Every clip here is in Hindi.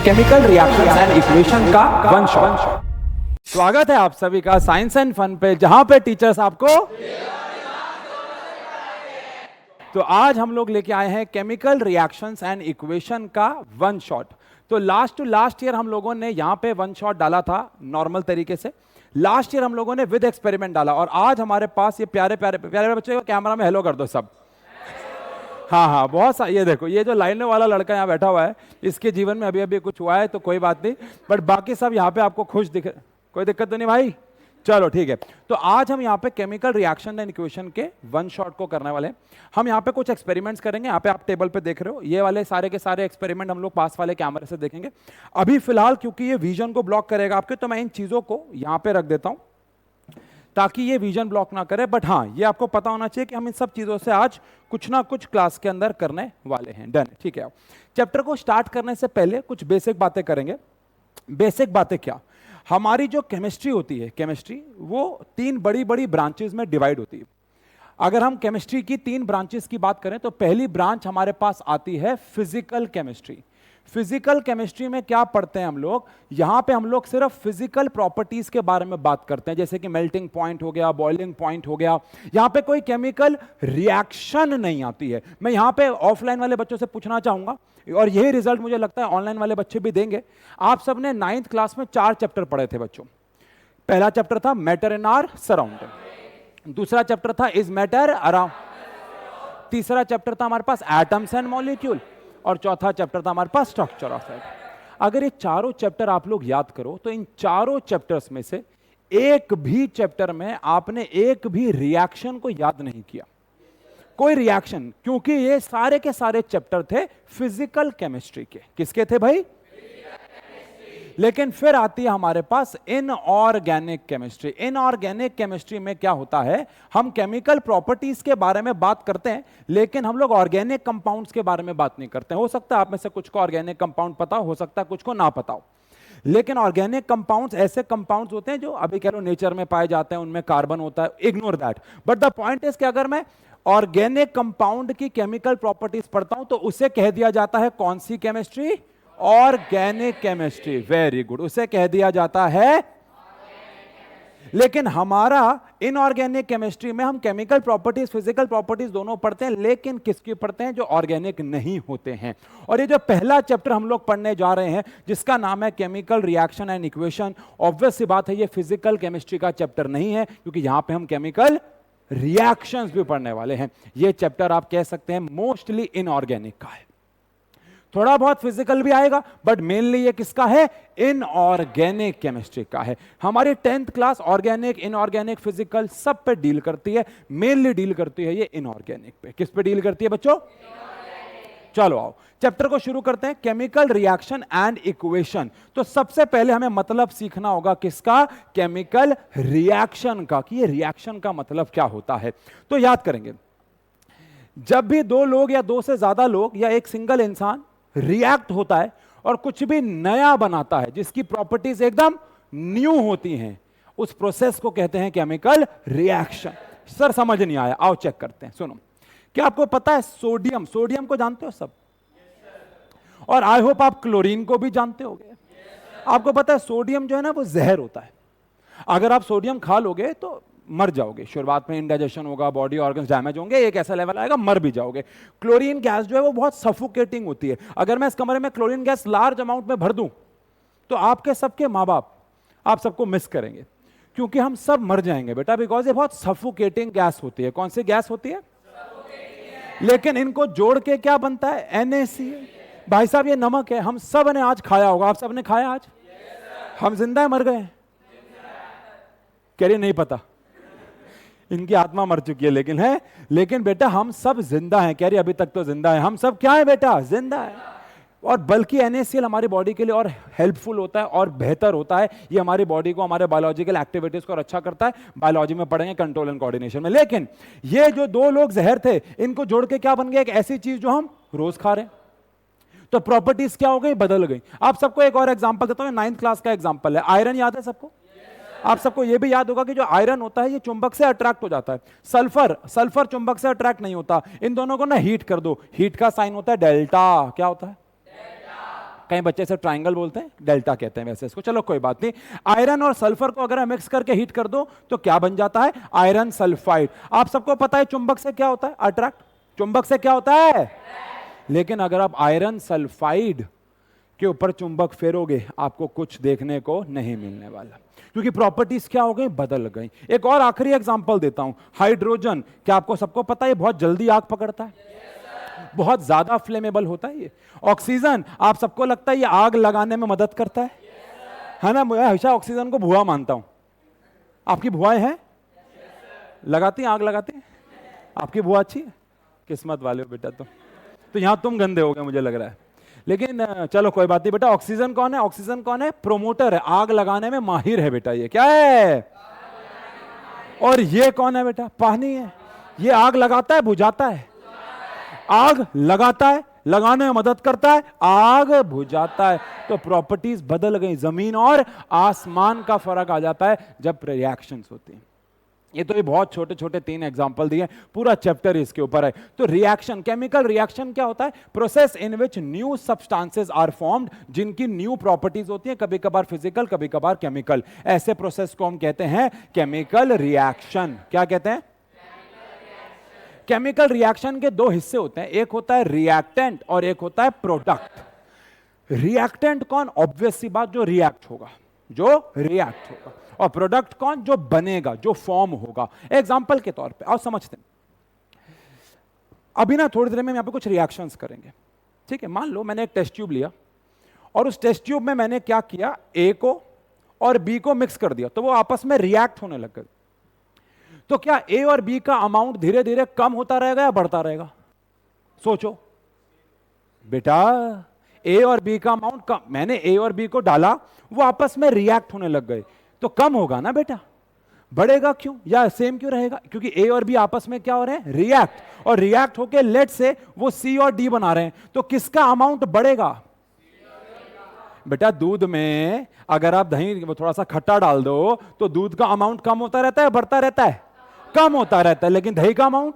केमिकल रिएक्शंस एंड इक्वेशन का वन शॉट। स्वागत है आप सभी का साइंस एंड फन पे, जहां पे टीचर्स आपको तो आज हम लोग लेके आए हैं केमिकल रिएक्शंस एंड इक्वेशन का वन शॉट। तो लास्ट टू लास्ट ईयर हम लोगों ने यहां पे वन शॉट डाला था नॉर्मल तरीके से। लास्ट ईयर हम लोगों ने विद एक्सपेरिमेंट डाला और आज हमारे पास ये प्यारे प्यारे प्यारे बच्चे को कैमरा में हेलो कर दो सब। हाँ, बहुत सा ये देखो, ये जो लाइनर वाला लड़का यहाँ बैठा हुआ है, इसके जीवन में अभी अभी कुछ हुआ है तो कोई बात नहीं, बट बाकी सब यहाँ पे आपको खुश दिख, कोई दिक्कत तो नहीं भाई? चलो ठीक है। तो आज हम यहाँ पे केमिकल रिएक्शन एंड इक्वेशन के वन शॉट को करने वाले हैं। हम यहाँ पे कुछ एक्सपेरिमेंट्स करेंगे। यहाँ पे आप टेबल पे देख रहे हो, ये वाले सारे के सारे एक्सपेरिमेंट हम लोग पास वाले कैमरे से देखेंगे। अभी फिलहाल क्योंकि ये विजन को ब्लॉक करेगा आपके, तो मैं इन चीजों को यहाँ पे रख देता हूँ ताकि ये विजन ब्लॉक ना करे। बट हाँ, ये आपको पता होना चाहिए कि हम इन सब चीजों से आज कुछ ना कुछ क्लास के अंदर करने वाले हैं। डन, ठीक है। चैप्टर को स्टार्ट करने से पहले कुछ बेसिक बातें करेंगे। बेसिक बातें क्या? हमारी जो केमिस्ट्री होती है, केमिस्ट्री वो तीन बड़ी बड़ी ब्रांचेस में डिवाइड होती है। अगर हम केमिस्ट्री की तीन ब्रांचेस की बात करें तो पहली ब्रांच हमारे पास आती है फिजिकल केमिस्ट्री। फिजिकल केमिस्ट्री में क्या पढ़ते हैं हम लोग? यहां पे हम लोग सिर्फ फिजिकल प्रॉपर्टीज के बारे में बात करते हैं, जैसे कि मेल्टिंग पॉइंट हो गया, बॉइलिंग पॉइंट हो गया। यहां पे कोई केमिकल रिएक्शन नहीं आती है। मैं यहां पे ऑफलाइन वाले बच्चों से पूछना चाहूंगा, और यही रिजल्ट मुझे लगता है ऑनलाइन वाले बच्चे भी देंगे। आप सबने 9th क्लास में 4 चैप्टर पढ़े थे बच्चों। पहला चैप्टर था मैटर इन आवर सराउंडिंग, दूसरा चैप्टर था इज मैटर अराउंड, तीसरा चैप्टर था हमारे पास एटम्स एंड मॉलिक्यूल, और चौथा चैप्टर था हमारे पास स्ट्रक्चर ऑफ एटम। अगर ये चारों चैप्टर आप लोग याद करो तो इन चारों चैप्टर्स में से एक भी चैप्टर में आपने एक भी रिएक्शन को याद नहीं किया, कोई रिएक्शन, क्योंकि ये सारे के सारे चैप्टर थे फिजिकल केमिस्ट्री के। किसके थे भाई? लेकिन फिर आती है हमारे पास इनऑर्गेनिक केमिस्ट्री। इनऑर्गेनिक केमिस्ट्री में क्या होता है? हम केमिकल प्रॉपर्टीज के बारे में बात करते हैं, लेकिन हम लोग ऑर्गेनिक कंपाउंड्स के बारे में बात नहीं करते हैं। हो सकता है आप में से कुछ को ऑर्गेनिक कंपाउंड पता हो सकता है कुछ को ना पता हो, लेकिन ऑर्गेनिक कंपाउंड्स ऐसे कंपाउंड्स होते हैं जो अभी कह लो नेचर में पाए जाते हैं, उनमें कार्बन होता है, ignore that. But the point is कि अगर मैं ऑर्गेनिक कंपाउंड की केमिकल प्रॉपर्टीज पढ़ता हूं तो उसे कह दिया जाता है कौन सी chemistry? Organic chemistry. Very good, उसे कह दिया जाता है। लेकिन हमारा इनऑर्गेनिक केमिस्ट्री में हम केमिकल प्रॉपर्टीज, फिजिकल प्रॉपर्टीज दोनों पढ़ते हैं, लेकिन किसकी पढ़ते हैं? जो ऑर्गेनिक नहीं होते हैं। और ये जो पहला चैप्टर हम लोग पढ़ने जा रहे हैं जिसका नाम है chemical reaction and equation, obvious सी बात है ये फिजिकल केमिस्ट्री का चैप्टर नहीं है, क्योंकि यहां पे हम केमिकल रिएक्शंस भी पढ़ने वाले हैं। ये चैप्टर आप कह सकते हैं मोस्टली इनऑर्गेनिक का है। थोड़ा बहुत फिजिकल भी आएगा, बट मेनली ये किसका है? इनऑर्गेनिक केमिस्ट्री का है। हमारी 10th class organic, inorganic, physical सब पे डील करती है। मेनली डील करती है ये इनऑर्गेनिक पे। किस पे डील करती है बच्चों? चलो आओ चैप्टर को शुरू करते हैं, केमिकल रिएक्शन एंड इक्वेशन। तो सबसे पहले हमें मतलब सीखना होगा किसका? केमिकल रिएक्शन का, कि ये रिएक्शन का मतलब क्या होता है। तो याद करेंगे, जब भी दो लोग या दो से ज्यादा लोग या एक सिंगल इंसान रिएक्ट होता है और कुछ भी नया बनाता है जिसकी प्रॉपर्टीज एकदम न्यू होती हैं, उस प्रोसेस को कहते हैं केमिकल रिएक्शन। सर समझ नहीं आया, आओ चेक करते हैं। सुनो, क्या आपको पता है सोडियम? सोडियम को जानते हो सब? और आई होप आप क्लोरीन को भी जानते होंगे। आपको पता है सोडियम जो है ना वो जहर होता है। अगर आप सोडियम खा लोगे तो मर जाओगे। शुरुआत में इंडाइजेशन होगा, बॉडी ऑर्गन्स डैमेज होंगे, एक ऐसा लेवल आएगा मर भी जाओगे। क्लोरीन गैस जो है वो बहुत सफोकेटिंग होती है। अगर मैं इस कमरे में क्लोरीन गैस लार्ज अमाउंट में भर दूं तो आपके सबके माँ बाप आप सबको मिस करेंगे, क्योंकि हम सब मर जाएंगे बेटा, बिकॉज ये बहुत सफोकेटिंग गैस होती है। कौन सी गैस होती है? लेकिन इनको जोड़ के क्या बनता है? NaCl। भाई साहब ये नमक है, हम सब ने आज खाया होगा। आप सब ने खाया आज? हम जिंदा है मर गए? कह रही नहीं पता, इनकी आत्मा मर चुकी है, लेकिन बेटा हम सब जिंदा हैं। कह रही अभी तक तो जिंदा है। हम सब क्या है बेटा? जिंदा है। और बल्कि NaCl हमारी बॉडी के लिए और हेल्पफुल होता है और बेहतर होता है। ये हमारी बॉडी को, हमारे बायोलॉजिकल एक्टिविटीज को अच्छा करता है। बायोलॉजी में पढ़ेंगे कंट्रोल एंड कोऑर्डिनेशन में। लेकिन ये जो दो लोग जहर थे, इनको जोड़ के क्या बन गया? एक ऐसी चीज जो हम रोज खा रहे हैं। तो प्रॉपर्टीज क्या हो गई? बदल गई। आप सबको एक और एग्जांपल देता हूं, 9th क्लास का एग्जांपल है। आयरन याद है सबको? आप सबको यह भी याद होगा कि जो आयरन होता है ये चुंबक से अट्रैक्ट हो जाता है। सल्फर चुंबक से अट्रैक्ट नहीं होता। इन दोनों को ना हीट कर दो, हीट का साइन होता है डेल्टा। क्या होता है? कई बच्चे से ट्राइंगल बोलते हैं, डेल्टा कहते हैं वैसे इसको, चलो कोई बात नहीं। आयरन और सल्फर को अगर मिक्स करके हीट कर दो तो क्या बन जाता है? Iron sulphide. आप सबको पता है चुंबक से क्या होता है? अट्रैक्ट। चुंबक से क्या होता है? लेकिन अगर आप आयरन सल्फाइड के ऊपर चुंबक फेरोगे आपको कुछ देखने को नहीं मिलने वाला, क्योंकि प्रॉपर्टीज क्या हो गई? बदल गई। एक और आखिरी एग्जांपल देता हूं, हाइड्रोजन। क्या आपको सबको पता है बहुत जल्दी आग पकड़ता है, बहुत ज्यादा फ्लेमेबल होता है ये। ऑक्सीजन, आप सबको लगता है ये आग लगाने में मदद करता है ना? मैं हमेशा ऑक्सीजन को भुआ मानता हूं। आपकी भुआएं हैं? लगाती हैं, आग लगाती हैं? आपकी भुआ अच्छी है? किस्मत वाले हो बेटा। तो यहां तुम गंदे हो गए मुझे लग रहा है, लेकिन चलो कोई बात नहीं बेटा। ऑक्सीजन कौन है? ऑक्सीजन कौन है? प्रोमोटर है, आग लगाने में माहिर है बेटा। ये क्या है? और ये कौन है बेटा? पानी है। ये आग लगाता है, बुझाता है? आग लगाता है, लगाने में मदद करता है, आग बुझाता है। तो प्रॉपर्टीज बदल गई, जमीन और आसमान का फर्क आ जाता है जब रिएक्शंस होती हैं। ये तो ये बहुत छोटे छोटे 3 एग्जांपल दिए, पूरा चैप्टर इसके ऊपर है। तो रिएक्शन, केमिकल रिएक्शन क्या होता है? Process in which new substances are formed, जिनकी न्यू प्रॉपर्टीज होती हैं, कभी कभार फिजिकल कभी कभार केमिकल। ऐसे प्रोसेस को हम कहते हैं केमिकल रिएक्शन। क्या कहते हैं? केमिकल रिएक्शन के 2 हिस्से होते हैं, एक होता है रिएक्टेंट और एक होता है प्रोडक्ट। रिएक्टेंट कौन? ऑब्वियस सी बात, जो रिएक्ट होगा, जो रिएक्ट होगा। और प्रोडक्ट कौन? जो बनेगा, जो फॉर्म होगा। एग्जांपल के तौर पे आओ समझते हैं। अभी ना थोड़ी देर में यहाँ पे कुछ रिएक्शंस करेंगे, ठीक है? मान लो मैंने एक टेस्ट ट्यूब लिया और उस टेस्ट ट्यूब में मैंने क्या किया? ए को और बी को मिक्स कर दिया, तो वो आपस में रिएक्ट होने लग गए। तो क्या ए और बी का अमाउंट धीरे धीरे कम होता रहेगा या बढ़ता रहेगा? सोचो बेटा। ए और बी का अमाउंट कम, मैंने ए और बी को डाला, वो आपस में रिएक्ट होने लग गए, तो कम होगा ना बेटा? बढ़ेगा क्यों या सेम क्यों रहेगा? क्योंकि ए और बी आपस में क्या हो रहे हैं? रिएक्ट। और रिएक्ट होके लेट से वो सी और डी बना रहे हैं, तो किसका अमाउंट बढ़ेगा? बेटा दूध में अगर आप दही थोड़ा सा खट्टा डाल दो तो दूध का अमाउंट कम होता रहता है, बढ़ता रहता है? कम होता रहता है, लेकिन दही का अमाउंट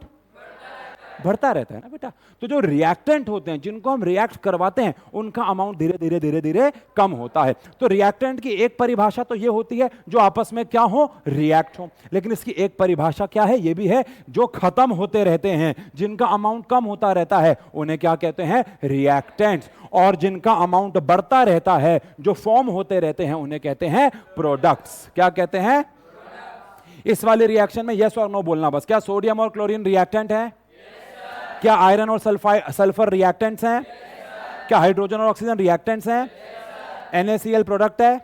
बढ़ता रहता है ना बेटा। तो जो रिएक्टेंट होते हैं, जिनको हम रिएक्ट करवाते हैं, उनका अमाउंट धीरे धीरे धीरे धीरे कम होता है। तो रिएक्टेंट की एक परिभाषा तो ये होती है जो आपस में क्या हो? रिएक्ट हो। लेकिन इसकी एक परिभाषा क्या है? ये भी है, जो खत्म होते रहते हैं, जिनका अमाउंट कम होता रहता है, उन्हें क्या कहते हैं? रिएक्टेंट्स। और जिनका अमाउंट बढ़ता रहता है, जो फॉर्म होते रहते हैं, उन्हें कहते हैं प्रोडक्ट्स। क्या कहते हैं? इस वाले रिएक्शन में यस और नो बोलना बस। क्या सोडियम और क्लोरीन रिएक्टेंट है? क्या आयरन और सल्फर रिएक्टेंट्स हैं? क्या हाइड्रोजन और ऑक्सीजन रिएक्टेंट्स हैं? NaCl प्रोडक्ट है?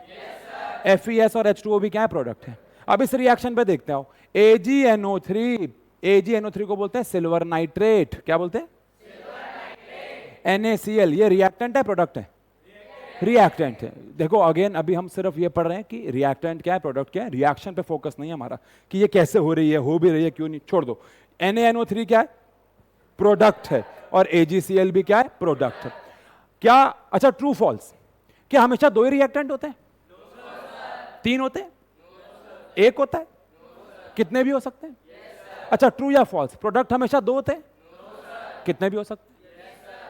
FeS और H2O भी क्या है? प्रोडक्ट है। अब इस रिएक्शन पे देखते हो, AgNO3 को बोलते हैं सिल्वर नाइट्रेट। क्या बोलते हैं? NaCl, ये रिएक्टेंट है प्रोडक्ट है? रिएक्टेंट है। देखो अगेन, अभी हम सिर्फ ये पढ़ रहे हैं कि रिएक्टेंट क्या है, प्रोडक्ट क्या है। रिएक्शन पे फोकस नहीं है हमारा कि ये कैसे हो रही है, हो भी रही है, क्यों नहीं, छोड़ दो। NaNO3 क्या है? प्रोडक्ट है। और AgCl भी क्या है? प्रोडक्ट है। क्या, अच्छा ट्रू फॉल्स, क्या हमेशा 2 ही रिएक्टेंट होते हैं? 3 होते हैं? 1 होता है? कितने भी हो सकते हैं? अच्छा ट्रू या फॉल्स, प्रोडक्ट हमेशा 2 होते हैं? कितने भी हो सकते हैं?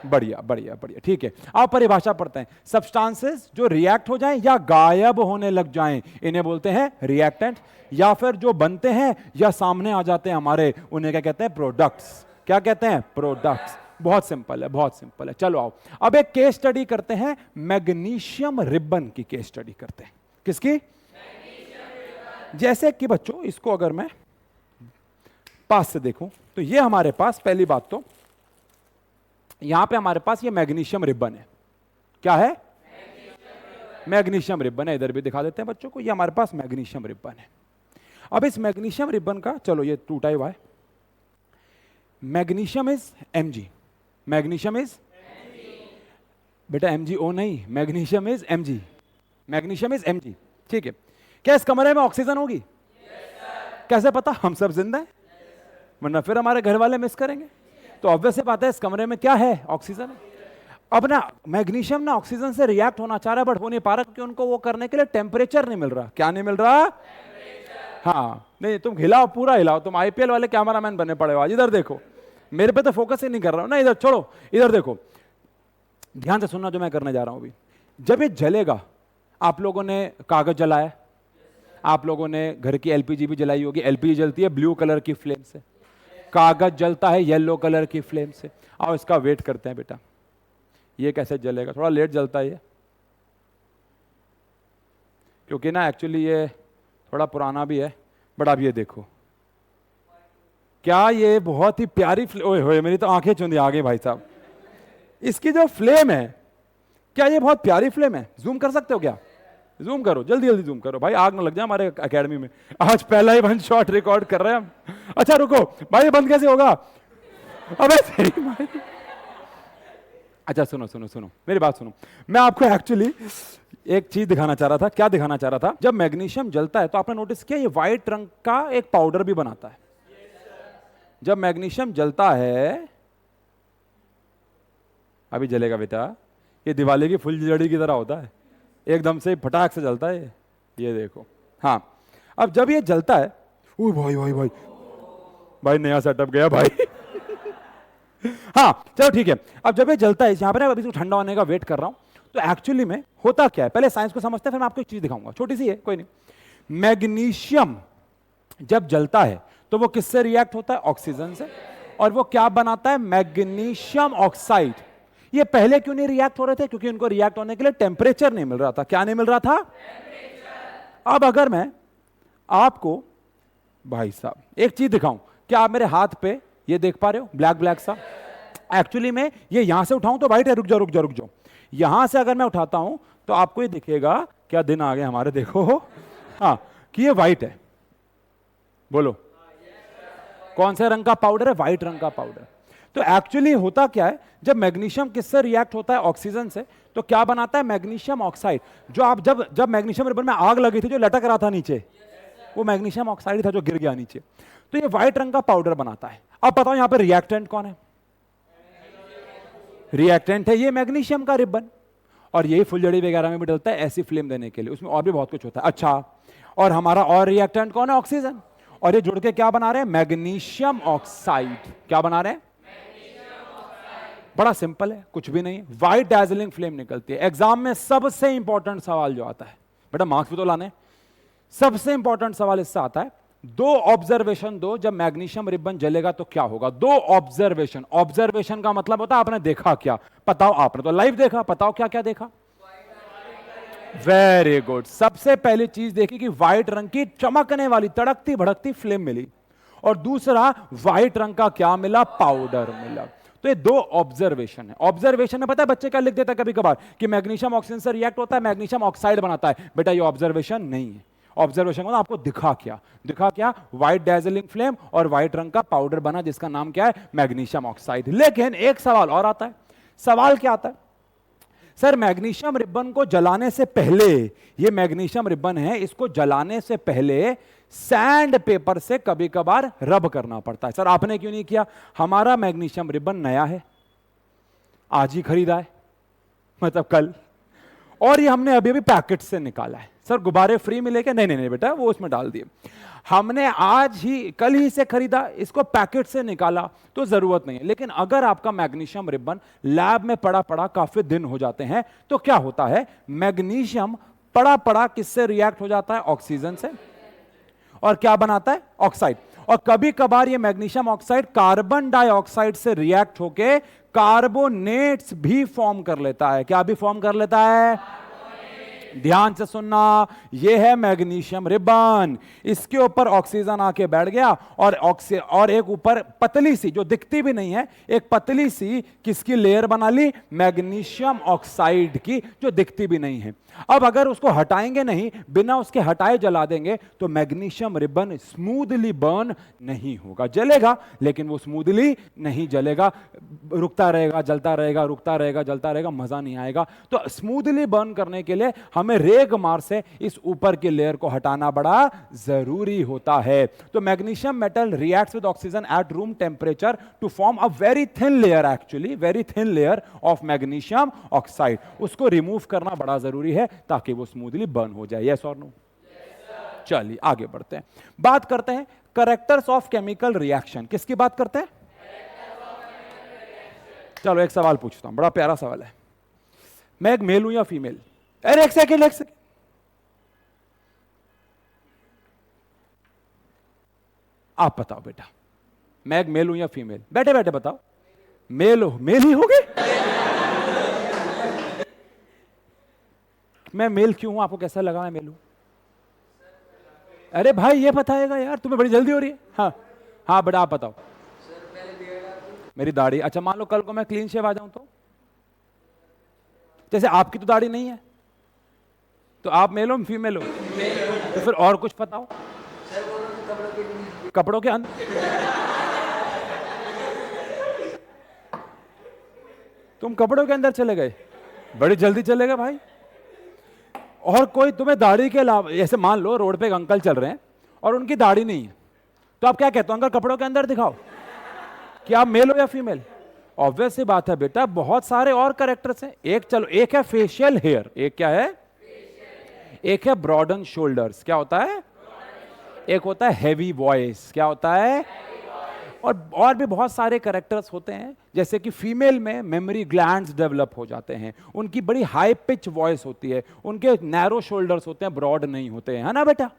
बढ़िया बढ़िया बढ़िया, ठीक है। आप परिभाषा पढ़ते हैं। सब्सटेंसेस जो रिएक्ट हो जाएं या गायब होने लग जाएं, इन्हें बोलते हैं रिएक्टेंट। या फिर जो बनते हैं या सामने आ जाते हैं हमारे, उन्हें क्या कहते हैं? प्रोडक्ट्स। क्या कहते हैं? प्रोडक्ट्स। बहुत सिंपल है, बहुत सिंपल है। चलो आओ अब एक केस स्टडी करते हैं, मैग्नीशियम रिबन की केस स्टडी करते हैं। किसकी? जैसे कि बच्चों, इसको अगर मैं पास से देखूं तो ये हमारे पास, पहली बात तो यहां पे हमारे पास ये मैग्नीशियम रिबन है। क्या है? मैग्नीशियम रिबन है। इधर भी दिखा देते हैं बच्चों को, ये हमारे पास मैग्नीशियम रिबन है। अब इस मैग्नीशियम रिबन का, चलो ये टूटा हुआ है। Magnesium is Mg। Magnesium is बेटा MgO नहीं, magnesium is Mg। Magnesium is Mg, ठीक है। क्या इस कमरे में ऑक्सीजन होगी? कैसे पता? हम सब जिंदा हैं, वरना फिर हमारे घर वाले मिस करेंगे। तो ऑब्वियस से बात है, इस कमरे में क्या है? ऑक्सीजन है। अब ना मैग्नीशियम ना ऑक्सीजन से रिएक्ट होना चाह रहा है, बट हो नहीं पा रहा, क्योंकि उनको वो करने के लिए टेम्परेचर नहीं मिल रहा। क्या नहीं मिल रहा? हाँ, नहीं तुम हिलाओ, पूरा हिलाओ। तुम IPL वाले कैमरामैन बने पड़े हो आज। इधर देखो, मेरे पे तो फोकस ही नहीं कर रहा हूं ना। इधर छोड़ो, इधर देखो, ध्यान से सुनना जो मैं करने जा रहा हूं अभी। जब ये जलेगा, आप लोगों ने कागज जलाया, आप लोगों ने घर की एलपीजी भी जलाई होगी। एलपीजी जलती है ब्लू कलर की फ्लेम से, कागज जलता है येलो कलर की फ्लेम से। आओ इसका वेट करते हैं बेटा, ये कैसे जलेगा। थोड़ा लेट जलता है ये, क्योंकि ना एक्चुअली ये थोड़ा पुराना भी है। बट अब ये देखो, क्या ये बहुत ही प्यारी ओए होए, मेरी तो आंखें चुंदी आ गई भाई साहब। इसकी जो फ्लेम है, क्या ये बहुत प्यारी फ्लेम है? जूम कर सकते हो क्या? जूम करो, जल्दी जल्दी जूम करो भाई, आग ना लग जाए हमारे एकेडमी में। आज पहला ही 1 शॉट रिकॉर्ड कर रहे हैं हम। अच्छा रुको भाई, ये बंद कैसे होगा? अबे तेरी माँ। अच्छा सुनो सुनो सुनो, मेरी बात सुनो। मैं आपको एक्चुअली एक चीज दिखाना चाह रहा था। क्या दिखाना चाह रहा था? जब मैग्नीशियम जलता है तो आपने नोटिस किया ये व्हाइट रंग का एक पाउडर भी बनाता है। जब मैग्नीशियम जलता है, अभी जलेगा बेटा, ये दिवाली की फुलझड़ी की तरह होता है, एकदम से फटाक से जलता है ये देखो। हाँ, अब जब ये जलता है, ओ भाई भाई भाई भाई, नया सेटअप गया भाई। हाँ चलो ठीक है। अब जब ये जलता है, यहाँ पर अभी तो ठंडा होने का वेट कर रहा हूं, तो एक्चुअली में होता क्या है, पहले साइंस को समझते हैं, फिर मैं आपको एक चीज दिखाऊंगा, छोटी सी है, कोई नहीं। मैग्नीशियम जब जलता है तो वो किससे रिएक्ट होता है? ऑक्सीजन से। और वो क्या बनाता है? Magnesium oxide. ये पहले क्यों नहीं रिएक्ट हो रहे थे? क्योंकि उनको रिएक्ट होने के लिए टेम्परेचर नहीं मिल रहा था। क्या नहीं मिल रहा था? अब अगर मैं आपको भाई साहब एक चीज दिखाऊं, क्या आप मेरे हाथ पे ये देख पा रहे हो ब्लैक ब्लैक सा? एक्चुअली में ये यहां से उठाऊं तो व्हाइट है, रुक जाओ रुक जाओ रुक जाओ। यहां से अगर मैं उठाता हूं तो आपको ये दिखेगा, क्या दिन आ गए हमारे, देखो हाँ, कि ये व्हाइट है। बोलो कौन से रंग का पाउडर है? व्हाइट रंग का पाउडर। तो एक्चुअली होता क्या है, जब मैग्नीशियम किससे रिएक्ट होता है? ऑक्सीजन से। तो क्या बनाता है? Magnesium oxide. जो आप जब मैग्नीशियम रिबन में आग लगी थी, जो लटक रहा था नीचे, वो मैग्नीशियम ऑक्साइड था जो गिर गया नीचे। तो ये व्हाइट रंग का पाउडर बनाता है। अब बताओ यहां पर रिएक्टेंट कौन है? रिएक्टेंट है ये मैग्नीशियम का रिबन, और यही फुलझड़ी वगैरह में भी डलता है ऐसी फ्लेम देने के लिए। उसमें और भी बहुत कुछ होता है। अच्छा, और हमारा और रिएक्टेंट कौन है? ऑक्सीजन। और ये जुड़ के क्या बना रहे हैं? Magnesium oxide. क्या बना रहे हैं? बड़ा सिंपल है, कुछ भी नहीं, व्हाइट डैजलिंग फ्लेम निकलती है। एग्जाम में सबसे इंपॉर्टेंट सवाल जो आता है, बेटा मार्क्स भी तो लाने, सबसे इंपॉर्टेंट सवाल इससे आता है, 2 ऑब्जर्वेशन दो, जब मैग्नीशियम रिबन जलेगा तो क्या होगा? 2 ऑब्जर्वेशन। ऑब्जर्वेशन का मतलब होता है आपने देखा क्या? बताओ, आपने तो लाइव देखा, बताओ क्या क्या देखा? Very good. सबसे पहली चीज देखी कि व्हाइट रंग की चमकने वाली तड़कती भड़कती फ्लेम मिली, और दूसरा व्हाइट रंग का क्या मिला? पाउडर मिला। तो ये 2 ऑब्जर्वेशन है। ऑब्जर्वेशन में पता है बच्चे क्या लिख देता है कभी कभार, कि मैग्नीशियम ऑक्सीजन से रिएक्ट होता है, मैग्नीशियम ऑक्साइड बनाता है। बेटा ये ऑब्जर्वेशन नहीं है। ऑब्जर्वेशन को आपको दिखा क्या? दिखा क्या? व्हाइट डैजलिंग फ्लेम और व्हाइट रंग का पाउडर बना, जिसका नाम क्या है? Magnesium oxide. लेकिन एक सवाल और आता है। सवाल क्या आता है? सर मैग्नीशियम रिबन को जलाने से पहले, ये मैग्नीशियम रिबन है, इसको जलाने से पहले सैंड पेपर से कभी कभार रब करना पड़ता है। सर आपने क्यों नहीं किया? हमारा मैग्नीशियम रिबन नया है, आज ही खरीदा है, मतलब कल, और ये हमने अभी अभी पैकेट से निकाला है। सर गुब्बारे फ्री मिले क्या? नहीं नहीं नहीं बेटा, वो उसमें डाल दिए। हमने आज ही, कल ही से खरीदा, इसको पैकेट से निकाला, तो जरूरत नहीं है। लेकिन अगर आपका मैग्नीशियम रिबन लैब में पड़ा पड़ा काफी दिन हो जाते हैं, तो क्या होता है? मैग्नीशियम पड़ा पड़ा किससे रिएक्ट हो जाता है? ऑक्सीजन से। और क्या बनाता है? ऑक्साइड। और कभी कभार ये मैग्नीशियम ऑक्साइड कार्बन डाइऑक्साइड से रिएक्ट होके कार्बोनेट्स भी फॉर्म कर लेता है। क्या भी फॉर्म कर लेता है? ध्यान से सुनना, यह है मैग्नीशियम रिबन। इसके ऊपर ऑक्सीजन आके बैठ गया, और एक ऊपर पतली सी, जो दिखती भी नहीं है, एक पतली सी किसकी लेयर बना ली? मैग्नीशियम ऑक्साइड की, जो दिखती भी नहीं है। अब अगर उसको हटाएंगे नहीं, बिना उसके हटाए जला देंगे, तो मैग्नीशियम रिबन स्मूथली बर्न नहीं होगा। जलेगा, लेकिन वो स्मूथली नहीं जलेगा, रुकता रहेगा, जलता रहेगा, रुकता रहेगा, जलता रहेगा, मजा नहीं आएगा। तो स्मूथली बर्न करने के लिए हमें रेगमार से इस ऊपर की लेयर को हटाना बड़ा जरूरी होता है। तो magnesium metal reacts with oxygen at room temperature to form a very thin layer, actually very thin layer of magnesium oxide. उसको रिमूव करना बड़ा जरूरी है ताकि वो स्मूथली बर्न हो जाए। यस और नो? चलिए आगे बढ़ते हैं, बात करते हैं कैरेक्टर्स ऑफ केमिकल रिएक्शन। किसकी बात करते हैं? चलो एक सवाल पूछता हूं, बड़ा प्यारा सवाल है। मैं एक मेल हूं या फीमेल? अरे एक सेकेंड, एक सेकेंड, आप बताओ बेटा, मैं एक मेल हूं या फीमेल? बैठे बैठे बताओ। मेल हो, मेल ही हो गए। मैं मेल क्यों हूं? आपको कैसा लगा मैं मेल हूं? अरे भाई ये बताएगा यार, तुम्हें बड़ी जल्दी हो रही है। हाँ हाँ बेटा आप बताओ। मेरी दाढ़ी, अच्छा मान लो कल को मैं क्लीन शेव आ जाऊं तो? जैसे आपकी तो दाढ़ी नहीं है, तो आप मेल हो फीमेल हो? तो फिर और कुछ बताओ। कपड़ों के अंदर? तुम कपड़ों के अंदर चले गए, बड़ी जल्दी चले गए भाई। और कोई तुम्हें दाढ़ी के अलावा, जैसे मान लो रोड पे एक अंकल चल रहे हैं और उनकी दाढ़ी नहीं है, तो आप क्या कहते हो? अंकल कपड़ों के अंदर दिखाओ। क्या आप मेल हो या फीमेल? ऑब्वियस सी बात है बेटा, बहुत सारे और कैरेक्टर्स हैं। एक चलो, एक है फेशियल हेयर, एक क्या है? एक है ब्रॉडन शोल्डर्स, क्या होता है? एक होता है हैवी वॉइस, क्या होता है? और भी बहुत सारे कैरेक्टर्स होते हैं, जैसे कि फीमेल में मेमोरी ग्लैंड्स डेवलप हो जाते हैं, उनकी बड़ी हाई पिच वॉइस होती है, उनके नैरो शोल्डर्स होते हैं, ब्रॉड नहीं होते हैं, है ना बेटा?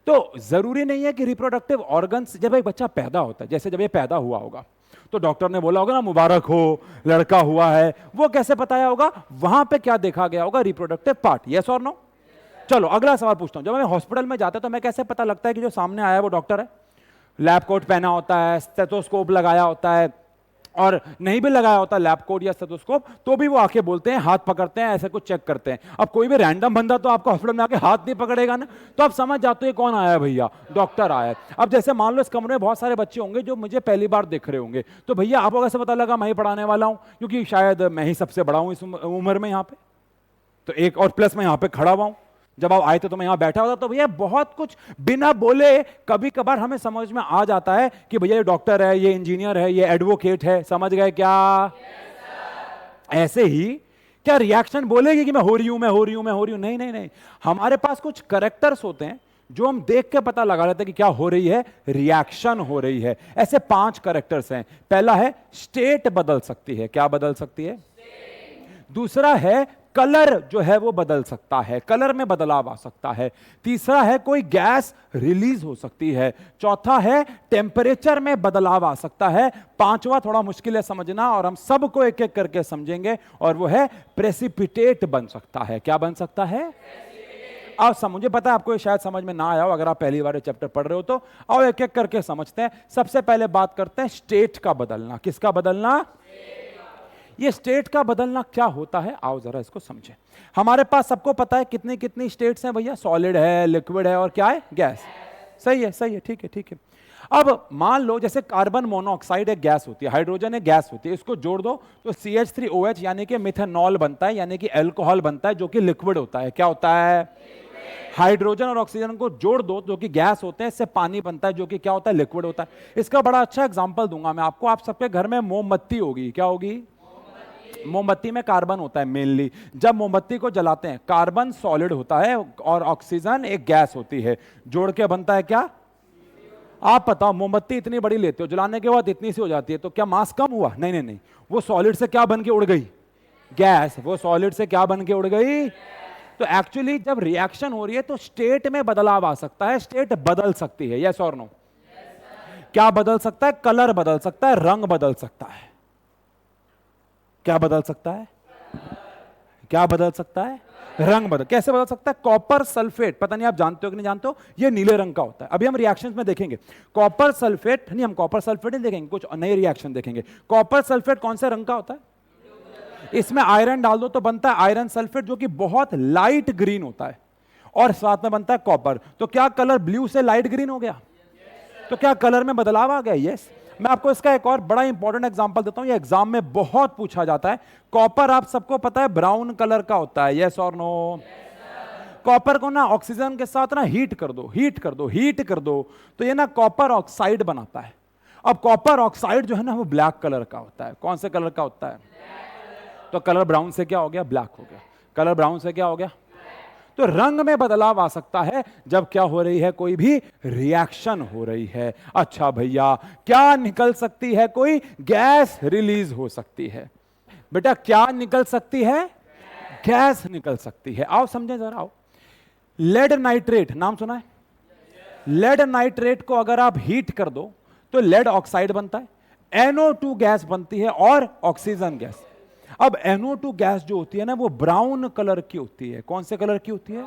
तो जरूरी नहीं है कि रिप्रोडक्टिव ऑर्गन्स, जब एक बच्चा पैदा होता है, जैसे जब ये पैदा हुआ होगा तो डॉक्टर ने बोला होगा ना मुबारक हो लड़का हुआ है, वो कैसे बताया होगा? वहां पे क्या देखा गया होगा? Reproductive part. यस और नो? चलो अगला सवाल पूछता हूं। जब मैं हॉस्पिटल में जाता तो मैं कैसे पता लगता है कि जो सामने आया है वो डॉक्टर है? लैब कोट पहना होता है, स्टेथोस्कोप लगाया होता है, और नहीं भी लगाया होता लैब कोट या स्टेथोस्कोप तो भी वो आके बोलते हैं, हाथ पकड़ते हैं, ऐसे कुछ चेक करते हैं। अब कोई भी रैंडम बंदा तो आपको हॉस्पिटल में आके हाथ नहीं पकड़ेगा ना, तो आप समझ जाते हो कौन आया है भैया, डॉक्टर आया है। अब जैसे मान लो इस कमरे में बहुत सारे बच्चे होंगे जो मुझे पहली बार देख रहे होंगे, तो भैया आपको कैसे पता लगा मैं ही पढ़ाने वाला हूं? क्योंकि शायद मैं ही सबसे बड़ा हूं इस उम्र में यहाँ पे, तो एक और प्लस मैं यहाँ पे खड़ा हुआ हूं। जब आप आए थे तो मैं यहां बैठा हुआ था, तो भैया बहुत कुछ बिना बोले कभी कभार हमें समझ में आ जाता है कि भैया ये डॉक्टर है, ये इंजीनियर है, ये एडवोकेट है। समझ गए क्या? ऐसे ही क्या रिएक्शन बोलेगी कि मैं हो रही हूं, मैं हो रही हूं, मैं हो रही हूं? नहीं नहीं नहीं, हमारे पास कुछ करेक्टर्स होते हैं जो हम देख के पता लगा लेते हैं कि क्या हो रही है, रिएक्शन हो रही है। ऐसे 5 करेक्टर्स हैं। पहला है स्टेट बदल सकती है, क्या बदल सकती है? दूसरा है कलर जो है वो बदल सकता है, कलर में बदलाव आ सकता है। तीसरा है कोई गैस रिलीज हो सकती है। चौथा है टेम्परेचर में बदलाव आ सकता है। पांचवा थोड़ा मुश्किल है समझना और हम सबको एक एक करके समझेंगे, और वो है प्रेसिपिटेट बन सकता है। क्या बन सकता है? आओ मुझे पता है आपको ये शायद समझ में ना आया हो अगर आप पहली बार चैप्टर पढ़ रहे हो, तो आओ एक एक करके समझते हैं। सबसे पहले बात करते हैं स्टेट का बदलना। किसका बदलना? ये स्टेट का बदलना क्या होता है, आओ जरा इसको समझें। हमारे पास सबको पता है कितनी कितनी स्टेट्स हैं भैया? सॉलिड है, लिक्विड है, और क्या है? गैस। सही है, सही है, ठीक है, ठीक है। अब मान लो जैसे कार्बन मोनोऑक्साइड एक गैस होती है, हाइड्रोजन एक गैस होती है, इसको जोड़ दो तो CH3OH यानी कि मिथेनॉल बनता है, यानी कि अल्कोहल बनता है, जो कि लिक्विड होता है। क्या होता है? हाइड्रोजन और ऑक्सीजन को जोड़ दो जो कि गैस होते हैं, इससे पानी बनता है, जो कि क्या होता है? लिक्विड होता है। इसका बड़ा अच्छा एग्जांपल दूंगा मैं आपको। आप सबके घर में मोमबत्ती होगी, क्या होगी? मोमबत्ती में कार्बन होता है मेनली। जब मोमबत्ती को जलाते हैं, कार्बन सॉलिड होता है और ऑक्सीजन एक गैस होती है, जोड़ के बनता है क्या? आप बताओ, मोमबत्ती इतनी बड़ी लेते हो, जलाने के बाद इतनी सी हो जाती है, तो क्या मास कम हुआ? नहीं नहीं नहीं, वो सॉलिड से क्या बन के उड़ गई? गैस। वो सॉलिड से क्या बन के उड़ गई? तो एक्चुअली जब रिएक्शन हो रही है तो स्टेट में बदलाव आ सकता है, स्टेट बदल सकती है। यस और नो? क्या बदल सकता है? कलर बदल सकता है, रंग बदल सकता है। क्या बदल सकता है? क्या बदल सकता है? रंग बदल। कैसे बदल सकता है? कॉपर सल्फेट, पता नहीं आप जानते हो कि नहीं जानते हो, ये नीले रंग का होता है। अभी हम रिएक्शंस में देखेंगे कॉपर सल्फेट, नहीं हम कॉपर सल्फेट नहीं देखेंगे, कुछ नए रिएक्शन देखेंगे। कॉपर सल्फेट कौन से रंग का होता है? इसमें आयरन डाल दो तो बनता है आयरन सल्फेट, जो कि बहुत लाइट ग्रीन होता है, और साथ में बनता है कॉपर। तो क्या कलर ब्लू से लाइट ग्रीन हो गया? तो क्या कलर में बदलाव आ गया? यस। मैं आपको इसका एक और बड़ा इंपॉर्टेंट एग्जांपल देता हूं, ये एग्जाम में बहुत पूछा जाता है। कॉपर आप सबको पता है ब्राउन कलर का होता है। यस और नो? कॉपर को ना ऑक्सीजन के साथ ना हीट कर दो, हीट कर दो, हीट कर दो, तो ये ना कॉपर ऑक्साइड बनाता है। अब कॉपर ऑक्साइड जो है ना वो ब्लैक कलर का होता है। कौन से कलर का होता है? तो कलर ब्राउन से क्या हो गया? ब्लैक हो गया। कलर ब्राउन से क्या हो गया? तो रंग में बदलाव आ सकता है जब क्या हो रही है? कोई भी रिएक्शन हो रही है। अच्छा भैया, क्या निकल सकती है? कोई गैस रिलीज हो सकती है। बेटा क्या निकल सकती है? गैस निकल सकती है। आओ समझें जरा, आओ। लेड नाइट्रेट नाम सुना है? लेड नाइट्रेट को अगर आप हीट कर दो तो लेड ऑक्साइड बनता है, NO2 गैस बनती है और ऑक्सीजन गैस। अब NO2 गैस जो होती है ना, वो ब्राउन कलर की होती है। कौन से कलर की होती है?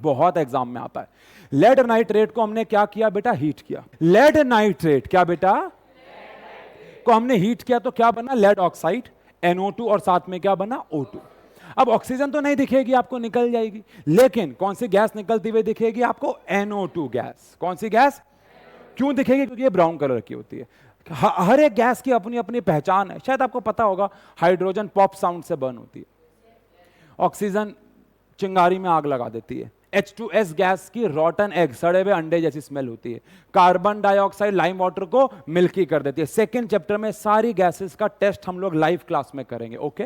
बहुत एग्जाम में आता है। लेड नाइट्रेट को हमने क्या किया बेटा? हीट किया। लेड नाइट्रेट क्या बेटा? को हमने हीट किया तो क्या बना? लेड ऑक्साइड, NO2 और साथ में क्या बना? O2। अब ऑक्सीजन तो नहीं दिखेगी आपको, निकल जाएगी, लेकिन कौन सी गैस निकलती हुई दिखेगी आपको? NO2 gas. कौन सी गैस? क्यों दिखेगी? क्योंकि ये ब्राउन कलर की होती है। हर एक गैस की अपनी अपनी पहचान है। शायद आपको पता होगा, हाइड्रोजन पॉप साउंड से बर्न होती है, ऑक्सीजन चिंगारी में आग लगा देती है, H2S गैस की रॉटन एग, सड़े हुए अंडे जैसी स्मेल होती है, कार्बन डाइऑक्साइड लाइम वाटर को मिल्की कर देती है। सेकंड चैप्टर में सारी गैसेस का टेस्ट हम लोग लाइव क्लास में करेंगे, ओके?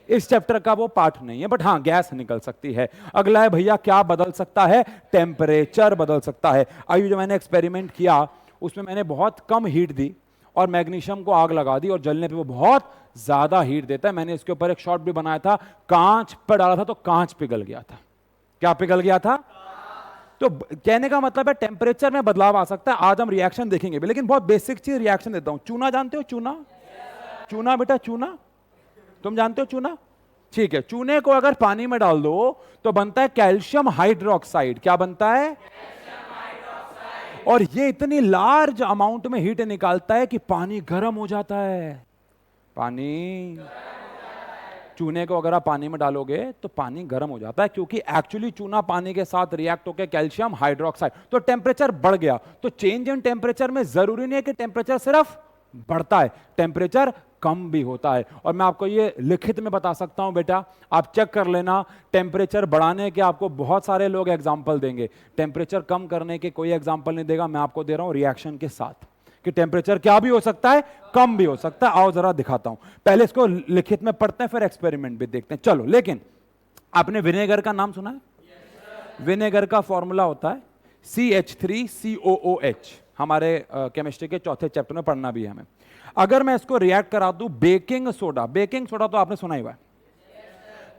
इस चैप्टर का वो पार्ट नहीं है, बट हाँ गैस निकल सकती है। अगला है भैया, क्या बदल सकता है? टेम्परेचर बदल सकता है। अभी जो मैंने एक्सपेरिमेंट किया उसमें मैंने बहुत कम हीट दी और मैग्नीशियम को आग लगा दी, और जलने पे वो बहुत ज्यादा हीट देता है। मैंने इसके ऊपर एक शॉट भी बनाया था, कांच पर डाला था तो कांच पिघल गया था। क्या पिघल गया था? तो कहने का मतलब है टेम्परेचर में बदलाव आ सकता है। आज हम रिएक्शन देखेंगे भी, लेकिन बहुत बेसिक चीज रिएक्शन देता हूं। चूना जानते हो? चूना, चूना बेटा, चूना तुम जानते हो? चूना, ठीक है। चूने को अगर पानी में डाल दो तो बनता है कैल्शियम हाइड्रोक्साइड। क्या बनता है? और ये इतनी लार्ज अमाउंट में हीट निकालता है कि पानी गर्म हो जाता है। पानी, चूने को अगर आप पानी में डालोगे तो पानी गर्म हो जाता है, क्योंकि एक्चुअली चूना पानी के साथ रिएक्ट होकर कैल्शियम हाइड्रोक्साइड, तो टेम्परेचर बढ़ गया। तो चेंज इन टेम्परेचर में जरूरी नहीं है कि टेम्परेचर सिर्फ बढ़ता है, टेम्परेचर कम भी होता है। और मैं आपको ये लिखित में बता सकता हूं बेटा, आप चेक कर लेना। टेम्परेचर बढ़ाने के आपको बहुत सारे लोग एग्जाम्पल देंगे, टेम्परेचर कम करने के कोई एग्जाम्पल नहीं देगा। मैं आपको दे रहा हूं रिएक्शन के साथ कि टेम्परेचर क्या भी हो सकता है, कम भी हो सकता है। आओ जरा दिखाता हूं। पहले इसको लिखित में पढ़ते हैं, फिर एक्सपेरिमेंट भी देखते हैं। चलो, लेकिन आपने विनेगर का नाम सुना है? विनेगर का फॉर्मूला होता है CH3COOH। हमारे केमिस्ट्री के चौथे चैप्टर में पढ़ना भी है हमें। अगर मैं इसको रिएक्ट करा दूं बेकिंग सोडा, बेकिंग सोडा तो आपने सुना ही हुआ है,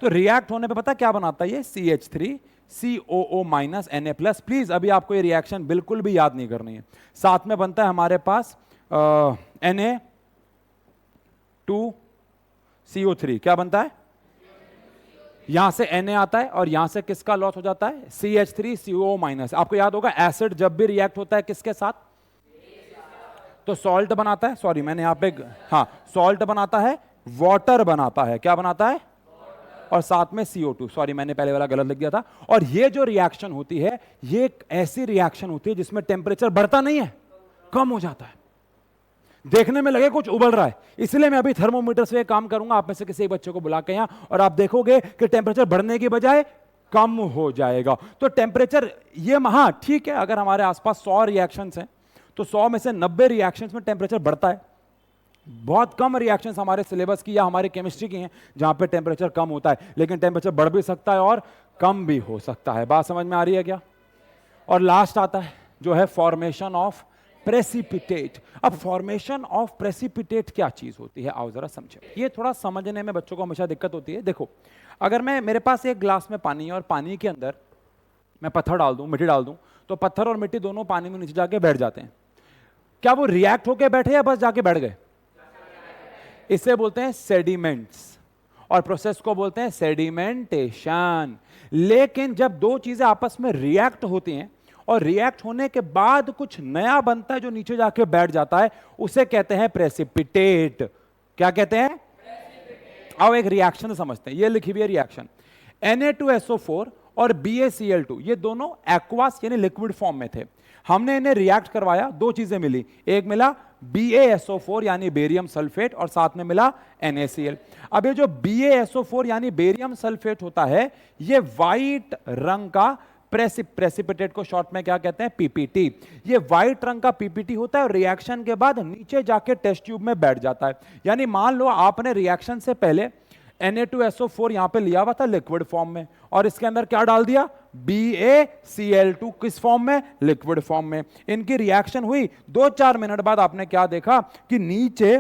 तो रिएक्ट होने पे पता क्या बनाता है ये? CH3COO Na+। प्लीज अभी आपको ये रिएक्शन बिल्कुल भी याद नहीं करनी है। साथ में बनता है हमारे पास Na2CO3। क्या बनता है? यहां से Na आता है और यहां से किसका लॉस हो जाता है? CH3COO-। आपको याद होगा एसिड जब भी रिएक्ट होता है किसके साथ? तो सॉल्ट बनाता है, सॉरी मैंने यहां पे, हाँ सॉल्ट बनाता है, वाटर बनाता है। क्या बनाता है? और साथ में CO2। सॉरी मैंने पहले वाला गलत लिख दिया था। और ये जो रिएक्शन होती है, ये एक ऐसी रिएक्शन होती है जिसमें टेम्परेचर बढ़ता नहीं है, कम हो जाता है। देखने में लगे कुछ उबल रहा है, इसलिए मैं अभी थर्मोमीटर से काम करूंगा। आप में से किसी बच्चे को बुला के यहां, और आप देखोगे कि टेम्परेचर बढ़ने की बजाय कम हो जाएगा। तो टेम्परेचर ये, हाँ ठीक है, अगर हमारे आसपास 100 रिएक्शंस हैं तो 100 में से 90 रिएक्शंस में टेम्परेचर बढ़ता है। बहुत कम रिएक्शंस हमारे सिलेबस की या हमारे केमिस्ट्री की हैं जहां पे टेम्परेचर कम होता है, लेकिन टेम्परेचर बढ़ भी सकता है और कम भी हो सकता है। बात समझ में आ रही है क्या? और लास्ट आता है जो है फॉर्मेशन ऑफ प्रेसिपिटेट। अब फॉर्मेशन ऑफ प्रेसिपिटेट क्या चीज होती है, आओ जरा समझे। ये थोड़ा समझने में बच्चों को हमेशा दिक्कत होती है। देखो, अगर मेरे पास एक ग्लास में पानी है और पानी के अंदर मैं पत्थर डाल दूं, मिट्टी डाल दूं, तो पत्थर और मिट्टी दोनों पानी में नीचे जाके बैठ जाते हैं। क्या वो रिएक्ट होके बैठे या बस जाके बैठ गए? इसे बोलते हैं सेडिमेंट्स, और प्रोसेस को बोलते हैं सेडिमेंटेशन। लेकिन जब दो चीजें आपस में रिएक्ट होती हैं और रिएक्ट होने के बाद कुछ नया बनता है जो नीचे जाके बैठ जाता है, उसे कहते हैं प्रेसिपिटेट। क्या कहते हैं? आओ एक रिएक्शन समझते हैं। ये लिखी हुई है रिएक्शन, Na2SO4 और BaCl2, ये दोनों एक्वास यानी लिक्विड फॉर्म में थे। हमने इन्हें रिएक्ट करवाया, दो चीजें मिली, एक मिला BaSO4 यानी बेरियम सल्फेट, और साथ में मिला NaCl। अब ये जो BaSO4 यानी बेरियम सल्फेट होता है, ये व्हाइट रंग का प्रेसिपिटेट को शॉर्ट में क्या कहते हैं? PPT। ये व्हाइट रंग का PPT होता है और रिएक्शन के बाद नीचे जाके टेस्ट ट्यूब में बैठ जाता है। यानी मान लो आपने रिएक्शन से पहले Na2SO4 यहां पे लिया हुआ था लिक्विड फॉर्म में, और इसके अंदर क्या डाल दिया? BaCl2 किस फॉर्म में? लिक्विड फॉर्म में। इनकी रिएक्शन हुई, 2-4 मिनट बाद आपने क्या देखा कि नीचे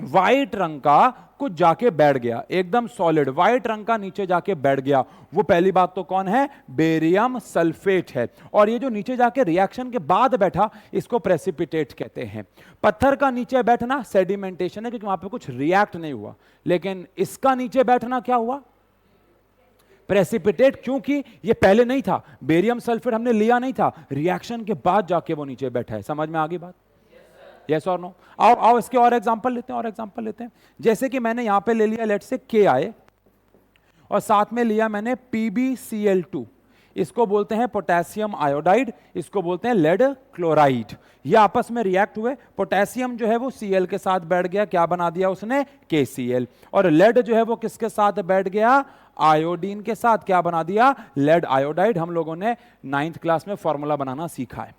व्हाइट रंग का कुछ जाके बैठ गया, एकदम सॉलिड व्हाइट रंग का नीचे जाके बैठ गया, वो पहली बात तो कौन है? बेरियम सल्फेट है। और ये जो नीचे जाके रिएक्शन के बाद बैठा, इसको प्रेसिपिटेट कहते हैं। पत्थर का नीचे बैठना सेडिमेंटेशन है, क्योंकि वहां पे कुछ रिएक्ट नहीं हुआ, लेकिन इसका नीचे बैठना क्या हुआ? प्रेसिपिटेट, क्योंकि ये पहले नहीं था, बेरियम सल्फेट हमने लिया नहीं था, रिएक्शन के बाद जाके वो नीचे बैठा है। समझ में आ गई बात? यस और नो? आओ आओ इसके और एग्जांपल लेते हैं, और एग्जांपल लेते हैं। जैसे कि मैंने यहां पे ले लिया लेट से KI, और साथ में लिया मैंने PbCl2, इसको बोलते हैं पोटेशियम आयोडाइड, इसको बोलते हैं लेड क्लोराइड। ये आपस में रिएक्ट हुए, पोटेशियम जो है वो Cl के साथ बैठ गया, क्या बना दिया उसने? KCl। और लेड जो है वो किसके साथ बैठ गया? आयोडीन के साथ, क्या बना दिया? Lead iodide. हम लोगों ने 9th क्लास में फॉर्मूला बनाना सीखा है।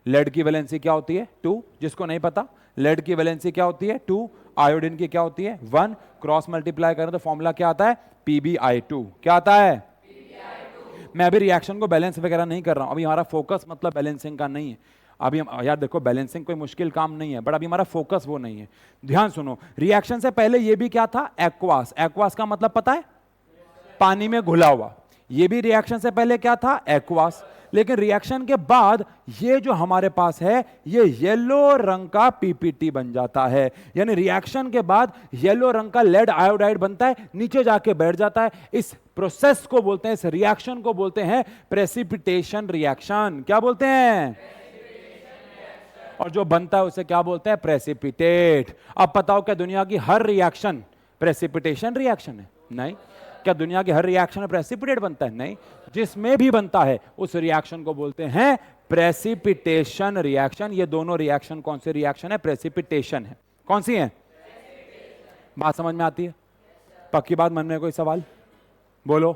लेड की वैलेंसी क्या होती है? 2। जिसको नहीं पता, लेड की वैलेंसी क्या होती है? 2। आयोडीन की क्या होती है? 1। क्रॉस मल्टीप्लाई करें तो फॉर्मूला क्या आता है? PbI2। क्या आता है? मैं अभी रिएक्शन को बैलेंस वगैरह नहीं कर रहा हूं, अभी हमारा फोकस मतलब बैलेंसिंग का नहीं है। अभी हम यार देखो, बैलेंसिंग कोई मुश्किल काम नहीं है, बट अभी हमारा फोकस वो नहीं है। ध्यान सुनो, रिएक्शन से पहले ये भी क्या था? एक्वास। एक्वास का मतलब पता है? पानी में घुला हुआ। ये भी रिएक्शन से पहले क्या था? एक्वास। लेकिन रिएक्शन के बाद ये जो हमारे पास है, ये येलो रंग का PPT बन जाता है। यानी रिएक्शन के बाद येलो रंग का लेड आयोडाइड बनता है, नीचे जाके बैठ जाता है। इस प्रोसेस को बोलते हैं, इस रिएक्शन को बोलते हैं प्रेसिपिटेशन रिएक्शन। क्या बोलते हैं? और जो बनता है उसे क्या बोलते हैं? प्रेसिपिटेट। अब बताओ, क्या दुनिया की हर रिएक्शन प्रेसिपिटेशन रिएक्शन है? नहीं। क्या दुनिया के हर रिएक्शन में प्रेसिपिटेट बनता है? नहीं। जिसमें भी बनता है उस रिएक्शन को बोलते हैं प्रेसिपिटेशन रिएक्शन। ये दोनों रिएक्शन कौन सी रिएक्शन है? प्रेसिपिटेशन है। कौन सी है? बात समझ में आती है? पक्की बात? मन में कोई सवाल? बोलो।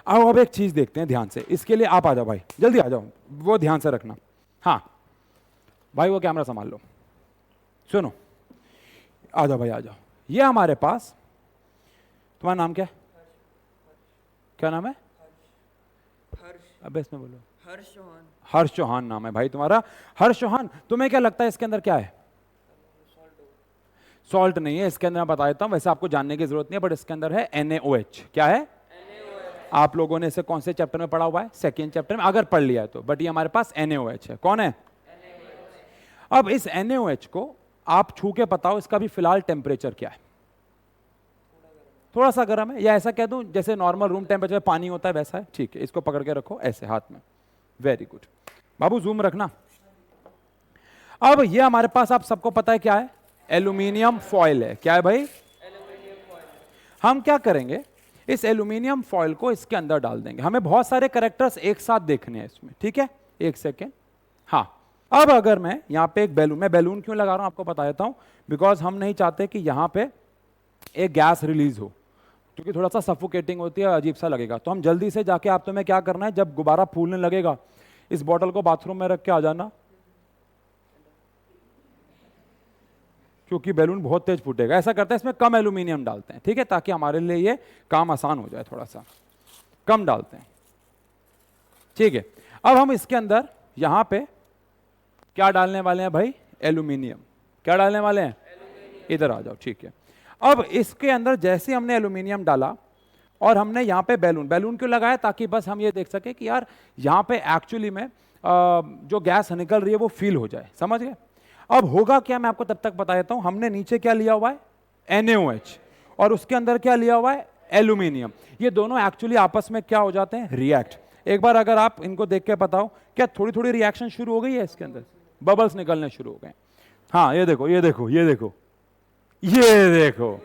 आओ अब एक चीज देखते हैं ध्यान से, इसके लिए आप आ जाओ भाई, जल्दी आ जाओ, वो ध्यान से रखना। हाँ भाई, वो कैमरा संभाल लो। सुनो, आ जाओ भाई, आ जाओ। ये हमारे पास, तुम्हारा नाम क्या है? क्या नाम है? अब इसमें बोलो। हर्ष चौहान। हर्ष चौहान नाम है भाई तुम्हारा। हर्ष चौहान, तुम्हें क्या लगता है इसके अंदर क्या है? सॉल्ट नहीं है इसके अंदर, मैं बता देता हूं, वैसे आपको जानने की जरूरत नहीं है, बट इसके अंदर है NaOH। क्या है? NaOH। आप लोगों ने इसे कौन से चैप्टर में पढ़ा हुआ है? 2nd चैप्टर में, अगर पढ़ लिया है तो। बट ये हमारे पास NaOH है। कौन है? NaOH। अब इस NaOH को आप छू के बताओ, इसका भी फिलहाल टेम्परेचर क्या है? थोड़ा सा गर्म है, या ऐसा कह दूं जैसे नॉर्मल रूम टेम्परेचर पानी होता है वैसा है? ठीक है, इसको पकड़ के रखो ऐसे हाथ में। वेरी गुड बाबू, जूम रखना। अब ये हमारे पास, आप सबको पता है क्या है? एल्यूमिनियम फॉयल है। क्या है भाई? Aluminium foil. हम क्या करेंगे, इस एल्यूमिनियम फॉयल को इसके अंदर डाल देंगे। हमें बहुत सारे कैरेक्टर्स एक साथ देखने हैं इसमें, ठीक है? एक सेकेंड। हाँ, अब अगर मैं यहाँ पे एक बैलून, मैं बैलून क्यों लगा रहा हूं आपको बता देता हूं, बिकॉज हम नहीं चाहते कि यहाँ पे एक गैस रिलीज हो, क्योंकि थोड़ा सा सफोकेटिंग होती है, अजीब सा लगेगा। तो हम जल्दी से जाके, आप तुम्हें क्या करना है, जब गुब्बारा फूलने लगेगा, इस बॉटल को बाथरूम में रख के आ जाना, क्योंकि बैलून बहुत तेज फूटेगा। ऐसा करते हैं, इसमें कम एल्यूमिनियम डालते हैं, ठीक है, ताकि हमारे लिए ये काम आसान हो जाए। थोड़ा सा कम डालते हैं, ठीक है। अब हम इसके अंदर यहां पे क्या डालने वाले हैं भाई? एल्यूमिनियम। क्या डालने वाले हैं? इधर आ जाओ, ठीक है। अब इसके अंदर जैसे हमने एल्यूमिनियम डाला और हमने यहाँ पे बैलून, बैलून क्यों लगाया? ताकि बस हम ये देख सके कि यार यहाँ पे एक्चुअली में जो गैस निकल रही है वो फील हो जाए। समझ गए? अब होगा क्या, मैं आपको तब तक बता देता हूँ। हमने नीचे क्या लिया हुआ है? NaOH, और उसके अंदर क्या लिया हुआ है? एल्यूमिनियम। ये दोनों एक्चुअली आपस में क्या हो जाते हैं? रिएक्ट। एक बार अगर आप इनको देख के बताओ, क्या थोड़ी थोड़ी रिएक्शन शुरू हो गई है इसके अंदर? बबल्स निकलने शुरू हो गए। हाँ, ये देखो, ये देखो, ये देखो, ये देखो।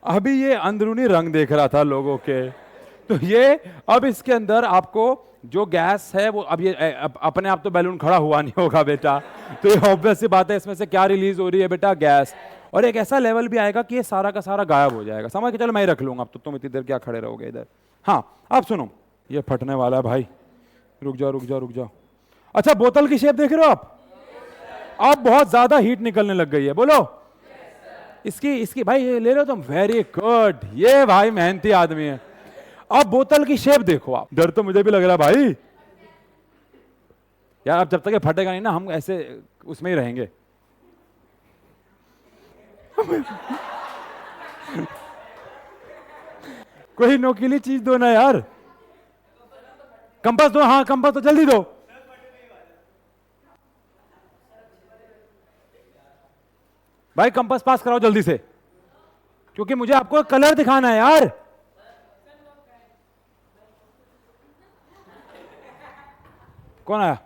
अभी ये अंदरूनी रंग देख रहा था लोगों के, तो ये अब इसके अंदर आपको जो गैस है वो, अब ये अपने आप तो बैलून खड़ा हुआ नहीं होगा बेटा, तो ये ऑब्वियस सी बात है, इसमें से क्या रिलीज हो रही है बेटा? गैस। और एक ऐसा लेवल भी आएगा कि ये सारा का सारा गायब हो जाएगा। समझ के चलो, मैं ही रख लूंगा, अब तो तुम इतनी देर क्या खड़े रहोगे इधर। हाँ, अब सुनो, ये फटने वाला है भाई, रुक जाओ रुक जाओ रुक जाओ। अच्छा, बोतल की शेप देख रहे हो आप? अब बहुत ज्यादा हीट निकलने लग गई है, बोलो। इसकी भाई ये ले लो तुम, वेरी गुड, ये भाई मेहनती आदमी है। अब बोतल की शेप देखो आप, डर तो मुझे भी लग रहा है भाई। यार अब जब तक ये फटेगा नहीं ना, हम ऐसे उसमें ही रहेंगे। कोई नोकीली चीज दो ना यार। कंपास दो, हाँ कंपास तो जल्दी दो। भाई कंपास पास कराओ जल्दी से, क्योंकि मुझे आपको कलर दिखाना है यार। कौन आया?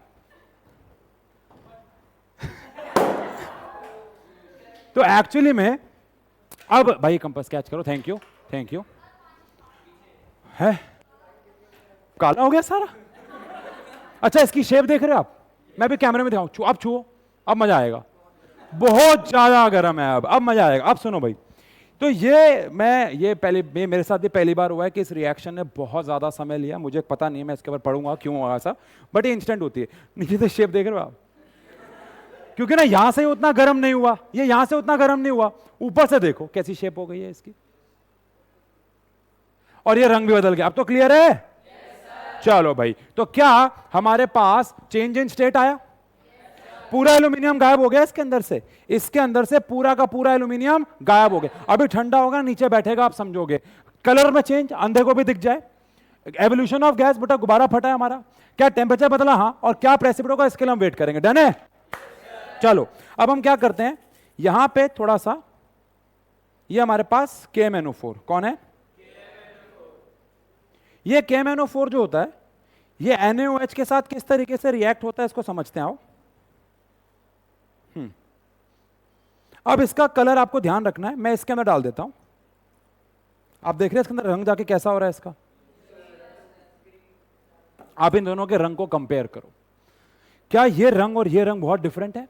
तो एक्चुअली में अब भाई कंपास कैच करो, थैंक यू थैंक यू। है काला हो गया सारा। अच्छा इसकी शेप देख रहे हो आप? मैं भी कैमरे में दिखाऊं, अब छुओ, अब मजा आएगा। बहुत ज्यादा गर्म है, अब मजा आएगा। अब सुनो भाई, तो ये मेरे साथ भी पहली बार हुआ है कि इस रिएक्शन ने बहुत ज्यादा समय लिया। मुझे पता नहीं है, मैं इसके ऊपर पढ़ूंगा क्यों हुआ ऐसा, बट ये इंस्टेंट होती है। नीचे से शेप देख रहे हो आप? क्योंकि ना यहां से उतना गर्म नहीं हुआ, ये यहां से उतना गर्म नहीं हुआ, ऊपर से देखो कैसी शेप हो गई है इसकी, और ये रंग भी बदल गया। अब तो क्लियर है? चलो भाई, तो क्या हमारे पास चेंज इन स्टेट आया? पूरा एल्यूमिनियम गायब हो गया इसके अंदर से, इसके अंदर से पूरा का पूरा एल्यूमिनियम गायब हो गया। अभी ठंडा होगा, नीचे बैठेगा, आप समझोगे। कलर में चेंज, अंधे को भी दिख जाए। एवोल्यूशन ऑफ गैस, बेटा गुब्बारा फटा है हमारा, क्या टेम्परेचर बदला? हाँ। और क्या प्रेसिपिट होगा, इसके लिए हम वेट करेंगे। डन है? चलो अब हम क्या करते हैं, यहां पे थोड़ा सा, ये हमारे पास KMnO4 कौन है? ये KMnO4 जो होता है, ये NaOH के साथ किस तरीके से रिएक्ट होता है, इसको समझते हैं। आओ, अब इसका कलर आपको ध्यान रखना है, मैं इसके अंदर डाल देता हूं। आप देख रहे हैं इसके अंदर रंग जाके कैसा हो रहा है इसका। आप इन दोनों के रंग को कंपेयर करो, क्या ये रंग और ये रंग बहुत डिफरेंट है?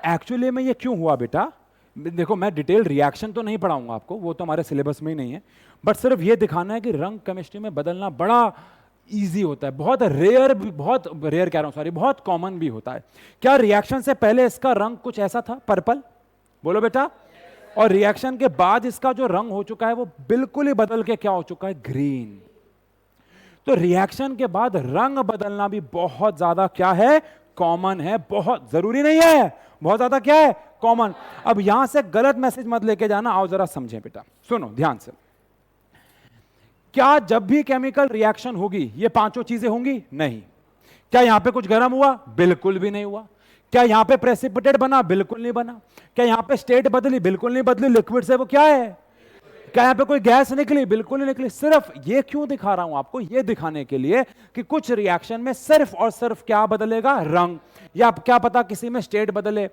एक्चुअली में ये क्यों हुआ बेटा, देखो मैं डिटेल रिएक्शन तो नहीं पढ़ाऊंगा आपको, वो तो हमारे सिलेबस में ही नहीं है, बट सिर्फ ये दिखाना है कि रंग केमिस्ट्री में बदलना बड़ा इजी होता है, बहुत रेयर कह रहा हूं, सॉरी, बहुत कॉमन भी होता है। क्या रिएक्शन से पहले इसका रंग कुछ ऐसा था, पर्पल? बोलो बेटा। और रिएक्शन के बाद इसका जो रंग हो चुका है वो बिल्कुल ही बदल के क्या हो चुका है, ग्रीन। तो रिएक्शन के बाद रंग बदलना भी बहुत ज्यादा क्या है, कॉमन है, बहुत जरूरी नहीं है, बहुत ज्यादा क्या है, कॉमन। अब यहां से गलत मैसेज मत लेके जाना, आओ जरा समझें बेटा, सुनो ध्यान से। क्या जब भी केमिकल रिएक्शन होगी ये पांचों चीजें होंगी? नहीं। क्या यहां पे कुछ गर्म हुआ? बिल्कुल भी नहीं हुआ। क्या यहां पे प्रेसिपिटेट बना? बिल्कुल नहीं बना। क्या यहां पे स्टेट बदली? बिल्कुल नहीं बदली। लिक्विड से वो क्या है? क्या यहां पे कोई गैस निकली? बिल्कुल नहीं निकली। सिर्फ ये क्यों दिखा रहा हूं आपको, ये दिखाने के लिए कि कुछ रिएक्शन में सिर्फ और सिर्फ क्या बदलेगा, रंग। या क्या पता किसी में स्टेट बदले,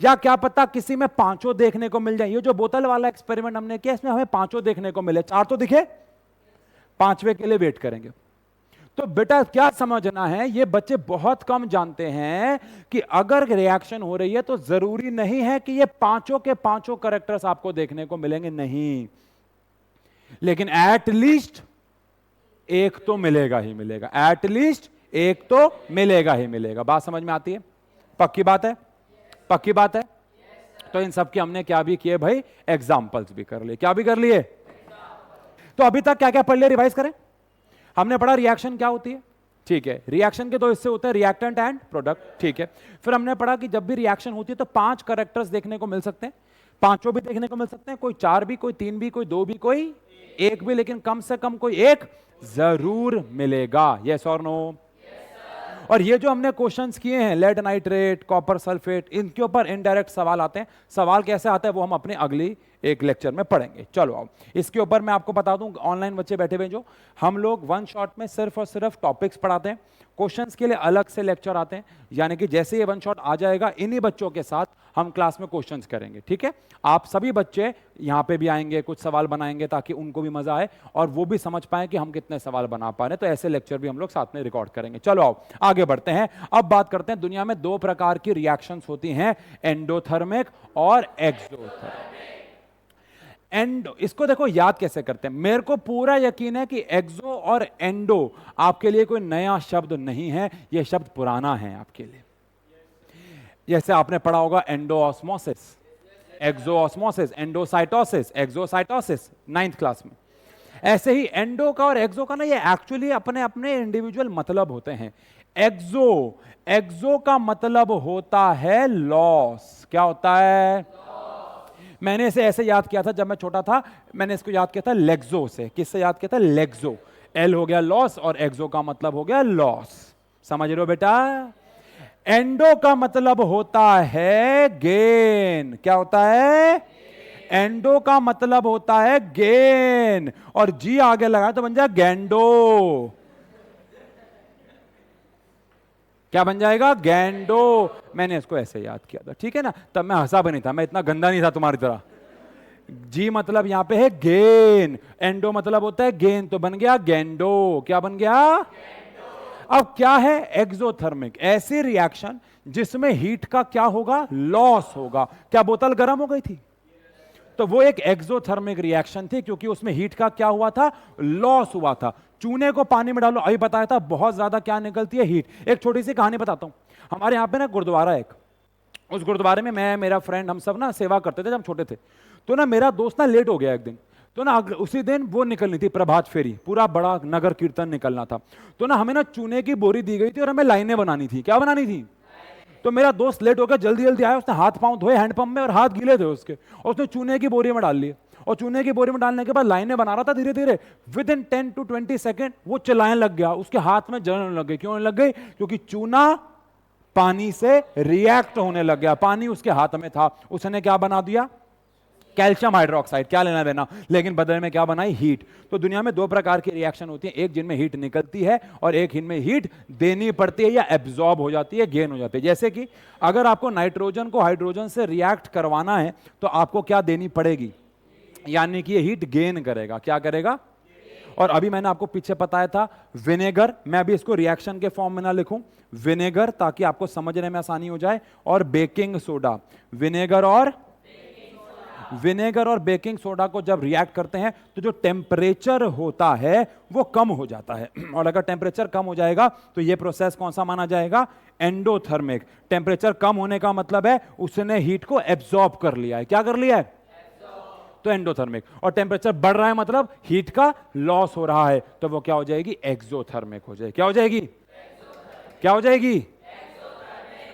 या क्या पता किसी में पांचों देखने को मिल जाए। ये जो बोतल वाला एक्सपेरिमेंट हमने किया, इसमें हमें पांचों देखने को मिले, चार तो दिखे, पांचवे के लिए वेट करेंगे। तो बेटा क्या समझना है, ये बच्चे बहुत कम जानते हैं कि अगर रिएक्शन हो रही है तो जरूरी नहीं है कि ये पांचों के पांचों कैरेक्टर्स आपको देखने को मिलेंगे, नहीं, लेकिन एटलीस्ट एक तो मिलेगा ही मिलेगा, एटलीस्ट एक तो मिलेगा ही मिलेगा। बात समझ में आती है? पक्की बात है? पक्की बात है? तो इन सब के हमने क्या भी किए भाई, एग्जाम्पल्स भी कर लिए। क्या भी कर लिए? तो अभी तक क्या क्या पढ़ लिया, रिवाइज करें। हमने पढ़ा रिएक्शन क्या होती है, ठीक है, रिएक्शन के दो हिस्से होते हैं, रिएक्टेंट एंड प्रोडक्ट, ठीक है। फिर हमने पढ़ा कि जब भी रिएक्शन होती है तो पांच कैरेक्टर्स देखने को मिल सकते हैं, पांचों भी देखने को मिल सकते हैं, कोई चार भी, कोई तीन भी, कोई दो भी, कोई एक भी, लेकिन कम से कम कोई एक जरूर मिलेगा। यस और नो? और ये जो हमने क्वेश्चंस किए हैं, लेड नाइट्रेट, कॉपर सल्फेट, इनके ऊपर इनडायरेक्ट सवाल आते हैं। सवाल कैसे आता है वो हम अपने अगली एक लेक्चर में पढ़ेंगे। चलो आओ, इसके ऊपर मैं आपको बता दूं, ऑनलाइन बच्चे बैठे हुए जो, हम लोग वन शॉट में सिर्फ और सिर्फ टॉपिक्स पढ़ाते हैं, क्वेश्चंस के लिए अलग से लेक्चर आते हैं। यानी कि जैसे ये वन शॉट आ जाएगा, इन्हीं बच्चों के साथ हम क्लास में क्वेश्चंस करेंगे, ठीक है। आप सभी बच्चे यहाँ पे भी आएंगे, कुछ सवाल बनाएंगे ताकि उनको भी मजा आए और वो भी समझ पाए कि हम कितने सवाल बना पा रहे हैं। तो ऐसे लेक्चर भी हम लोग साथ में रिकॉर्ड करेंगे। चलो आओ आगे बढ़ते हैं। अब बात करते हैं, दुनिया में दो प्रकार की रिएक्शंस होती हैं, एंडोथर्मिक और एक्सोथर्मिक। इसको देखो याद कैसे करते हैं। मेरे को पूरा यकीन है कि एक्सो और एंडो आपके लिए कोई नया शब्द नहीं है, यह शब्द पुराना है आपके लिए। जैसे आपने पढ़ा होगा endosmosis, exosmosis, endocytosis, exocytosis 9th class में। ऐसे ही एंडो का और एक्सो का ना ये एक्चुअली अपने अपने इंडिविजुअल मतलब होते हैं। एक्सो का मतलब होता है लॉस। क्या होता है? मैंने इसे ऐसे याद किया था जब मैं छोटा था, मैंने इसको याद किया था लेग्जो से। किससे याद किया था? लेग्जो। एल हो गया लॉस और एक्सो का मतलब हो गया लॉस। समझ रहे हो बेटा? एंडो का मतलब होता है गेन। क्या होता है? एंडो का मतलब होता है गेन, और जी आगे लगा तो बन जाए गैंडो। क्या बन जाएगा? गैंडो। मैंने इसको ऐसे याद किया था, ठीक है ना? तब मैं हंसा भी नहीं था, मैं इतना गंदा नहीं था तुम्हारी तरह। जी मतलब यहां पे है गेन, एंडो मतलब होता है गेन, तो बन गया गैंडो। क्या बन गया? अब क्या है? एक्सोथर्मिक, ऐसी रिएक्शन जिसमें हीट का क्या होगा? लॉस होगा। क्या बोतल गर्म हो गई थी? तो वो एक एक्सोथर्मिक रिएक्शन थी, क्योंकि उसमें हीट का क्या हुआ था? लॉस हुआ था। चूने को पानी में डालो, अभी बताया था, बहुत ज्यादा क्या निकलती है? हीट। एक छोटी सी कहानी बताता हूं। हमारे यहाँ पे ना गुरुद्वारा एक, उस गुरुद्वारे में मैं, मेरा फ्रेंड, हम सब ना सेवा करते थे जब हम छोटे थे। तो ना मेरा दोस्त ना लेट हो गया एक दिन, तो ना उसी दिन वो निकलनी थी प्रभात फेरी, पूरा बड़ा नगर कीर्तन निकलना था। तो ना हमें ना चूने की बोरी दी गई थी और हमें लाइनें बनानी थी। क्या बनानी थी? तो मेरा दोस्त लेट हो गया, जल्दी जल्दी आया, उसने हाथ पांव धोए हैंडपंप में और हाथ गीले थे उसके, और उसने चूने की बोरी में डाल लिए। और चूने की बोरी में डालने के बाद लाइनें बना रहा था धीरे धीरे। विद इन 10 to 20 सेकेंड वो चिल्लाने लग गया, उसके हाथ में जलन लग गई। क्यों लग गई? क्योंकि चूना पानी से रिएक्ट होने लग गया। पानी उसके हाथ में था, उसने क्या बना दिया? Calcium hydroxide. क्या लेना देना, लेकिन बदले में क्या बनाई? हीट। तो दुनिया में दो प्रकार की रिएक्शन होती है, एक जिनमें हीट निकलती है और एक इनमें हीट देनी पड़ती है या एब्जॉर्ब हो जाती है, गेन हो जाती है। जैसे कि अगर आपको नाइट्रोजन को हाइड्रोजन से रिएक्ट करवाना है तो आपको क्या देनी पड़ेगी? यानी कि ये हीट गेन करेगा। क्या करेगा? और अभी मैंने आपको पीछे बताया था विनेगर, मैं अभी इसको रिएक्शन के फॉर्म में ना लिखूं, विनेगर, ताकि आपको समझने में आसानी हो जाए, और बेकिंग सोडा। विनेगर और बेकिंग सोडा को जब रिएक्ट करते हैं तो जो टेम्परेचर होता है वो कम हो जाता है। और अगर टेम्परेचर कम हो जाएगा तो ये प्रोसेस कौन सा माना जाएगा? एंडोथर्मिक। टेम्परेचर कम होने का मतलब है उसने हीट को एब्जॉर्ब कर लिया है। क्या कर लिया है? तो एंडोथर्मिक। और टेम्परेचर बढ़ रहा है मतलब हीट का लॉस हो रहा है, तो वो क्या हो जाएगी? एक्सोथर्मिक हो जाएगी। क्या हो जाएगी? क्या हो जाएगी?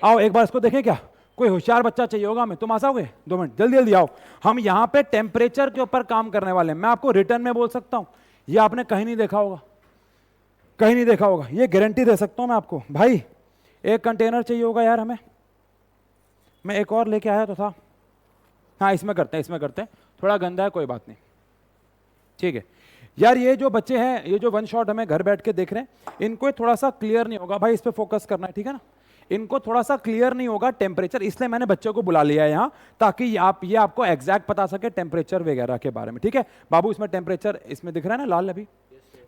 आओ एक बार इसको देखें, क्या कोई होशियार बच्चा चाहिए होगा? मैं, तुम आ जाओगे? 2 मिनट, जल्दी जल्दी आओ। हम यहां पे टेम्परेचर के ऊपर काम करने वाले हैं। मैं आपको रिटर्न में बोल सकता हूं, ये आपने कहीं नहीं देखा होगा, कहीं नहीं देखा होगा, ये गारंटी दे सकता हूं मैं आपको। भाई एक कंटेनर चाहिए होगा यार हमें, मैं एक और लेके आया तो था। हाँ इसमें करते हैं, इसमें करते हैं, थोड़ा गंदा है, कोई बात नहीं, ठीक है। यार ये जो बच्चे हैं, ये जो वन शॉट हमें घर बैठ के देख रहे हैं, इनको थोड़ा सा क्लियर नहीं होगा भाई, इस पे फोकस करना है, ठीक है ना? इनको थोड़ा सा क्लियर नहीं होगा टेम्परेचर, इसलिए मैंने बच्चों को बुला लिया है यहाँ, ताकि ये आपको एग्जैक्ट बता सके टेम्परेचर वगैरह के बारे में, ठीक है? बाबू इसमें टेम्परेचर, इसमें दिख रहा है ना लाल अभी?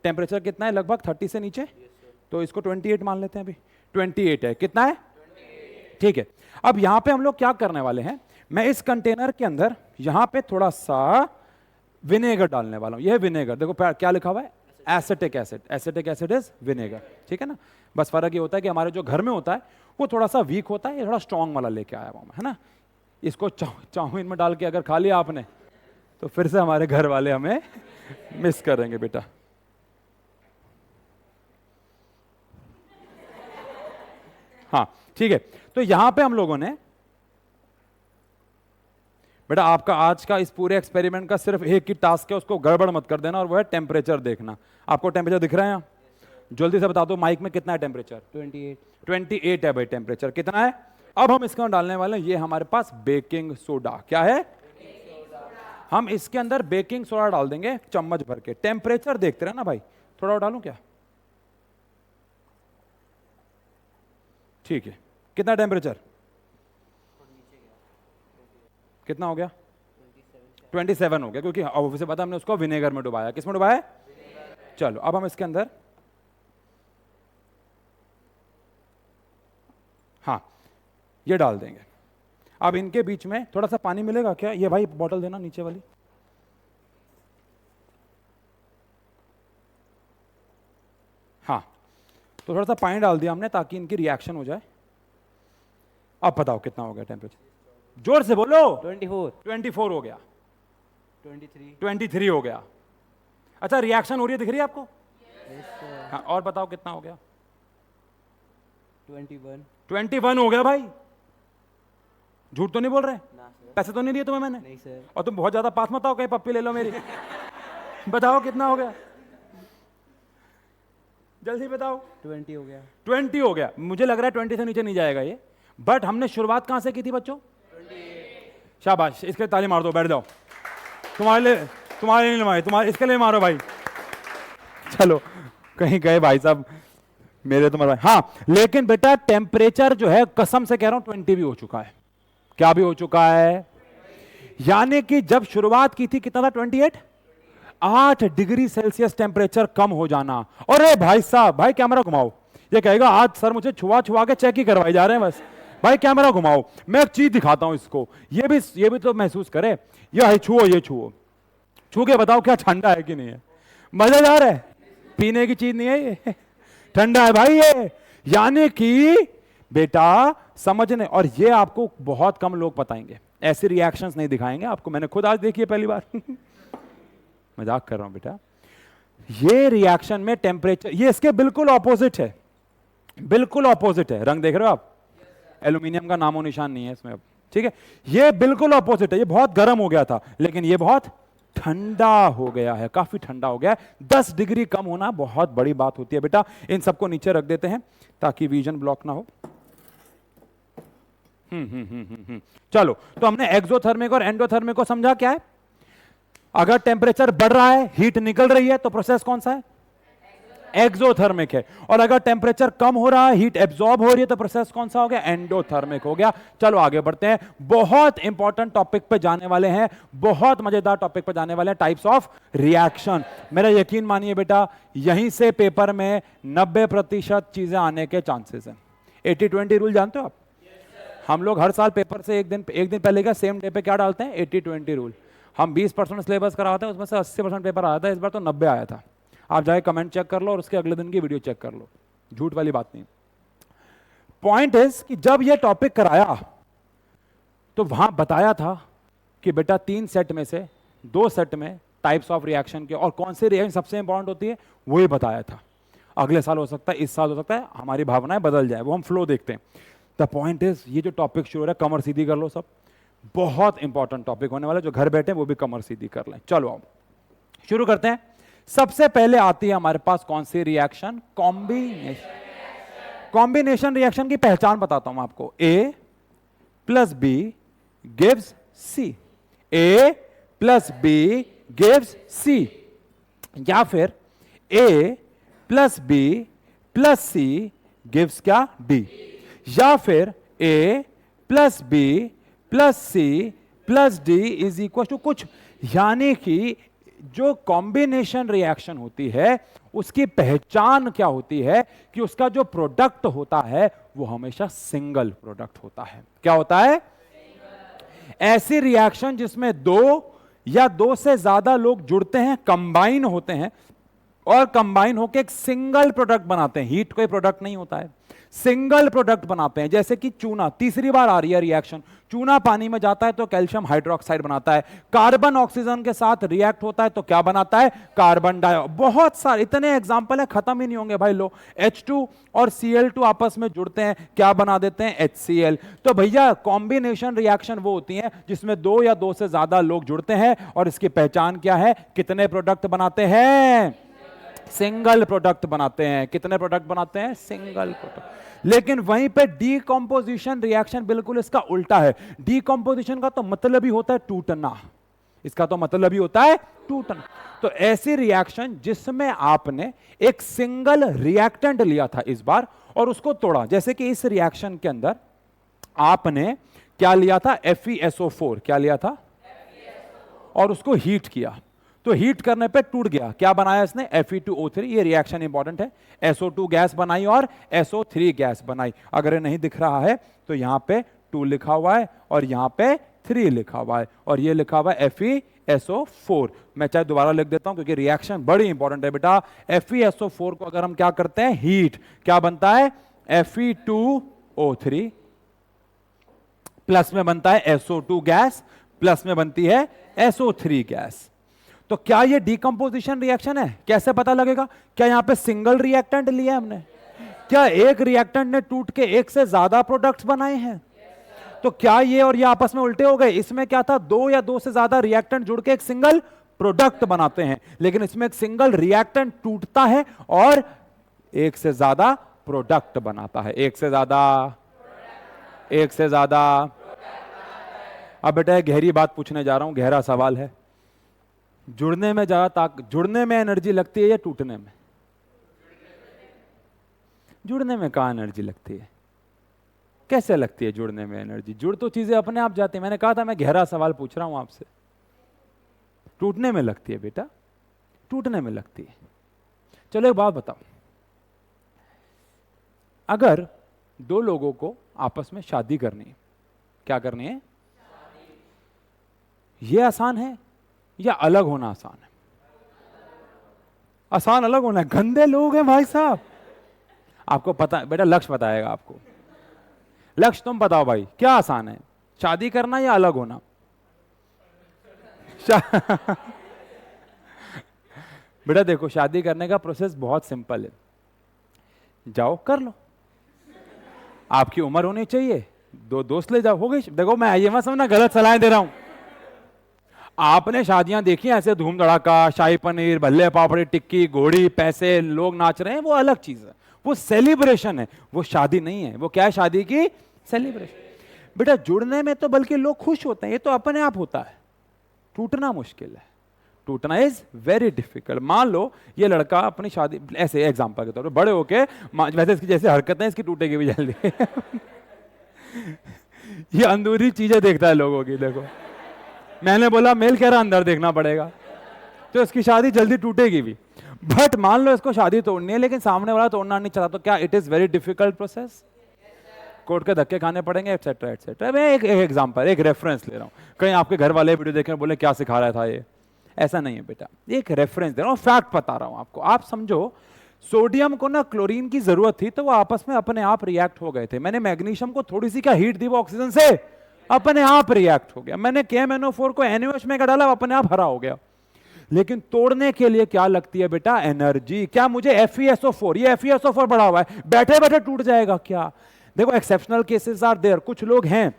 टेम्परेचर कितना है? लगभग 30 से नीचे, तो इसको 28 मान लेते हैं अभी। 28 है, कितना है? ठीक है। अब यहां पे हम लोग क्या करने वाले हैं, मैं इस कंटेनर के अंदर यहां पे थोड़ा सा विनेगर डालने वाला हूं। यह विनेगर देखो क्या लिखा हुआ है? Acetic acid. Acetic acid is vinegar, ठीक है ना? बस फर्क ये होता है कि हमारे जो घर में होता है वो थोड़ा सा वीक होता है, ये थोड़ा स्ट्रांग वाला लेके आया हुआ है ना। इसको चाउमीन में डाल के अगर खा लिया आपने तो फिर से हमारे घर वाले हमें मिस करेंगे बेटा। हाँ ठीक है, तो यहां पे हम लोगों ने, बेटा आपका आज का इस पूरे एक्सपेरिमेंट का सिर्फ एक ही टास्क है, उसको गड़बड़ मत कर देना, और वो है टेम्परेचर देखना। आपको टेम्परेचर दिख रहा है यहाँ? जल्दी से बता दो माइक में कितना है टेम्परेचर? 28 है भाई टेम्परेचर, कितना है? अब हम इसके अंदर डालने वाले हैं, ये हमारे पास बेकिंग सोडा। क्या है? हम इसके अंदर बेकिंग सोडा डाल देंगे चम्मच भर के। टेम्परेचर देखते रहे ना भाई, थोड़ा और डालूं क्या? ठीक है, कितना टेम्परेचर? कितना हो गया? 27 हो गया, क्योंकि ऑब्वियसली पता हमने उसको विनेगर में डुबाया। किस में डुबाया? चलो अब हम इसके अंदर, हाँ ये डाल देंगे। अब इनके बीच में थोड़ा सा पानी मिलेगा क्या? ये भाई बोतल देना नीचे वाली। हाँ तो थोड़ा सा पानी डाल दिया हमने ताकि इनकी रिएक्शन हो जाए। अब बताओ कितना हो गया टेम्परेचर? जोर से बोलो। 24 24 हो गया। 23 23 हो गया। अच्छा, रिएक्शन हो रही है, दिख रही है आपको? yes, हाँ, और बताओ कितना हो गया? 21 21 हो गया भाई। झूठ तो नहीं बोल रहे? ना सर, पैसे तो नहीं दिए तुम्हें मैंने? नहीं सर, और तुम बहुत ज्यादा पास मत आओ, कहीं पप्पी ले लो मेरी। बताओ कितना हो गया, जल्दी बताओ। 20 हो गया। 20 हो गया। मुझे लग रहा है 20 से नीचे नहीं जाएगा ये, बट हमने शुरुआत कहां से की थी बच्चों? 28। शाबाश, इसके ताली मार दो, बैठ जाओ। तुम्हारे लिए नहीं मारे, तुम्हारे इसके लिए मारो भाई। चलो, कहीं गए भाई साहब मेरे, तुम्हारे भाई। हाँ, लेकिन बेटा टेम्परेचर जो है, कसम से कह रहा हूं 20 भी हो चुका है। क्या भी हो चुका है? यानी कि जब शुरुआत की थी कितना था? 28। 8 डिग्री सेल्सियस टेम्परेचर कम हो जाना। अरे भाई साहब, भाई कैमरा घुमाओ। ये कहेगा आज सर मुझे छुआ छुआ के चेक ही करवाई जा रहे हैं बस। भाई कैमरा घुमाओ, मैं एक चीज दिखाता हूं इसको, ये भी तो महसूस करे। ये है, छुओ, ये छुओ, छू के बताओ क्या ठंडा है कि नहीं है? मजेदार है, पीने की चीज नहीं है ये, ठंडा है भाई ये। यानी कि बेटा समझने, और ये आपको बहुत कम लोग बताएंगे, ऐसे रिएक्शंस नहीं दिखाएंगे आपको। मैंने खुद आज देखी है पहली बार। मजाक कर रहा हूं बेटा। ये रिएक्शन में टेम्परेचर, ये इसके बिल्कुल ऑपोजिट है, बिल्कुल ऑपोजिट है। रंग देख रहे हो आप? एल्यूमिनियम का नामो निशान नहीं है इसमें अब, ठीक है? ये बिल्कुल ऑपोजिट है। ये बहुत गर्म हो गया था, लेकिन ये बहुत ठंडा हो गया है, काफी ठंडा हो गया है। 10 डिग्री कम होना बहुत बड़ी बात होती है बेटा। इन सबको नीचे रख देते हैं ताकि विजन ब्लॉक ना हो। चलो, तो हमने एक्सोथर्मिक और एंडोथर्मिक को समझा क्या है। अगर टेम्परेचर बढ़ रहा है, हीट निकल रही है, तो प्रोसेस कौन सा है? एक्सोथर्मिक है। और अगर टेम्परेचर कम हो रहा है, हीट एब्जॉर्ब हो रही है, तो प्रोसेस कौन सा हो गया? एंडोथर्मिक हो गया। चलो आगे बढ़ते हैं, बहुत इंपॉर्टेंट टॉपिक पे जाने वाले हैं, बहुत मजेदार टॉपिक पे जाने वाले हैं, टाइप्स ऑफ रिएक्शन। मेरा यकीन मानिए बेटा, यहीं से पेपर में 90% चीजें आने के चांसेस हैं। 80-20 रूल जानते हो आप? हम लोग हर साल पेपर से एक दिन पहले का सेम डे पे क्या डालते हैं? 80-20 रूल। हम 20% सिलेबस कराते हैं, उसमें से 80% पेपर आया था, इस बार तो 90 आया था। आप जाके कमेंट चेक कर लो और उसके अगले दिन की वीडियो चेक कर लो, झूठ वाली बात नहीं। पॉइंट इज कि जब ये टॉपिक कराया तो वहां बताया था कि बेटा 3 सेट में से 2 सेट में टाइप्स ऑफ रिएक्शन के, और कौन सी रिएक्शन सबसे इंपॉर्टेंट होती है वो ही बताया था। अगले साल हो सकता है, इस साल हो सकता है, हमारी भावनाएं बदल जाए, वो हम फ्लो देखते हैं। द पॉइंट इज, ये जो टॉपिक शुरू है, कमर सीधी कर लो सब, बहुत इंपॉर्टेंट टॉपिक होने वाला है। जो घर बैठे वो भी कमर सीधी कर लें। चलो आओ शुरू करते हैं। सबसे पहले आती है हमारे पास कौन सी रिएक्शन? कॉम्बिनेशन। कॉम्बिनेशन रिएक्शन की पहचान बताता हूं आपको। A + B gives C, A + B gives C, या फिर A + B + C गिव्स क्या? D, या फिर A + B + C + D is equal to कुछ। यानी कि जो कॉम्बिनेशन रिएक्शन होती है उसकी पहचान क्या होती है कि उसका जो प्रोडक्ट होता है वो हमेशा सिंगल प्रोडक्ट होता है। क्या होता है? ऐसी रिएक्शन जिसमें 2 या 2 से ज्यादा लोग जुड़ते हैं, कंबाइन होते हैं, और कंबाइन होकर एक सिंगल प्रोडक्ट बनाते हैं। हीट कोई प्रोडक्ट नहीं होता है, सिंगल प्रोडक्ट बनाते हैं। जैसे कि चूना, तीसरी बार आ रही है रिएक्शन, चूना पानी में जाता है तो कैल्शियम हाइड्रोक्साइड बनाता है, कार्बन ऑक्सीजन के साथ रिएक्ट होता है तो क्या बनाता है? Carbon dioxide. बहुत सारे इतने एग्जांपल है, खत्म ही नहीं होंगे भाई। लो, H2 और Cl2 आपस में जुड़ते हैं, क्या बना देते हैं? HCl। तो भैया कॉम्बिनेशन रिएक्शन वो होती है जिसमें 2 या 2 से ज्यादा लोग जुड़ते हैं, और इसकी पहचान क्या है? कितने प्रोडक्ट बनाते हैं? सिंगल प्रोडक्ट बनाते हैं। कितने प्रोडक्ट बनाते हैं? Single product. लेकिन वहीं पे डीकंपोजिशन रिएक्शन बिल्कुल इसका उल्टा है। डीकंपोजिशन का तो मतलब ही होता है टूटना, इसका तो मतलब ही होता है टूटना। तो ऐसी रिएक्शन जिसमें आपने एक सिंगल रिएक्टेंट लिया था इस बार और उसको तोड़ा, जैसे कि इस रिएक्शन के अंदर आपने क्या लिया था? FeSO4 क्या लिया था? और उसको हीट किया, तो हीट करने पे टूट गया। क्या बनाया इसने? Fe2O3। ये रिएक्शन इंपॉर्टेंट है। SO2 गैस बनाई और SO3 गैस बनाई। अगर ये नहीं दिख रहा है तो यहां पे 2 लिखा हुआ है और यहां पे 3 लिखा हुआ है, और ये लिखा हुआ है FeSO4। मैं चाहे दोबारा लिख देता हूं क्योंकि रिएक्शन बड़ी इंपॉर्टेंट है बेटा। FeSO4 को अगर हम क्या करते हैं? हीट, क्या बनता है? Fe2O3 प्लस में बनता है SO2 गैस, प्लस में बनती है SO3 गैस। तो क्या ये डीकंपोजिशन रिएक्शन है? कैसे पता लगेगा? क्या यहां पे सिंगल रिएक्टेंट लिया है हमने? क्या एक रिएक्टेंट ने टूट के एक से ज्यादा प्रोडक्ट्स बनाए हैं? तो क्या ये और ये आपस में उल्टे हो गए? इसमें क्या था, दो या दो से ज्यादा रिएक्टेंट जुड़ के एक सिंगल प्रोडक्ट बनाते हैं, लेकिन इसमें एक सिंगल रिएक्टेंट टूटता है और एक से ज्यादा प्रोडक्ट बनाता है। एक से ज्यादा, एक से ज्यादा। अब बेटा गहरी बात पूछने जा रहा हूं, गहरा सवाल है। जुड़ने में ज्यादा जुड़ने में एनर्जी लगती है या टूटने में? जुड़ने में कहां एनर्जी लगती है? कैसे लगती है जुड़ने में एनर्जी? जुड़ तो चीजें अपने आप जाती है। मैंने कहा था मैं गहरा सवाल पूछ रहा हूं आपसे। टूटने में लगती है बेटा, टूटने में लगती है। चलो एक बात बताओ, अगर दो लोगों को आपस में शादी करनी है, क्या करनी है? यह आसान है या अलग होना आसान है? आसान अलग होना है। गंदे लोग हैं भाई साहब। आपको पता बेटा, लक्ष्य बताएगा आपको। लक्ष्य तुम बताओ भाई, क्या आसान है, शादी करना या अलग होना? बेटा देखो, शादी करने का प्रोसेस बहुत सिंपल है। जाओ कर लो। आपकी उम्र होनी चाहिए, दो दोस्त ले जाओ, हो गई। देखो मैं ये मत समझना गलत सलाह दे रहा हूं। आपने शादियां देखी ऐसे धूम धड़ाका, शाही पनीर, भल्ले पापड़ी, टिक्की, घोड़ी, पैसे, लोग नाच रहे हैं, वो अलग चीज है, वो सेलिब्रेशन है, वो शादी नहीं है। वो क्या है? शादी की सेलिब्रेशन। बेटा जुड़ने में तो बल्कि लोग खुश होते हैं, ये तो अपने आप होता है। टूटना मुश्किल है, टूटना इज वेरी डिफिकल्ट। मान लो ये लड़का अपनी शादी, ऐसे एग्जांपल के तौर पर, बड़े होके, वैसे इसकी जैसे हरकतें इसकी टूटेगी भी जल्दी। ये अंदरूनी चीजें देखता है लोगों की। देखो मैंने बोला मेल कह रहा अंदर देखना पड़ेगा, तो इसकी शादी जल्दी टूटेगी भी। बट मान लो इसको शादी तोड़नी है, लेकिन सामने वाला तोड़ना नहीं चाहता, तो क्या it is very difficult process? Court के धक्के खाने पड़ेंगे, एटसेट्रा एटसेट्रा। मैं एक एग्जांपल, एक रेफरेंस ले रहा हूं। कहीं आपके घर वाले वीडियो देख रहे बोले क्या सिखा रहा था ये, ऐसा नहीं है बेटा। एक रेफरेंस दे रहा हूं, फैक्ट बता रहा हूं आपको। आप समझो, सोडियम को ना क्लोरीन की जरूरत थी, तो वो आपस में अपने आप रिएक्ट हो गए थे। मैंने मैग्नीशियम को थोड़ी सी क्या हीट दी, वो ऑक्सीजन से अपने आप रिएक्ट हो गया। मैंने KMnO4 को NaOH में डाला, अपने आप हरा हो गया। लेकिन तोड़ने के लिए क्या लगती है बेटा? एनर्जी। क्या मुझे FeSO4, ये FeSO4 बढ़ा हुआ है, बैठे बैठे टूट जाएगा क्या? देखो एक्सेप्शनल केसेस आर देयर, कुछ लोग हैं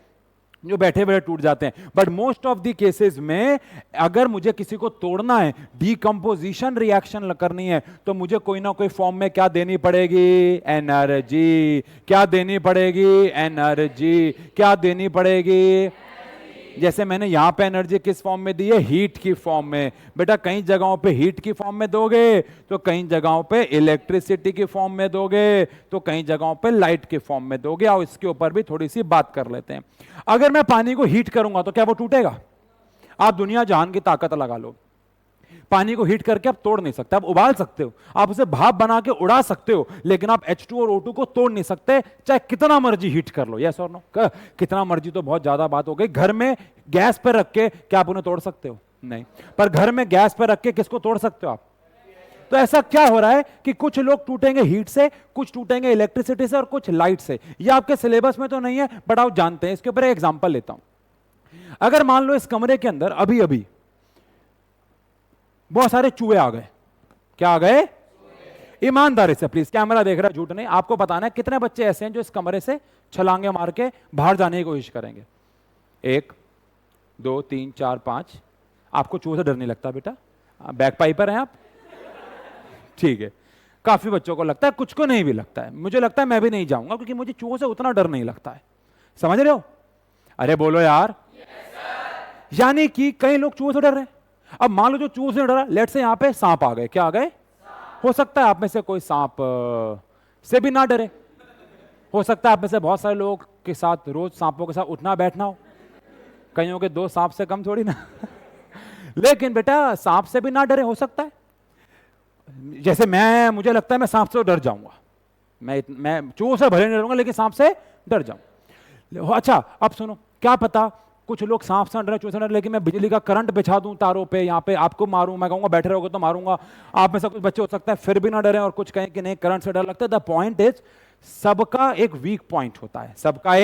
जो बैठे बैठे टूट जाते हैं, but most of the cases में अगर मुझे किसी को तोड़ना है, डीकंपोजिशन रिएक्शन करनी है, तो मुझे कोई ना कोई फॉर्म में क्या देनी पड़ेगी? एनर्जी। क्या देनी पड़ेगी? एनर्जी। क्या देनी पड़ेगी? जैसे मैंने यहां पे एनर्जी किस फॉर्म में दी है? हीट की फॉर्म में। बेटा कई जगहों पे हीट की फॉर्म में दोगे, तो कई जगहों पे इलेक्ट्रिसिटी की फॉर्म में दोगे, तो कई जगहों पे लाइट की फॉर्म में दोगे। और इसके ऊपर भी थोड़ी सी बात कर लेते हैं। अगर मैं पानी को हीट करूंगा तो क्या वो टूटेगा? आप दुनिया जहान की ताकत लगा लो, पानी को हीट करके आप तोड़ नहीं सकते। आप उबाल सकते हो, आप उसे भाप बना के उड़ा सकते हो, लेकिन आप H2 और O2 को तोड़ नहीं सकते, चाहे कितना मर्जी हीट कर लो। यस और नो? कितना मर्जी तो बहुत ज्यादा बात हो गई। घर में गैस पर रख के क्या आप उन्हें तोड़ सकते हो? नहीं। पर घर में गैस पर रख के किसको तोड़ सकते हो आप? तो ऐसा क्या हो रहा है कि कुछ लोग टूटेंगे हीट से, कुछ टूटेंगे इलेक्ट्रिसिटी से, और कुछ लाइट से। ये आपके सिलेबस में तो नहीं है, बट आप जानते हैं। इसके ऊपर एक एग्जांपल लेता हूं। अगर मान लो इस कमरे के अंदर अभी अभी बहुत सारे चूहे आ गए। क्या आ गए? ईमानदारी से प्लीज, कैमरा देख रहा है, झूठ नहीं। आपको बताना है कितने बच्चे ऐसे हैं जो इस कमरे से छलांगे मार के बाहर जाने की कोशिश करेंगे? 1 2 3 4 5। आपको चूहे से डर नहीं लगता बेटा? बैक पाइपर हैं आप? ठीक है, काफी बच्चों को लगता है, कुछ को नहीं भी लगता है। मुझे लगता है मैं भी नहीं जाऊंगा, क्योंकि मुझे चूहों से उतना डर नहीं लगता है। समझ रहे हो? अरे बोलो यार। यानी कि कई लोग चूहों से डर रहे हैं। अब मान लो जो चूहों से डरा, लेट से यहां पे सांप आ गए। क्या आ गए? हो सकता है आप में से कोई सांप से भी ना डरे। हो सकता है आप में से बहुत सारे लोगों के साथ रोज सांपों के साथ उठना बैठना हो। कईयों के 2 सांप से कम थोड़ी ना। लेकिन बेटा सांप से भी ना डरे, हो सकता है। जैसे मुझे लगता है मैं सांप से डर जाऊंगा। मैं चूहों से भले नहीं डरूंगा, लेकिन सांप से डर जाऊंगा। अच्छा अब सुनो, क्या पता कुछ लोग सांप से डरे, चूहे से डरे, लेकिन मैं बिजली का करंट बिछा दूं तारों पे, यहाँ पे आपको मारूं, मैं कहूंगा बैठे रहोगे तो मारूंगा। आप में से कुछ बच्चे हो सकता है फिर भी ना डरे, और कुछ कहें कि नहीं करंट से डर लगता है। द पॉइंट इज, सबका एक वीक पॉइंट होता है, सबका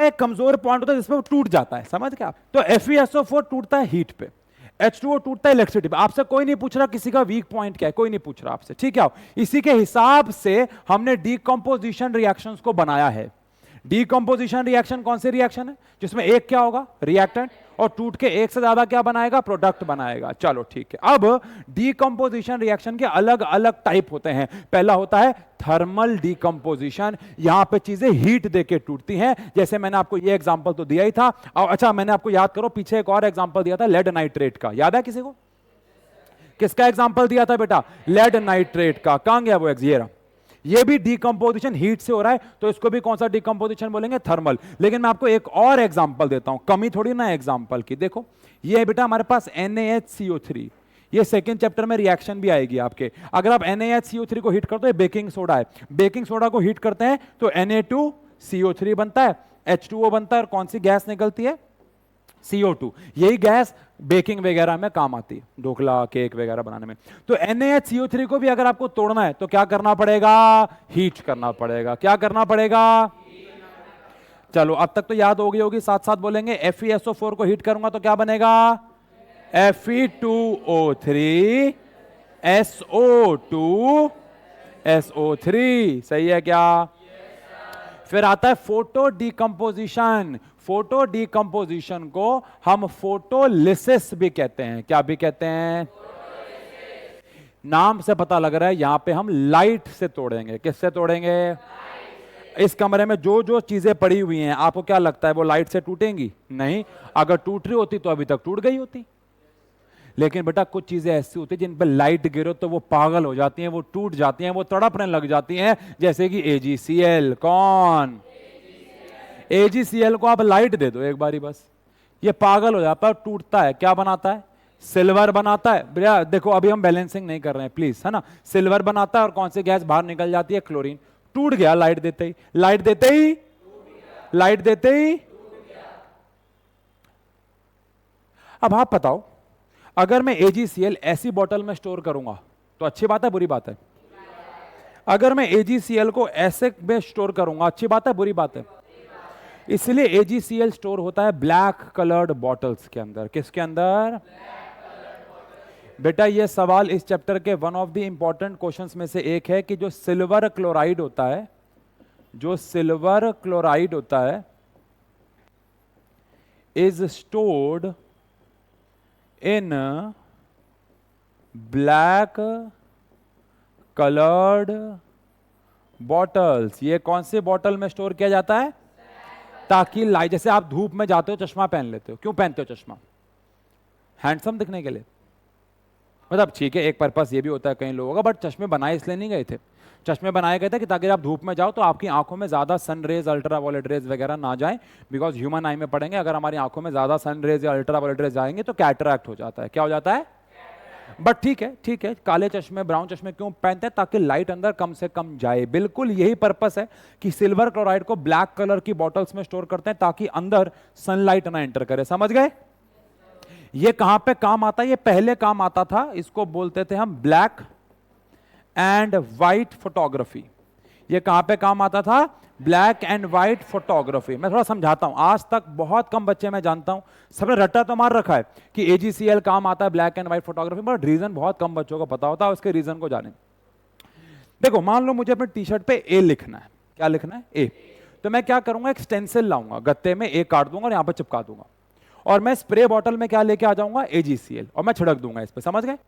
एक कमजोर पॉइंट होता है जिसमें वो टूट जाता है। समझ गया? तो FeSO4 टूटता है हीट पे। H2O टूटता है इलेक्ट्रिसिटी पे। आपसे कोई नहीं पूछ रहा किसी का वीक पॉइंट क्या है, कोई नहीं पूछ रहा आपसे, ठीक है। इसी के हिसाब से हमने डीकंपोजिशन रिएक्शंस को बनाया है। डीकंपोजिशन रिएक्शन कौन सी रिएक्शन है जिसमें एक क्या होगा, रिएक्टेंट, और टूट के एक से ज्यादा क्या बनाएगा, प्रोडक्ट बनाएगा। चलो ठीक है। अब डीकंपोजिशन रिएक्शन के अलग अलग टाइप होते हैं। पहला होता है थर्मल डीकंपोजिशन, यहां पे चीजें हीट देके टूटती हैं। जैसे मैंने आपको ये एग्जांपल तो दिया ही था। और अच्छा, मैंने आपको याद करो, पीछे एक और एग्जांपल दिया था लेड नाइट्रेट का, याद है किसी को? किसका एग्जांपल दिया था बेटा? लेड नाइट्रेट का। कहां गया वो एग्जियरा? ये भी डीकंपोजिशन हीट से हो रहा है, तो इसको भी कौन सा डीकंपोजिशन बोलेंगे, थर्मल। लेकिन मैं आपको एक और एग्जांपल देता हूं, कमी थोड़ी ना एग्जांपल की। देखो ये है बेटा हमारे पास NaHCO3, ये सेकंड चैप्टर में रिएक्शन भी आएगी आपके। अगर आप NaHCO3 को हीट करते हो, बेकिंग सोडा है, बेकिंग सोडा को हीट करते हैं तो Na2CO3 बनता है, H2O बनता है, और कौन सी गैस निकलती है, CO2। यही गैस बेकिंग वगैरह में काम आती है, ढोकला केक वगैरह बनाने में। तो NaHCO3 को भी अगर आपको तोड़ना है तो क्या करना पड़ेगा, हीट करना पड़ेगा। क्या करना पड़ेगा? चलो अब तक तो याद हो गई होगी, साथ साथ बोलेंगे। FeSO4 को हीट करूंगा तो क्या बनेगा, Fe2O3 SO2 SO3। सही है क्या? फिर आता है फोटो डीकंपोजिशन। फोटो डीकंपोजिशन को हम फोटोलिसिस भी कहते हैं। क्या भी कहते हैं? नाम से पता लग रहा है यहां पे हम लाइट से तोड़ेंगे। किससे तोड़ेंगे? इस कमरे में जो जो चीजें पड़ी हुई हैं, आपको क्या लगता है वो लाइट से टूटेंगी? नहीं। अगर टूट रही होती तो अभी तक टूट गई होती। लेकिन बेटा कुछ चीजें ऐसी होती हैं जिन पर लाइट गिरो तो वो पागल हो जाती हैं, वो टूट जाती हैं, वो तड़पने लग जाती हैं। जैसे कि AgCl। कौन? AgCl को आप लाइट दे दो एक बारी बस, ये पागल हो जाता है, टूटता है। क्या बनाता है? सिल्वर बनाता है। भैया देखो अभी हम बैलेंसिंग नहीं कर रहे हैं प्लीज, है ना। सिल्वर बनाता है और कौन सी गैस बाहर निकल जाती है, क्लोरीन। टूट गया लाइट देते ही, लाइट देते ही, लाइट देते ही। अब आप बताओ, अगर मैं AgCl ऐसी बोतल में स्टोर करूंगा तो अच्छी बात है बुरी बात है? अगर मैं AgCl को ऐसे में स्टोर करूंगा, अच्छी बात है बुरी बात है? इसलिए AgCl स्टोर होता है ब्लैक कलर्ड बॉटल्स के अंदर। किसके अंदर? बेटा ये सवाल इस चैप्टर के one of the important questions में से एक है कि जो सिल्वर क्लोराइड होता है, जो सिल्वर क्लोराइड होता है is stored in black coloured bottles. ये कौन से बॉटल में स्टोर किया जाता है? ताकि लाइट, जैसे आप धूप में जाते हो चश्मा पहन लेते हो, क्यों पहनते हो चश्मा? हैंडसम दिखने के लिए। मतलब ठीक है एक पर्पस ये भी होता है कई लोगों का, बट चश्मे बनाए इसलिए नहीं गए थे। चश्मे बनाए गए थे कि ताकि आप धूप में जाओ तो आपकी आंखों में ज्यादा sun rays, ultraviolet rays वगैरह ना जाए, बिकॉज ह्यूमन आई में पड़ेंगे। अगर हमारी आंखों में ज्यादा सन रेज या अल्ट्रा वायलेट रेज जाएंगे तो कैटरैक्ट हो जाता है। क्या हो जाता है? बट ठीक है, ठीक है, काले चश्मे ब्राउन चश्मे क्यों पहनते हैं? ताकि लाइट अंदर कम से कम जाए। बिल्कुल यही पर्पस है कि सिल्वर क्लोराइड को ब्लैक कलर की बॉटल्स में स्टोर करते हैं ताकि अंदर सनलाइट ना एंटर करे। समझ गए? ये कहां पे काम आता है? ये पहले काम आता था, इसको बोलते थे हम ब्लैक एंड व्हाइट फोटोग्राफी। ये कहां पे काम आता था? Black and white photography. मैं थोड़ा समझाता हूं, आज तक बहुत कम बच्चे मैं जानता हूं, सबने रट्टा तो मार रखा है कि AgCl काम आता है black and white photography, but reason बहुत कम बच्चों को पता होता है। उसके रीजन को जाने। देखो मान लो मुझे अपने टी शर्ट पे A लिखना है। क्या लिखना है? A। तो मैं क्या करूंगा, एक स्टेंसिल लाऊंगा, गत्ते में A काट दूंगा और यहां पर चिपका दूंगा, और मैं स्प्रे बॉटल में क्या लेके आ जाऊंगा, AgCl, और मैं छिड़क दूंगा इस पे। समझ गए?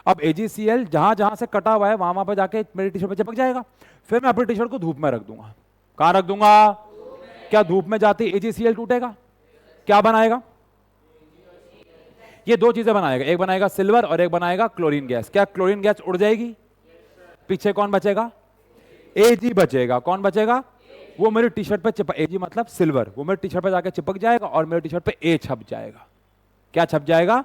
अब AgCl जहां जहां से कटा हुआ है वहां वहां पर जाके मेरी टी शर्ट पे चिपक जाएगा। फिर मैं अपनी टी शर्ट को धूप में रख दूंगा। कहां रख दूंगा? क्या धूप में जाते AgCl टूटेगा? क्या बनाएगा? ये दो चीजें बनाएगा, एक बनाएगा सिल्वर और एक बनाएगा क्लोरीन गैस। क्या क्लोरीन गैस उड़ जाएगी? पीछे कौन बचेगा? Ag बचेगा। कौन बचेगा? वो मेरी टी शर्ट पे चिपक, Ag मतलब सिल्वर, वो मेरी टी शर्ट पे जाके चिपक जाएगा और मेरी टी शर्ट पे A छप जाएगा। क्या छप जाएगा?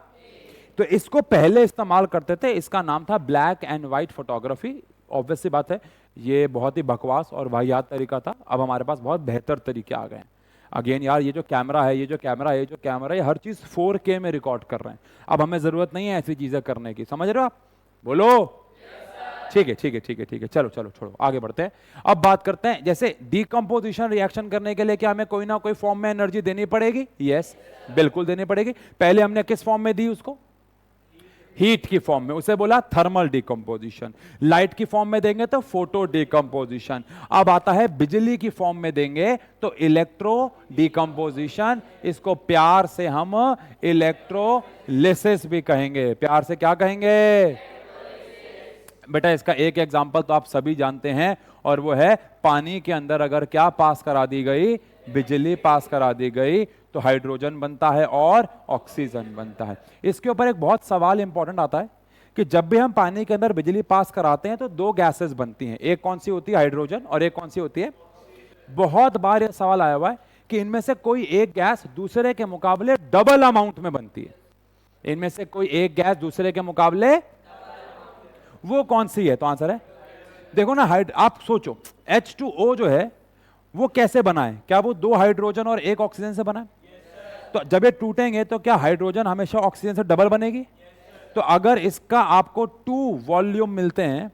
तो इसको पहले इस्तेमाल करते थे, इसका नाम था black and white photography. Obvious सी बात है ये बहुत ही बकवास और वाहियात तरीका था। अब हमारे पास बहुत बेहतर तरीके आ गए हैं। अगेन यार ये जो कैमरा है, ये जो कैमरा है, ये जो कैमरा है, ये हर चीज 4K में रिकॉर्ड कर रहे हैं। अब हमें जरूरत नहीं है ऐसी चीजें करने की। समझ रहे हो आप? बोलो। ठीक है, ठीक है, ठीक है, ठीक है, चलो चलो छोड़ो, आगे बढ़ते हैं। अब बात करते हैं, जैसे डीकंपोजिशन रिएक्शन करने के लिए क्या हमें कोई ना कोई फॉर्म में एनर्जी देनी पड़ेगी? यस, बिल्कुल देनी पड़ेगी। पहले हमने किस फॉर्म में दी उसको? हीट की फॉर्म में, उसे बोला थर्मल डिकम्पोजिशन। लाइट की फॉर्म में देंगे तो फोटो डिकम्पोजिशन। अब आता है बिजली की फॉर्म में देंगे तो इलेक्ट्रो डिकम्पोजिशन। इसको प्यार से हम इलेक्ट्रोलिसिस भी कहेंगे। प्यार से क्या कहेंगे बेटा? इसका एक एग्जांपल तो आप सभी जानते हैं, और वो है पानी के अंदर अगर क्या पास करा दी गई, बिजली पास करा दी गई, तो हाइड्रोजन बनता है और ऑक्सीजन बनता है। इसके ऊपर एक बहुत सवाल इंपॉर्टेंट आता है कि जब भी हम पानी के अंदर बिजली पास कराते हैं तो दो गैसेस बनती हैं, एक कौन सी होती है? हाइड्रोजन, और एक कौन सी होती है? बहुत बार यह सवाल आया हुआ है कि इनमें से कोई एक गैस दूसरे के मुकाबले डबल अमाउंट में बनती है। इनमें से कोई एक गैस दूसरे के मुकाबले, वो कौन सी है? तो आंसर है, देखो ना, आप सोचो H2O जो है वो कैसे बना है? क्या वो दो हाइड्रोजन और एक ऑक्सीजन से बना है? तो जब ये टूटेंगे तो क्या हाइड्रोजन हमेशा ऑक्सीजन से डबल बनेगी? तो अगर इसका आपको 2 वॉल्यूम मिलते हैं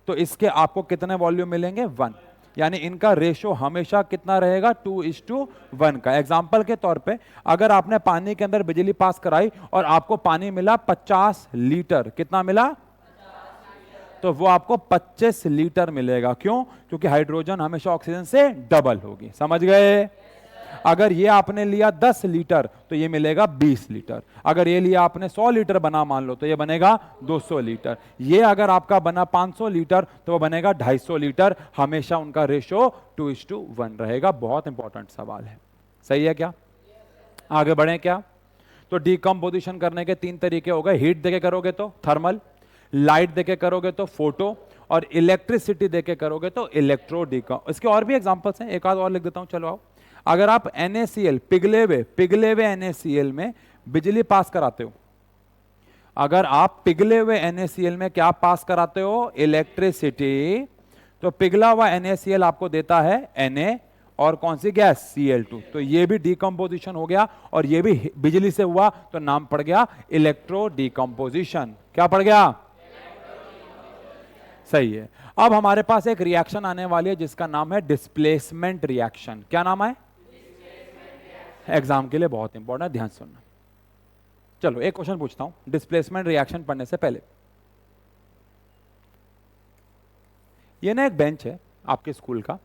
तो इसके आपको कितने वॉल्यूम मिलेंगे? 1। यानी इनका रेशो हमेशा कितना रहेगा? 2:1 का। एग्जाम्पल के तौर पे अगर आपने पानी के अंदर बिजली पास कराई और आपको पानी मिला 50 लीटर, कितना मिला? तो वो आपको 25 लीटर मिलेगा। क्यों? क्योंकि हाइड्रोजन हमेशा ऑक्सीजन से डबल होगी। समझ गए? अगर ये आपने लिया 10 लीटर तो ये मिलेगा 20 लीटर। अगर ये लिया आपने 100 लीटर बना, मान लो, तो ये बनेगा 200 लीटर। ये अगर आपका बना 500 लीटर तो वो बनेगा 250 लीटर। हमेशा उनका रेशो 2:1 रहेगा। बहुत इंपॉर्टेंट सवाल है। सही है क्या? आगे बढ़े क्या? तो डिकम्पोजिशन करने के 3 तरीके हो गए। हीट देके करोगे तो थर्मल, लाइट देके करोगे तो फोटो, और इलेक्ट्रिसिटी देके करोगे तो इलेक्ट्रो डिकम। इसके और भी एग्जांपल्स हैं, एक आध और लिख देता हूं, चलो आओ। अगर आप NaCl, पिघले हुए NaCl में बिजली पास कराते हो, अगर आप पिघले हुए NaCl में क्या पास कराते हो? इलेक्ट्रिसिटी, तो पिघला हुआ NaCl आपको देता है Na और कौन सी गैस? Cl2। तो ये भी डिकम्पोजिशन हो गया, और ये भी बिजली से हुआ, तो नाम पड़ गया इलेक्ट्रो डिकम्पोजिशन। क्या पड़ गया? सही है। अब हमारे पास एक रिएक्शन आने वाली है जिसका नाम है डिस्प्लेसमेंट रिएक्शन। क्या नाम है? एग्जाम के लिए बहुत इंपॉर्टेंट है, ध्यान से सुनना। चलो एक क्वेश्चन पूछता हूं डिस्प्लेसमेंट रिएक्शन पढ़ने से पहले। ये ना एक बेंच है आपके स्कूल का,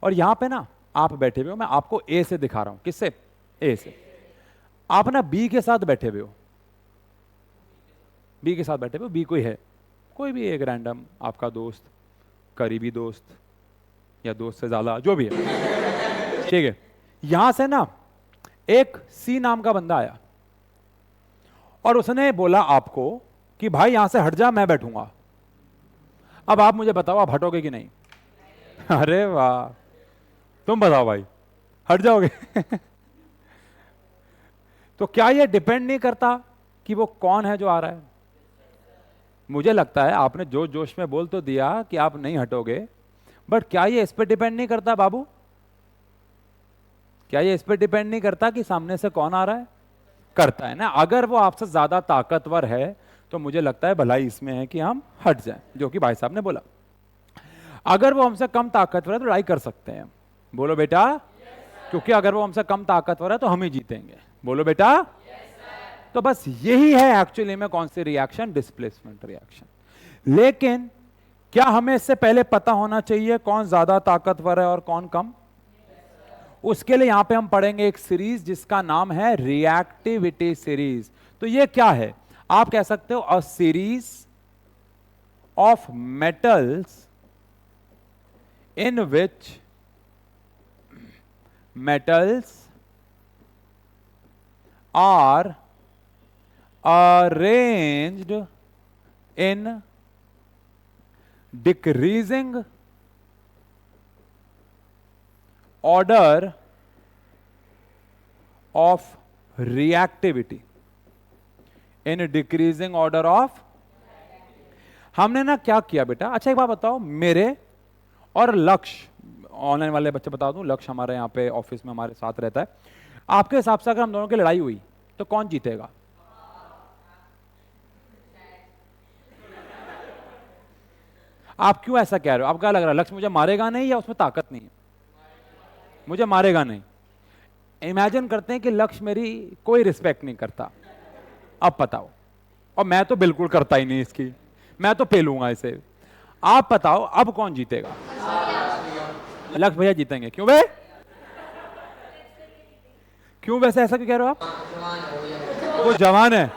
और यहां पे ना आप बैठे हुए हो। मैं आपको ए से दिखा रहा हूं। किससे? ए से। आप ना बी के साथ बैठे हुए हो, बी के साथ बैठे हुए हो। बी कोई है, कोई भी एक रैंडम आपका दोस्त, करीबी दोस्त, या दोस्त से ज्यादा, जो भी है, ठीक है। यहां से ना एक सी नाम का बंदा आया और उसने बोला आपको कि भाई यहां से हट जा, मैं बैठूंगा। अब आप मुझे बताओ, आप हटोगे कि नहीं? अरे वाह, तुम बताओ भाई, हट जाओगे? तो क्या यह डिपेंड नहीं करता कि वो कौन है जो आ रहा है? मुझे लगता है आपने जोश जोश में बोल तो दिया कि आप नहीं हटोगे, बट क्या ये इस पे डिपेंड नहीं करता बाबू? क्या ये इस पे डिपेंड नहीं करता कि सामने से कौन आ रहा है? करता है ना। अगर वो आपसे ज्यादा ताकतवर है तो मुझे लगता है भलाई इसमें है कि हम हट जाएं, जो कि भाई साहब ने बोला। अगर वो हमसे कम ताकतवर है तो लड़ाई कर सकते हैं। बोलो बेटा, क्योंकि अगर वो हमसे कम ताकतवर है तो हम ही जीतेंगे। बोलो बेटा। तो बस यही है एक्चुअली में कौन सी रिएक्शन? Displacement reaction. लेकिन क्या हमें इससे पहले पता होना चाहिए कौन ज्यादा ताकतवर है और कौन कम? उसके लिए यहां पे हम पढ़ेंगे एक सीरीज जिसका नाम है रिएक्टिविटी सीरीज। तो ये क्या है? आप कह सकते हो a series of metals in which metals are arranged in decreasing order of reactivity, in decreasing order of। हमने ना क्या किया बेटा? अच्छा एक बात बताओ, मेरे और लक्ष्य, ऑनलाइन वाले बच्चे बता दूं, लक्ष्य हमारे यहाँ पे ऑफिस में हमारे साथ रहता है। आपके हिसाब से अगर हम दोनों की लड़ाई हुई तो कौन जीतेगा? आप क्यों ऐसा कह रहे हो? आपको क्या लग रहा है लक्ष्य मुझे मारेगा नहीं, या उसमें ताकत नहीं है? मुझे मारेगा नहीं। इमेजिन करते हैं कि लक्ष्य मेरी कोई रिस्पेक्ट नहीं करता, अब बताओ, और मैं तो बिल्कुल करता ही नहीं इसकी, मैं तो पेलूंगा इसे। आप बताओ अब कौन जीतेगा? लक्ष्य भैया जीतेंगे। क्यों बे? क्यों वैसे ऐसा क्यों कह रहे हो आप? वो जवान है।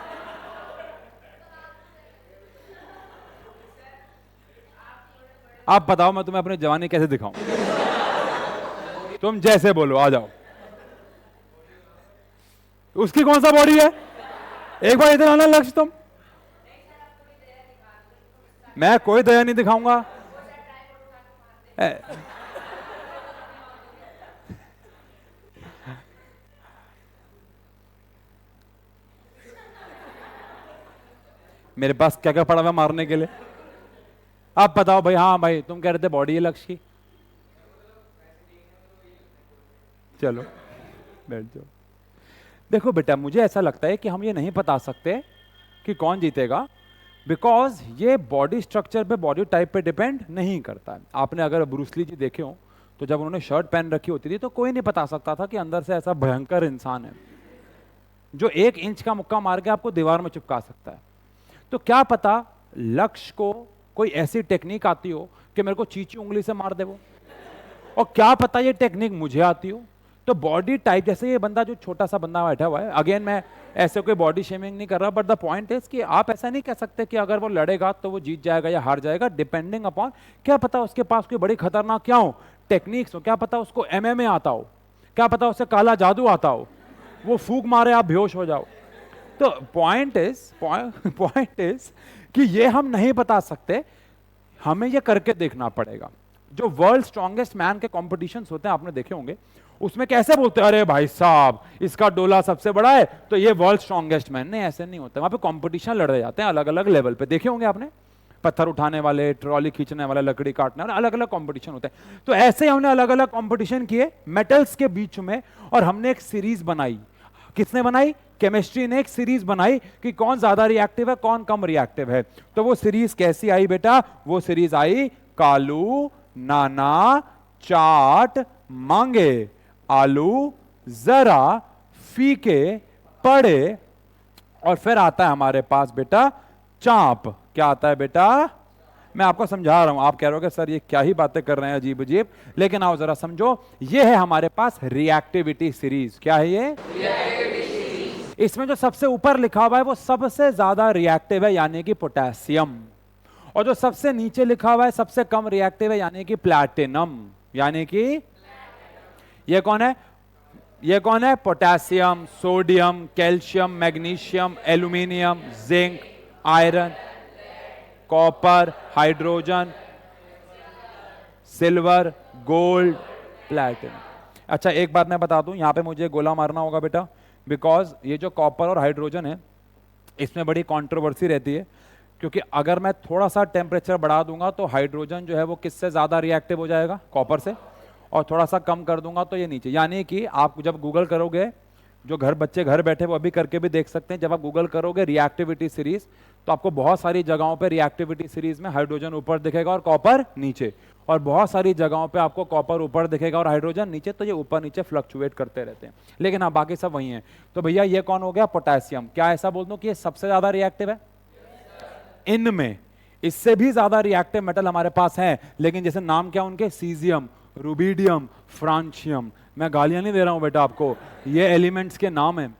आप बताओ मैं तुम्हें अपनी जवानी कैसे दिखाऊं? तुम जैसे बोलो, आ जाओ। उसकी कौन सा बॉडी है? एक बार इधर आना लक्ष्य। तुम, मैं कोई दया नहीं दिखाऊंगा। मेरे पास क्या क्या पड़ा हुआ मारने के लिए? आप बताओ भाई। हाँ भाई, तुम कह रहे थे बॉडी है लक्ष्य की। चलो बैठ जाओ। देखो बेटा, मुझे ऐसा लगता है कि हम ये नहीं बता सकते कि कौन जीतेगा, बिकॉज ये बॉडी स्ट्रक्चर पे, बॉडी टाइप पे डिपेंड नहीं करता है। आपने अगर ब्रूसली जी देखे हो तो जब उन्होंने शर्ट पहन रखी होती थी तो कोई नहीं बता सकता था कि अंदर से ऐसा भयंकर इंसान है जो 1 इंच का मुक्का मार के आपको दीवार में चिपका सकता है। तो क्या पता लक्ष्य को कोई ऐसी टेक्निक आती हो कि मेरे को चींची उंगली से मार दे वो, और क्या पता ये टेक्निक मुझे आती हो। तो बॉडी टाइप, जैसे ये बंदा जो छोटा सा बंदा बैठा हुआ है, अगेन मैं ऐसे कोई बॉडी शेमिंग नहीं कर रहा, बट द पॉइंट इज कि आप ऐसा नहीं कह सकते कि अगर वो लड़ेगा तो वो जीत जाएगा या हार जाएगा, डिपेंडिंग अपॉन क्या पता उसके पास कोई बड़ी खतरनाक क्या हो टेक्निक्स हो, क्या पता उसको MMA आता हो, क्या पता उसे काला जादू आता हो, वो फूंक मारे आप बेहोश हो जाओ। तो पॉइंट इज कि ये हम नहीं बता सकते, हमें ये करके देखना पड़ेगा। जो वर्ल्ड स्ट्रॉन्गेस्ट मैन के कॉम्पिटिशंस होते हैं आपने देखे होंगे, उसमें कैसे बोलते हैं अरे भाई साहब इसका डोला सबसे बड़ा है तो ये वर्ल्ड स्ट्रॉन्गेस्ट मैन। नहीं, ऐसे नहीं होता। वहां पे कंपटीशन लड़े जाते हैं अलग अलग लेवल पे, देखे होंगे आपने। पत्थर उठाने वाले, ट्रॉली खींचने वाले, लकड़ी काटने वाले, अलग अलग कंपटीशन होते हैं। तो ऐसे हमने अलग अलग कंपटीशन किए मेटल्स के बीच में, और हमने एक सीरीज बनाई। किसने बनाई? केमिस्ट्री ने एक सीरीज बनाई कि कौन ज्यादा रिएक्टिव है, कौन कम रिएक्टिव है। तो वो सीरीज कैसी आई बेटा? वो सीरीज आई कालू, नाना, चाट, मांगे, आलू, जरा, फीके, पड़े, और फिर आता है हमारे पास बेटा चाप। क्या आता है बेटा? मैं आपको समझा रहा हूं, आप कह रहे हो सर ये क्या ही बातें कर रहे हैं अजीब अजीब, लेकिन आओ जरा समझो। ये है हमारे पास रिएक्टिविटी सीरीज। क्या है ये? इसमें जो सबसे ऊपर लिखा हुआ है वो सबसे ज्यादा रिएक्टिव है, यानी कि पोटेशियम, और जो सबसे नीचे लिखा हुआ है सबसे कम रिएक्टिव है, यानी कि प्लैटिनम। यानी कि ये कौन है? ये कौन है? Potassium, sodium, calcium, magnesium, aluminium, zinc, iron, copper, hydrogen, silver, gold, platinum. अच्छा एक बात मैं बता दूं, यहां पे मुझे गोला मारना होगा बेटा, बिकॉज ये जो कॉपर और हाइड्रोजन है इसमें बड़ी कंट्रोवर्सी रहती है, क्योंकि अगर मैं थोड़ा सा टेम्परेचर बढ़ा दूंगा तो हाइड्रोजन जो है वो किससे ज्यादा रिएक्टिव हो जाएगा? कॉपर से। और थोड़ा सा कम कर दूंगा तो ये नीचे। यानी कि आप जब गूगल करोगे, जो बच्चे घर बैठे वो अभी करके भी देख सकते हैं, जब आप गूगल करोगे रिएक्टिविटी सीरीज तो आपको बहुत सारी जगहों पे रिएक्टिविटी सीरीज में हाइड्रोजन ऊपर दिखेगा और कॉपर नीचे, और बहुत सारी जगहों पे आपको कॉपर ऊपर दिखेगा और हाइड्रोजन नीचे। तो ये ऊपर नीचे फ्लक्चुएट करते रहते हैं, लेकिन हाँ बाकी सब वही है। तो भैया ये कौन हो गया? पोटेशियम। क्या ऐसा बोल दूं कि ये सबसे ज्यादा रिएक्टिव है? इनमें इससे भी ज्यादा रिएक्टिव मेटल हमारे पास है, लेकिन जैसे नाम क्या उनके? Caesium, rubidium, francium. मैं गालियां नहीं दे रहा हूं बेटा आपको, ये एलिमेंट्स के नाम हैं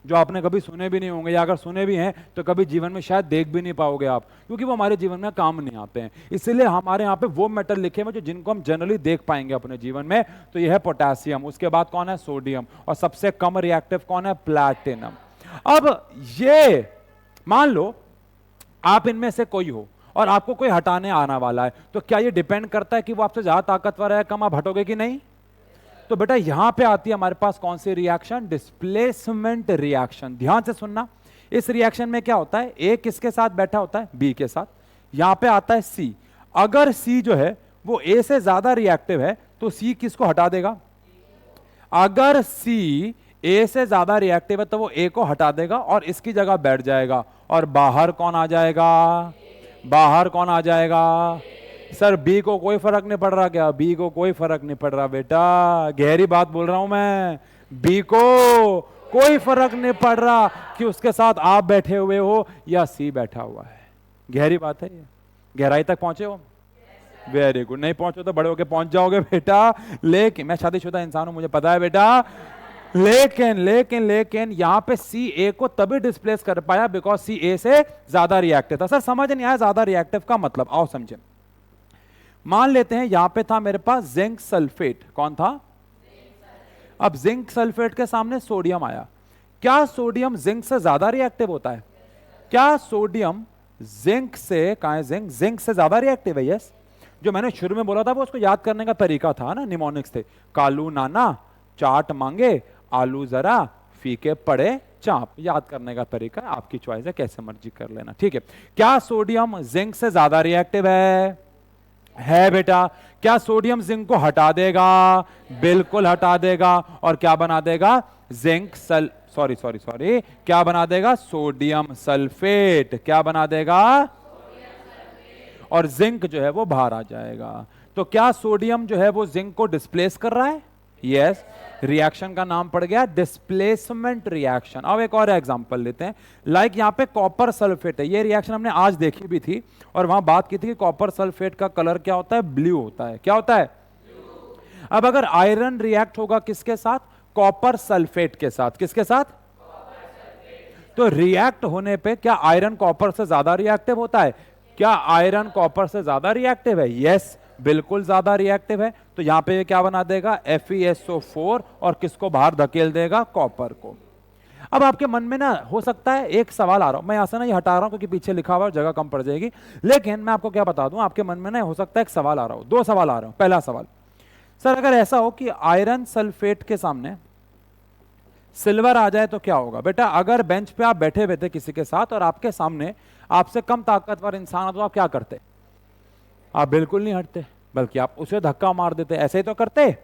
जो आपने कभी सुने भी नहीं होंगे, या अगर सुने भी हैं तो कभी जीवन में शायद देख भी नहीं पाओगे आप, क्योंकि वो हमारे जीवन में काम नहीं आते हैं। इसलिए हमारे यहाँ पे वो मेटल लिखे हुए जो जिनको हम जनरली देख पाएंगे अपने जीवन में। तो ये है पोटेशियम, उसके बाद कौन है? सोडियम, और सबसे कम रिएक्टिव कौन है? प्लैटिनम। अब ये मान लो आप इनमें से कोई हो और आपको कोई हटाने आना वाला है, तो क्या ये डिपेंड करता है कि वो आपसे ज्यादा ताकतवर है कम, आप हटोगे कि नहीं? तो बेटा यहां पे आती है हमारे पास कौन सी रिएक्शन? Displacement reaction. ध्यान से सुनना, इस रिएक्शन में क्या होता है? ए किसके साथ बैठा होता है? बी के साथ। यहां पे आता है सी। अगर सी जो है वो ए से ज्यादा रिएक्टिव है तो सी किसको हटा देगा? अगर सी ए से ज्यादा रिएक्टिव है तो वो ए को हटा देगा और इसकी जगह बैठ जाएगा, और बाहर कौन आ जाएगा? बाहर कौन आ जाएगा? सर बी को कोई फर्क नहीं पड़ रहा क्या? बी को कोई फर्क नहीं पड़ रहा बेटा, गहरी बात बोल रहा हूं मैं। बी को कोई फर्क नहीं पड़ रहा कि उसके साथ आप बैठे हुए हो या सी बैठा हुआ है। गहरी बात है ये। गहराई तक पहुंचे हो? Very good. नहीं पहुंचो तो बड़े होके पहुंच जाओगे बेटा। लेकिन मैं शादीशुदा इंसान हूं, मुझे पता है बेटा। लेकिन लेकिन लेकिन यहां पे सी ए को तभी डिस्प्लेस कर पाया बिकॉज सी ए से ज्यादा रिएक्टिव था। सर समझ नहीं आया ज्यादा रिएक्टिव का मतलब, आओ समझे। मान लेते हैं यहां पे था मेरे पास जिंक सल्फेट। कौन था? अब जिंक सल्फेट के सामने सोडियम आया। क्या सोडियम जिंक से ज्यादा रिएक्टिव होता है? क्या सोडियम जिंक से, कहां है जिंक, जिंक से ज्यादा रिएक्टिव है? यस। जो मैंने शुरू में बोला था वो उसको याद करने का तरीका था ना, निमोनिक्स थे। कालू नाना चाट मांगे, आलू जरा फीके पड़े चाप। याद करने का तरीका आपकी चॉइस है, कैसे मर्जी कर लेना, ठीक है। क्या सोडियम जिंक से ज्यादा रिएक्टिव है बेटा? क्या सोडियम जिंक को हटा देगा? बिल्कुल हटा देगा। और क्या बना देगा? जिंक सॉरी क्या बना देगा? Sodium sulphate. क्या बना देगा? और जिंक जो है वो बाहर आ जाएगा। तो क्या सोडियम जो है वो जिंक को डिस्प्लेस कर रहा है? यस। रिएक्शन का नाम पड़ गया डिस्प्लेसमेंट रिएक्शन। अब एक और एग्जांपल लेते हैं। लाइक यहां पे कॉपर सल्फेट है। ये रिएक्शन हमने आज देखी भी थी और वहां बात की थी कि कॉपर सल्फेट का कलर क्या होता है? ब्लू होता है। क्या होता है? अब अगर आयरन रिएक्ट होगा किसके साथ? कॉपर सल्फेट के साथ। किसके साथ? तो रिएक्ट होने पे क्या आयरन कॉपर से ज्यादा रिएक्टिव होता है? क्या आयरन कॉपर से ज्यादा रिएक्टिव है? यस, बिल्कुल ज्यादा रिएक्टिव है। तो यहां पे क्या बना देगा? FeSO4 और किसको बाहर धकेल देगा? कॉपर को। अब आपके मन में ना हो सकता है एक सवाल आ रहा हूं, मैं यहां से ना ये हटा रहा हूं क्योंकि पीछे लिखा हुआ जगह कम पड़ जाएगी। लेकिन मैं आपको क्या बता दूं, आपके मन में ना हो सकता है एक सवाल आ रहा हो, दो सवाल आ रहे हो। पहला सवाल, सर अगर ऐसा हो कि आयरन सल्फेट के सामने सिल्वर आ जाए तो क्या होगा? बेटा अगर बेंच पे आप बैठे हुए थे किसी के साथ और आपके सामने आपसे कम ताकतवर इंसान हो तो आप क्या करते? आप बिल्कुल नहीं हटते, बल्कि आप उसे धक्का मार देते। ऐसे ही तो करते।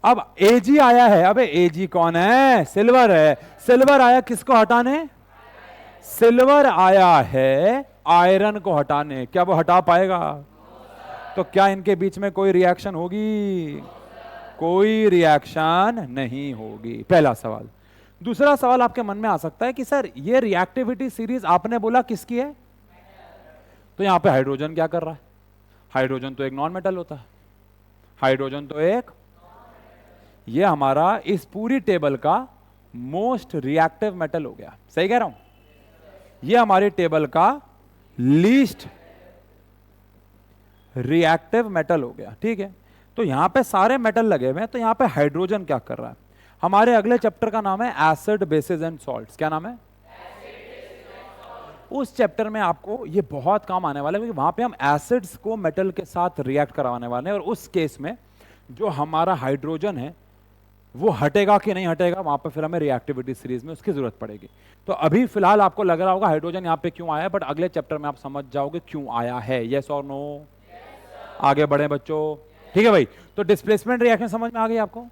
अब एजी आया है। अबे एजी कौन है? सिल्वर है। सिल्वर आया किसको हटाने? सिल्वर आया है आयरन को हटाने। क्या वो हटा पाएगा? तो क्या इनके बीच में कोई रिएक्शन होगी? कोई रिएक्शन नहीं होगी। पहला सवाल। दूसरा सवाल आपके मन में आ सकता है कि सर ये रिएक्टिविटी सीरीज आपने बोला किसकी है? तो यहां पे हाइड्रोजन क्या कर रहा है? हाइड्रोजन तो एक नॉन मेटल होता है। हाइड्रोजन तो एक, ये हमारा इस पूरी टेबल का मोस्ट रिएक्टिव मेटल हो गया। सही कह रहा हूं? ये हमारी टेबल का लीस्ट रिएक्टिव मेटल हो गया, ठीक है। तो यहां पे सारे मेटल लगे हुए हैं, तो यहां पे हाइड्रोजन क्या कर रहा है? हमारे अगले चैप्टर का नाम है एसिड बेसिस एंड सॉल्ट्स। क्या नाम है? उस चैप्टर में आपको ये बहुत काम आने वाला है क्योंकि वहां पे हम एसिड्स को मेटल के साथ रिएक्ट करवाने वाले हैं और उस केस में जो हमारा हाइड्रोजन है वो हटेगा कि नहीं हटेगा, वहां पर फिर हमें रिएक्टिविटी सीरीज में उसकी जरूरत पड़ेगी। तो अभी फिलहाल आपको लग रहा होगा हाइड्रोजन यहाँ पे क्यों आया है, बट अगले चैप्टर में आप समझ जाओगे क्यों आया है। यस और नो? आगे बढ़े बच्चों, ठीक है भाई। तो डिस्प्लेसमेंट रिएक्शन समझ में आ गई आपको?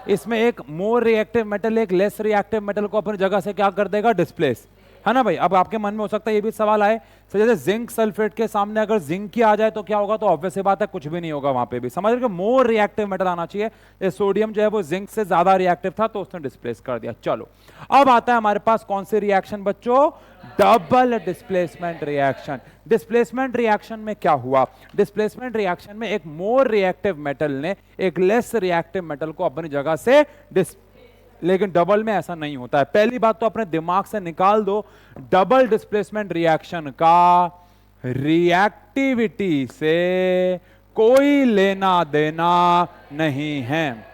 इसमें एक मोर रिएक्टिव मेटल एक लेस रिएक्टिव मेटल को अपनी जगह से क्या कर देगा? डिस्प्लेस, है ना भाई। अब आपके मन में हो सकता है ये भी सवाल आए, तो जैसे जिंक सल्फेट के सामने अगर जिंक ही आ जाए तो क्या होगा? तो ऑब्वियस बात है कुछ भी नहीं होगा वहां पे भी। समझ रहे? मोर रिएक्टिव मेटल आना चाहिए। सोडियम जो है वो जिंक से ज्यादा रिएक्टिव था तो उसने डिस्प्लेस कर दिया। चलो अब आता है हमारे पास कौन सी रिएक्शन बच्चों? Double displacement reaction. Displacement reaction में क्या हुआ? डिस्प्लेसमेंट रिएक्शन में एक मोर रिएक्टिव मेटल ने एक लेस रिएक्टिव मेटल को अपनी जगह से लेकिन डबल में ऐसा नहीं होता है। पहली बात तो अपने दिमाग से निकाल दो, डबल डिस्प्लेसमेंट रिएक्शन का रिएक्टिविटी से कोई लेना देना नहीं है।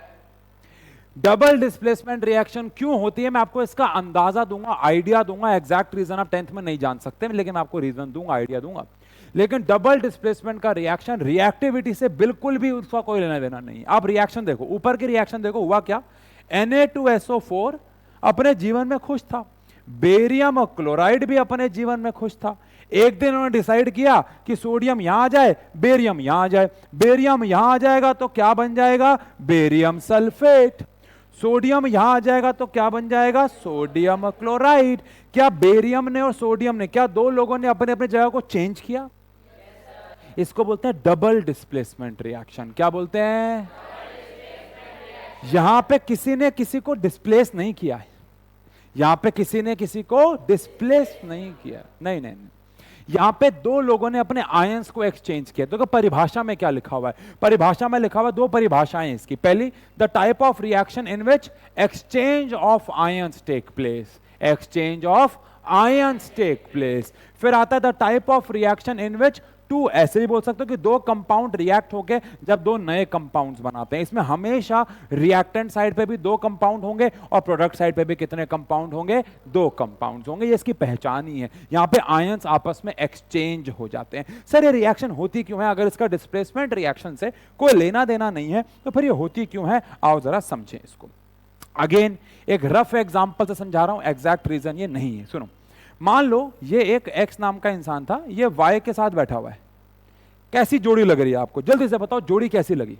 डबल डिस्प्लेसमेंट रिएक्शन क्यों होती है मैं आपको इसका अंदाजा दूंगा, आइडिया दूंगा। एग्जैक्ट रीजन आप 10th में नहीं जान सकते, लेकिन मैं आपको रीजन दूंगा, आइडिया दूंगा। लेकिन डबल डिस्प्लेसमेंट का रिएक्शन रिएक्टिविटी से बिल्कुल भी उसका कोई लेना देना नहीं। आप रिएक्शन देखो, ऊपर की रिएक्शन देखो, हुआ क्या? Na2SO4 अपने जीवन में खुश था, बेरियम क्लोराइड भी अपने जीवन में खुश था। एक दिन उन्होंने डिसाइड किया कि सोडियम यहां आ जाए, बेरियम यहां आ जाए। बेरियम यहां आ जाएगा तो क्या बन जाएगा? Barium sulphate. सोडियम यहां आ जाएगा तो क्या बन जाएगा? Sodium chloride. क्या बेरियम ने और सोडियम ने, क्या दो लोगों ने अपने अपने जगह को चेंज किया? इसको बोलते हैं डबल डिस्प्लेसमेंट रिएक्शन। क्या बोलते हैं? यहां पे किसी ने किसी को डिस्प्लेस नहीं किया है, यहां पे किसी ने किसी को डिस्प्लेस नहीं किया, नहीं नहीं नहीं, यहां पे दो लोगों ने अपने आयंस को एक्सचेंज किया। तो परिभाषा में क्या लिखा हुआ है? परिभाषा में लिखा हुआ है, दो परिभाषाएं इसकी। पहली, the type of reaction in which exchange of ions take place, exchange of ions take place. फिर आता है the type of reaction in which two, ऐसे भी बोल सकते हो कि दो कंपाउंड रिएक्ट होके जब दो नए कंपाउंड्स बनाते हैं। इसमें हमेशा रिएक्टेंट साइड पे भी दो कंपाउंड होंगे और प्रोडक्ट साइड पे भी कितने कंपाउंड होंगे? दो कंपाउंड्स होंगे। ये इसकी पहचान ही है। यहां पे आयंस आपस में एक्सचेंज हो जाते हैं। सर ये रिएक्शन होती क्यों है? अगर इसका डिस्प्लेसमेंट रिएक्शन से कोई लेना देना नहीं है तो फिर ये होती क्यों है? आओ जरा समझें इसको। अगेन एक रफ एग्जांपल से समझा रहा हूं, एग्जैक्ट रीजन ये नहीं है। सुनो, मान लो ये एक एक्स नाम का इंसान था, ये वाई के साथ बैठा हुआ है। कैसी जोड़ी लग रही है आपको? जल्दी से बताओ, जोड़ी कैसी लगी?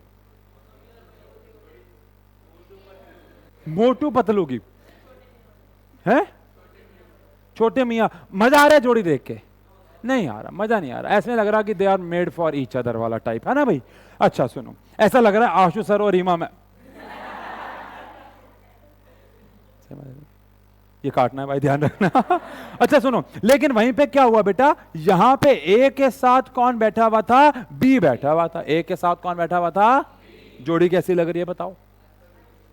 मोटू पतलू की है? छोटे मियां। मजा आ रहा है जोड़ी देख के? नहीं आ रहा, मजा नहीं आ रहा। ऐसे लग रहा कि they are made for each other वाला टाइप है ना भाई। अच्छा सुनो, ऐसा लग रहा है आशु सर और रीमा में। ये काटना है भाई, ध्यान रखना। अच्छा सुनो, लेकिन वहीं पे क्या हुआ बेटा? यहां पे ए के साथ कौन बैठा हुआ था? बी बैठा हुआ था। ए के साथ कौन बैठा हुआ था? जोड़ी कैसी लग रही है बताओ?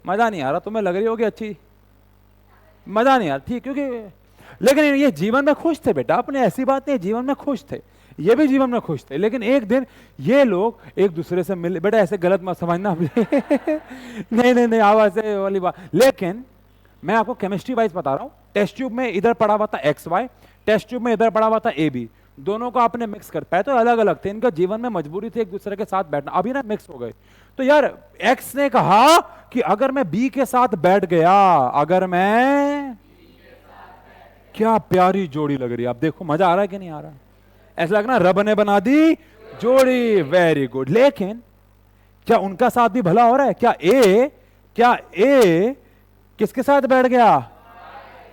मजा नहीं आ रहा? तुम्हें लग रही होगी अच्छी, मजा नहीं आ रहा, ठीक, क्योंकि लेकिन ये जीवन में खुश थे बेटा अपने, ऐसी बात नहीं, जीवन में खुश थे, ये भी जीवन में खुश थे। लेकिन एक दिन ये लोग एक दूसरे से मिले। बेटा ऐसे गलत मत समझना। नहीं नहीं नहीं, आओ ऐसे वाली बात। लेकिन मैं आपको केमिस्ट्री वाइज बता रहा हूं। टेस्ट ट्यूब में इधर पड़ा हुआ था एक्स वाई, टेस्ट ट्यूब में इधर पड़ा हुआ था ए बी। दोनों को आपने मिक्स कर पाया तो अलग अलग थे, इनका जीवन में मजबूरी थी एक दूसरे के साथ बैठना। अभी ना मिक्स हो गए। तो यार एक्स ने कहा कि अगर मैं बी के साथ बैठ गया, अगर मैं, क्या प्यारी जोड़ी लग रही है। आप देखो मजा आ रहा है कि नहीं आ रहा? ऐसा लगना रब ने बना दी जोड़ी, वेरी गुड। लेकिन क्या उनका साथ भी भला हो रहा है? क्या ए किसके साथ बैठ गया?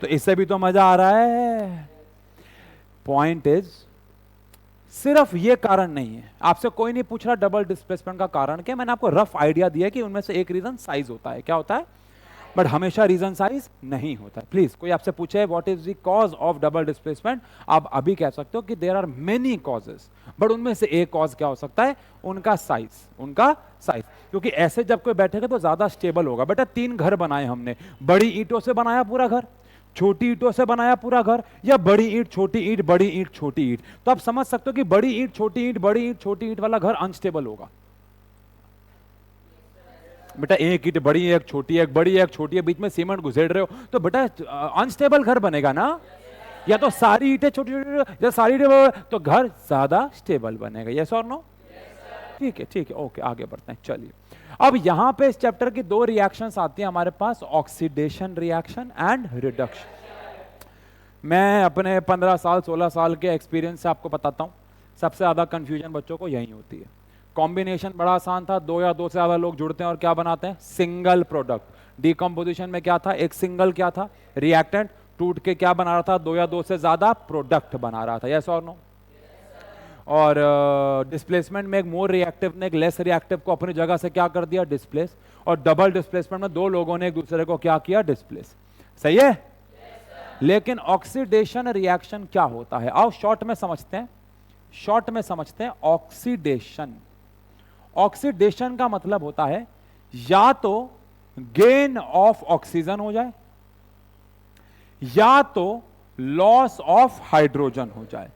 तो इससे भी तो मजा आ रहा है। पॉइंट इज, सिर्फ ये कारण नहीं है। आपसे कोई नहीं पूछ रहा डबल डिस्प्लेसमेंट का कारण क्या। मैंने आपको रफ आइडिया दिया कि उनमें से एक रीजन साइज होता है। क्या होता है? बट हमेशा रीजन साइज नहीं होता। प्लीज कोई आपसे पूछे what is the cause of double displacement, आप अभी कह सकते हो कि there are many causes, but उनमें से एक कॉज क्या हो सकता है? उनका साइज, उनका साइज। क्योंकि ऐसे जब कोई बैठेगा तो ज्यादा स्टेबल होगा। बेटा 3 घर बनाए हमने, बड़ी ईंटों से बनाया पूरा घर, छोटी ईंटों से बनाया पूरा घर, या बड़ी ईंट छोटी ईंट, बड़ी ईंट छोटी ईंट। तो आप समझ सकते हो कि बड़ी ईंट छोटी ईंट, बड़ी ईंट छोटी ईंट वाला घर अनस्टेबल होगा। बेटा एक ईंट बड़ी, एक छोटी, एक बड़ी, एक छोटी है, बीच में सीमेंट घुसेड़ रहे हो तो बेटा अनस्टेबल घर बनेगा ना। या तो सारी ईंटें छोटी छोटी, या सारी तो घर ज्यादा स्टेबल बनेगा। यस और नो? ठीक है ठीक है, ओके आगे बढ़ते हैं। चलिए अब यहां पे इस चैप्टर की 2 रिएक्शंस आती हैं हमारे पास, ऑक्सीडेशन रिएक्शन एंड रिडक्शन। मैं अपने 15 साल 16 साल के एक्सपीरियंस से आपको बताता हूं, सबसे ज्यादा कंफ्यूजन बच्चों को यही होती है। कॉम्बिनेशन बड़ा आसान था, 2 या 2 से ज्यादा लोग जुड़ते हैं और क्या बनाते हैं? Single product. डिकम्पोजिशन में क्या था? एक सिंगल क्या था? रिएक्टेंट टूट के क्या बना रहा था? 2 या 2 से ज्यादा प्रोडक्ट बना रहा था। यस और नो? और डिस्प्लेसमेंट में एक मोर रिएक्टिव ने एक लेस रिएक्टिव को अपनी जगह से क्या कर दिया? डिस्प्लेस। और डबल डिस्प्लेसमेंट में 2 लोगों ने एक दूसरे को क्या किया? डिस्प्लेस। सही है? लेकिन ऑक्सीडेशन रिएक्शन क्या होता है? आओ शॉर्ट में समझते हैं, शॉर्ट में समझते हैं। ऑक्सीडेशन, ऑक्सीडेशन का मतलब होता है या तो गेन ऑफ ऑक्सीजन हो जाए, या तो लॉस ऑफ हाइड्रोजन हो जाए,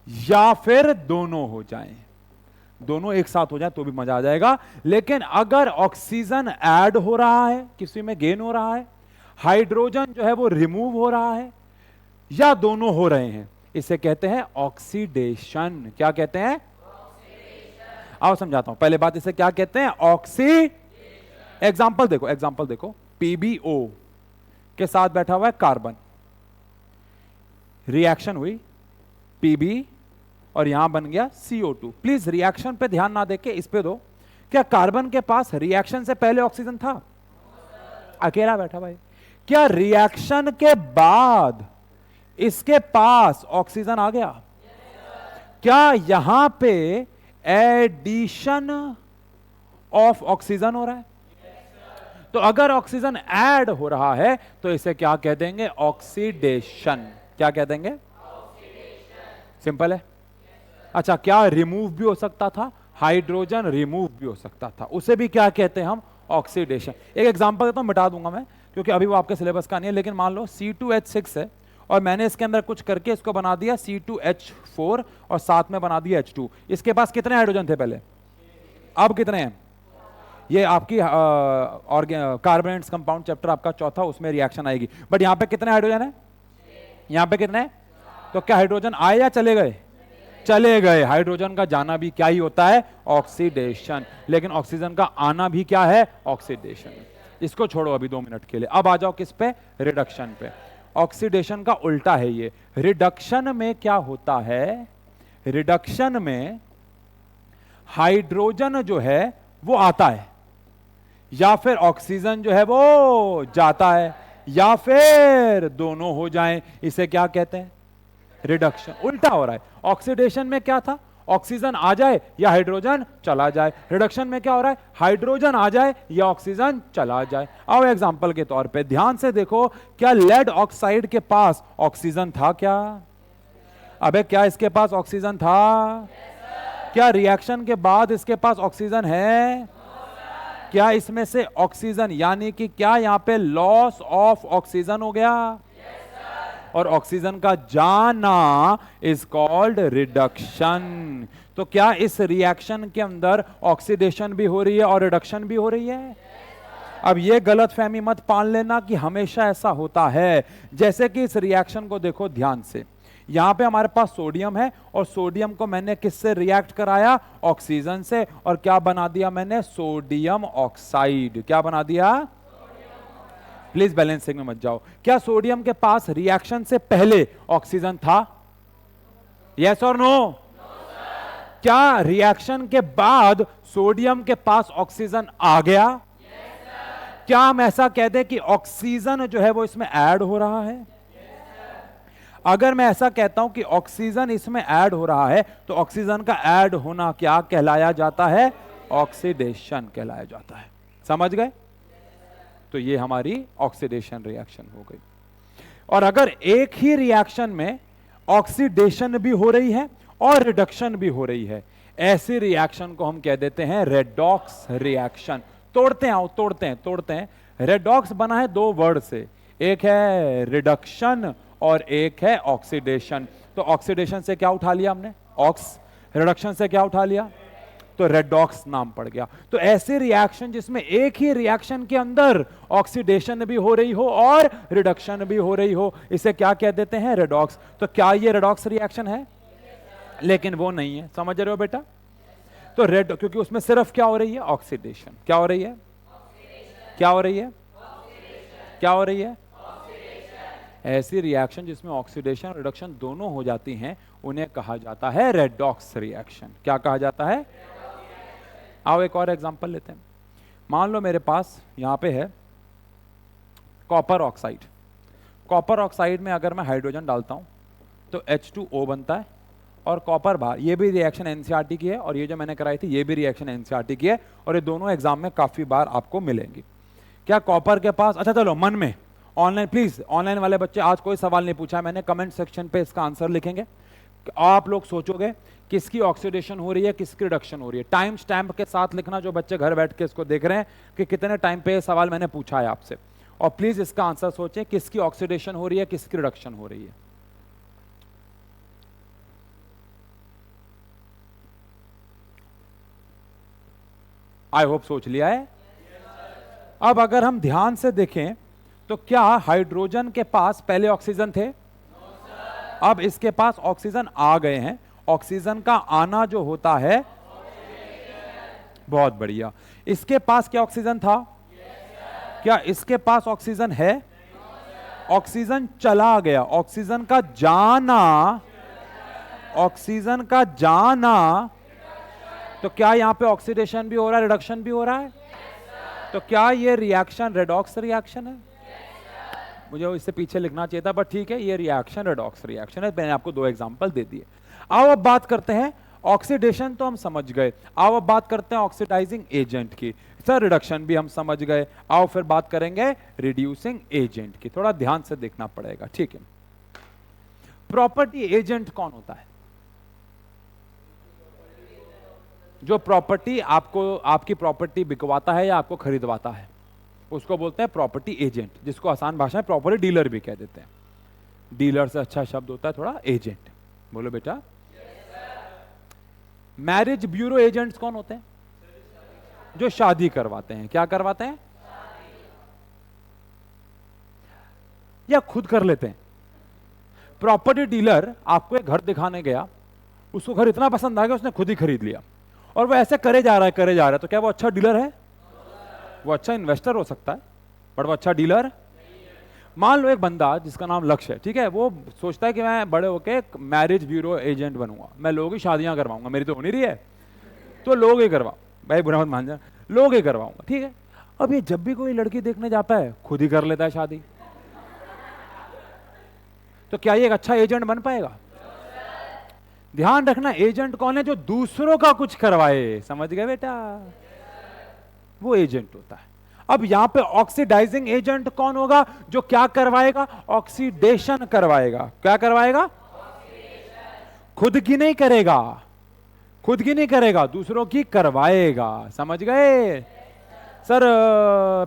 या फिर दोनों हो जाएं। दोनों एक साथ हो जाए तो भी मजा आ जाएगा। लेकिन अगर ऑक्सीजन ऐड हो रहा है, किसी में गेन हो रहा है, हाइड्रोजन जो है वो रिमूव हो रहा है, या दोनों हो रहे हैं, इसे कहते हैं ऑक्सीडेशन। क्या कहते हैं? आओ समझाता हूं। पहले बात, इसे क्या कहते हैं? ऑक्सीडेशन। एग्जांपल देखो, एग्जांपल देखो। PbO के साथ बैठा हुआ है कार्बन, रिएक्शन हुई Pb और यहां बन गया CO2। प्लीज रिएक्शन पे ध्यान ना देके इस पे दो। क्या कार्बन के पास रिएक्शन से पहले ऑक्सीजन था? अकेला बैठा भाई। क्या रिएक्शन के बाद इसके पास ऑक्सीजन आ गया? क्या यहां पे एडिशन ऑफ ऑक्सीजन हो रहा है? तो अगर ऑक्सीजन ऐड हो रहा है तो इसे क्या कह देंगे? ऑक्सीडेशन। क्या कह देंगे? सिंपल है। अच्छा, क्या रिमूव भी हो सकता था? हाइड्रोजन रिमूव भी हो सकता था, उसे भी क्या कहते हैं हम? ऑक्सीडेशन। एक एग्जांपल देता हूं, मिटा दूंगा मैं क्योंकि अभी वो आपके सिलेबस का नहीं है, लेकिन मान लो C2H6 है और मैंने इसके अंदर कुछ करके इसको बना दिया C2H4 और साथ में बना दिया H2। इसके पास कितने हाइड्रोजन थे पहले? अब कितने हैं? ये आपकी कार्बोनेट्स कंपाउंड चैप्टर आपका चौथा, उसमें रिएक्शन आएगी। बट यहां पे कितने हाइड्रोजन है? यहां पे कितने? तो क्या हाइड्रोजन आए या चले गए? चले गए। हाइड्रोजन का जाना भी क्या ही होता है? ऑक्सीडेशन। लेकिन ऑक्सीजन का आना भी क्या है? ऑक्सीडेशन। इसको छोड़ो अभी 2 मिनट के लिए। अब आ जाओ किस पे? रिडक्शन पे। ऑक्सीडेशन का उल्टा है ये। रिडक्शन में क्या होता है? रिडक्शन में हाइड्रोजन जो है वो आता है, या फिर ऑक्सीजन जो है वो जाता है, या फिर दोनों हो जाएं। इसे क्या कहते हैं? रिडक्शन। उल्टा हो रहा है। ऑक्सीडेशन में क्या था? ऑक्सीजन आ जाए या हाइड्रोजन चला जाए। रिडक्शन में क्या हो रहा है? हाइड्रोजन आ जाए या ऑक्सीजन चला जाए। आओ एग्जांपल के तौर पे ध्यान से देखो, क्या लेड ऑक्साइड के पास ऑक्सीजन था? क्या अबे क्या इसके पास ऑक्सीजन था? क्या रिएक्शन के बाद इसके पास ऑक्सीजन है? क्या इसमें से ऑक्सीजन, यानी कि क्या यहां पे लॉस ऑफ ऑक्सीजन हो गया? और ऑक्सीजन का जाना इज कॉल्ड रिडक्शन। तो क्या इस रिएक्शन के अंदर ऑक्सीडेशन भी हो रही है और रिडक्शन भी हो रही है? अब ये गलतफहमी मत पाल लेना कि हमेशा ऐसा होता है। जैसे कि इस रिएक्शन को देखो ध्यान से, यहां पे हमारे पास सोडियम है और सोडियम को मैंने किससे रिएक्ट कराया? ऑक्सीजन से। और क्या बना दिया मैंने? Sodium oxide. क्या बना दिया? प्लीज बैलेंसिंग में मत जाओ। क्या सोडियम के पास रिएक्शन से पहले ऑक्सीजन था? यस और नो? क्या रिएक्शन के बाद सोडियम के पास ऑक्सीजन आ गया? क्या हम ऐसा कह दें कि ऑक्सीजन जो है वो इसमें ऐड हो रहा है? अगर मैं ऐसा कहता हूं कि ऑक्सीजन इसमें ऐड हो रहा है तो ऑक्सीजन का ऐड होना क्या कहलाया जाता है? ऑक्सीडेशन कहलाया जाता है। समझ गए? तो ये हमारी ऑक्सीडेशन रिएक्शन हो गई। और अगर एक ही रिएक्शन में ऑक्सीडेशन भी हो रही है और रिडक्शन भी हो रही है, ऐसी रिएक्शन को हम कह देते हैं रेडॉक्स रिएक्शन। तोड़ते हैं, आओ तोड़ते हैं। रेडॉक्स बना है 2 वर्ड से, एक है रिडक्शन और एक है ऑक्सीडेशन। तो ऑक्सीडेशन से क्या उठा लिया हमने? ऑक्स। रिडक्शन से क्या उठा लिया? तो रेडॉक्स नाम पड़ गया। तो ऐसे रिएक्शन जिसमें एक ही रिएक्शन के अंदर ऑक्सीडेशन भी हो रही हो और रिडक्शन भी हो रही हो, इसे क्या कह देते हैं? रेडॉक्स। तो क्या ये रेडॉक्स रिएक्शन है? लेकिन वो नहीं है। समझ रहे हो बेटा? तो रेड, क्योंकि उसमें सिर्फ क्या हो रही है? ऑक्सीडेशन। क्या हो रही है? क्या हो रही है? क्या हो रही है? ऐसी रिएक्शन जिसमें ऑक्सीडेशन रिडक्शन दोनों हो जाती हैं, उन्हें कहा जाता है रेडॉक्स रिएक्शन। क्या कहा जाता है? आओ एक और एग्जांपल लेते हैं। मान लो मेरे पास यहां पे है कॉपर ऑक्साइड। कॉपर ऑक्साइड में अगर मैं हाइड्रोजन डालता हूं तो H2O बनता है और कॉपर बाहर। ये भी रिएक्शन एनसीईआरटी की है और ये जो मैंने कराई थी ये भी रिएक्शन एनसीईआरटी की है और ये दोनों एग्जाम में काफी बार आपको मिलेंगी। क्या कॉपर के पास, अच्छा चलो मन में ऑनलाइन, प्लीज ऑनलाइन वाले बच्चे आज कोई सवाल नहीं पूछा है मैंने, कमेंट सेक्शन पे इसका आंसर लिखेंगे। आप लोग सोचोगे किसकी ऑक्सीडेशन हो रही है, किसकी रिडक्शन हो रही है। टाइम स्टैम्प के साथ लिखना, जो बच्चे घर बैठ के इसको देख रहे हैं, कि कितने टाइम पे सवाल मैंने पूछा है आपसे, और प्लीज इसका आंसर सोचें किसकी ऑक्सीडेशन हो रही है, किसकी रिडक्शन हो रही है। आई होप सोच लिया है। अब अगर हम ध्यान से देखें तो क्या हाइड्रोजन के पास पहले ऑक्सीजन थे? अब इसके पास ऑक्सीजन आ गए हैं। ऑक्सीजन का आना जो होता है, बहुत बढ़िया। इसके पास क्या ऑक्सीजन था? क्या इसके पास ऑक्सीजन है? ऑक्सीजन चला गया। ऑक्सीजन का जाना, ऑक्सीजन का जाना, तो क्या यहां पे ऑक्सीडेशन भी हो रहा है, रिडक्शन भी हो रहा है? तो क्या ये रिएक्शन रेडॉक्स रिएक्शन है? मुझे इससे पीछे लिखना चाहिए था, बट ठीक है, ये रिएक्शन रेडॉक्स रिएक्शन है। मैंने आपको 2 एग्जांपल दे दिए। आओ अब बात करते हैं ऑक्सीडेशन तो हम समझ गए, आओ अब बात करते हैं ऑक्सीडाइजिंग एजेंट की। सर रिडक्शन भी हम समझ गए, आओ फिर बात करेंगे रिड्यूसिंग एजेंट की। थोड़ा ध्यान से देखना पड़ेगा, ठीक है। प्रॉपर्टी एजेंट कौन होता है? जो प्रॉपर्टी आपको, आपकी प्रॉपर्टी बिकवाता है या आपको खरीदवाता है, उसको बोलते हैं प्रॉपर्टी एजेंट, जिसको आसान भाषा में प्रॉपर्टी डीलर भी कह देते हैं। डीलर से अच्छा शब्द होता है थोड़ा एजेंट। बोलो बेटा। मैरिज ब्यूरो एजेंट्स कौन होते हैं? जो शादी करवाते हैं। क्या करवाते हैं? या खुद कर लेते हैं? प्रॉपर्टी डीलर आपको एक घर दिखाने गया, उसको घर इतना पसंद आ गया उसने खुद ही खरीद लिया, और वो ऐसे करे जा रहा है करे जा रहा है, तो क्या वो अच्छा डीलर है? वो अच्छा इन्वेस्टर हो सकता है, पर वो अच्छा डीलर। मान लो एक बंदा जिसका नाम लक्ष्य है, ठीक है, वो सोचता है कि मैं बड़े होके एक मैरिज ब्यूरो एजेंट बनूंगा, मैं लोगों की शादियां करवाऊंगा, मेरी तो हो नहीं रही है तो लोग ही करवाओ, भाई बुरा मत मान जा, लोग ही करवाऊंगा, ठीक है। अब ये जब भी कोई लड़की देखने जाता है खुद ही कर लेता है शादी, तो क्या ये एक अच्छा एजेंट बन पाएगा? ध्यान रखना, एजेंट कौन है? जो दूसरों का कुछ करवाए, समझ गए बेटा, वो एजेंट होता है। अब यहां पे ऑक्सीडाइजिंग एजेंट कौन होगा? जो क्या करवाएगा? ऑक्सीडेशन करवाएगा। क्या करवाएगा? खुद की नहीं करेगा, खुद की नहीं करेगा, दूसरों की करवाएगा। समझ गए? सर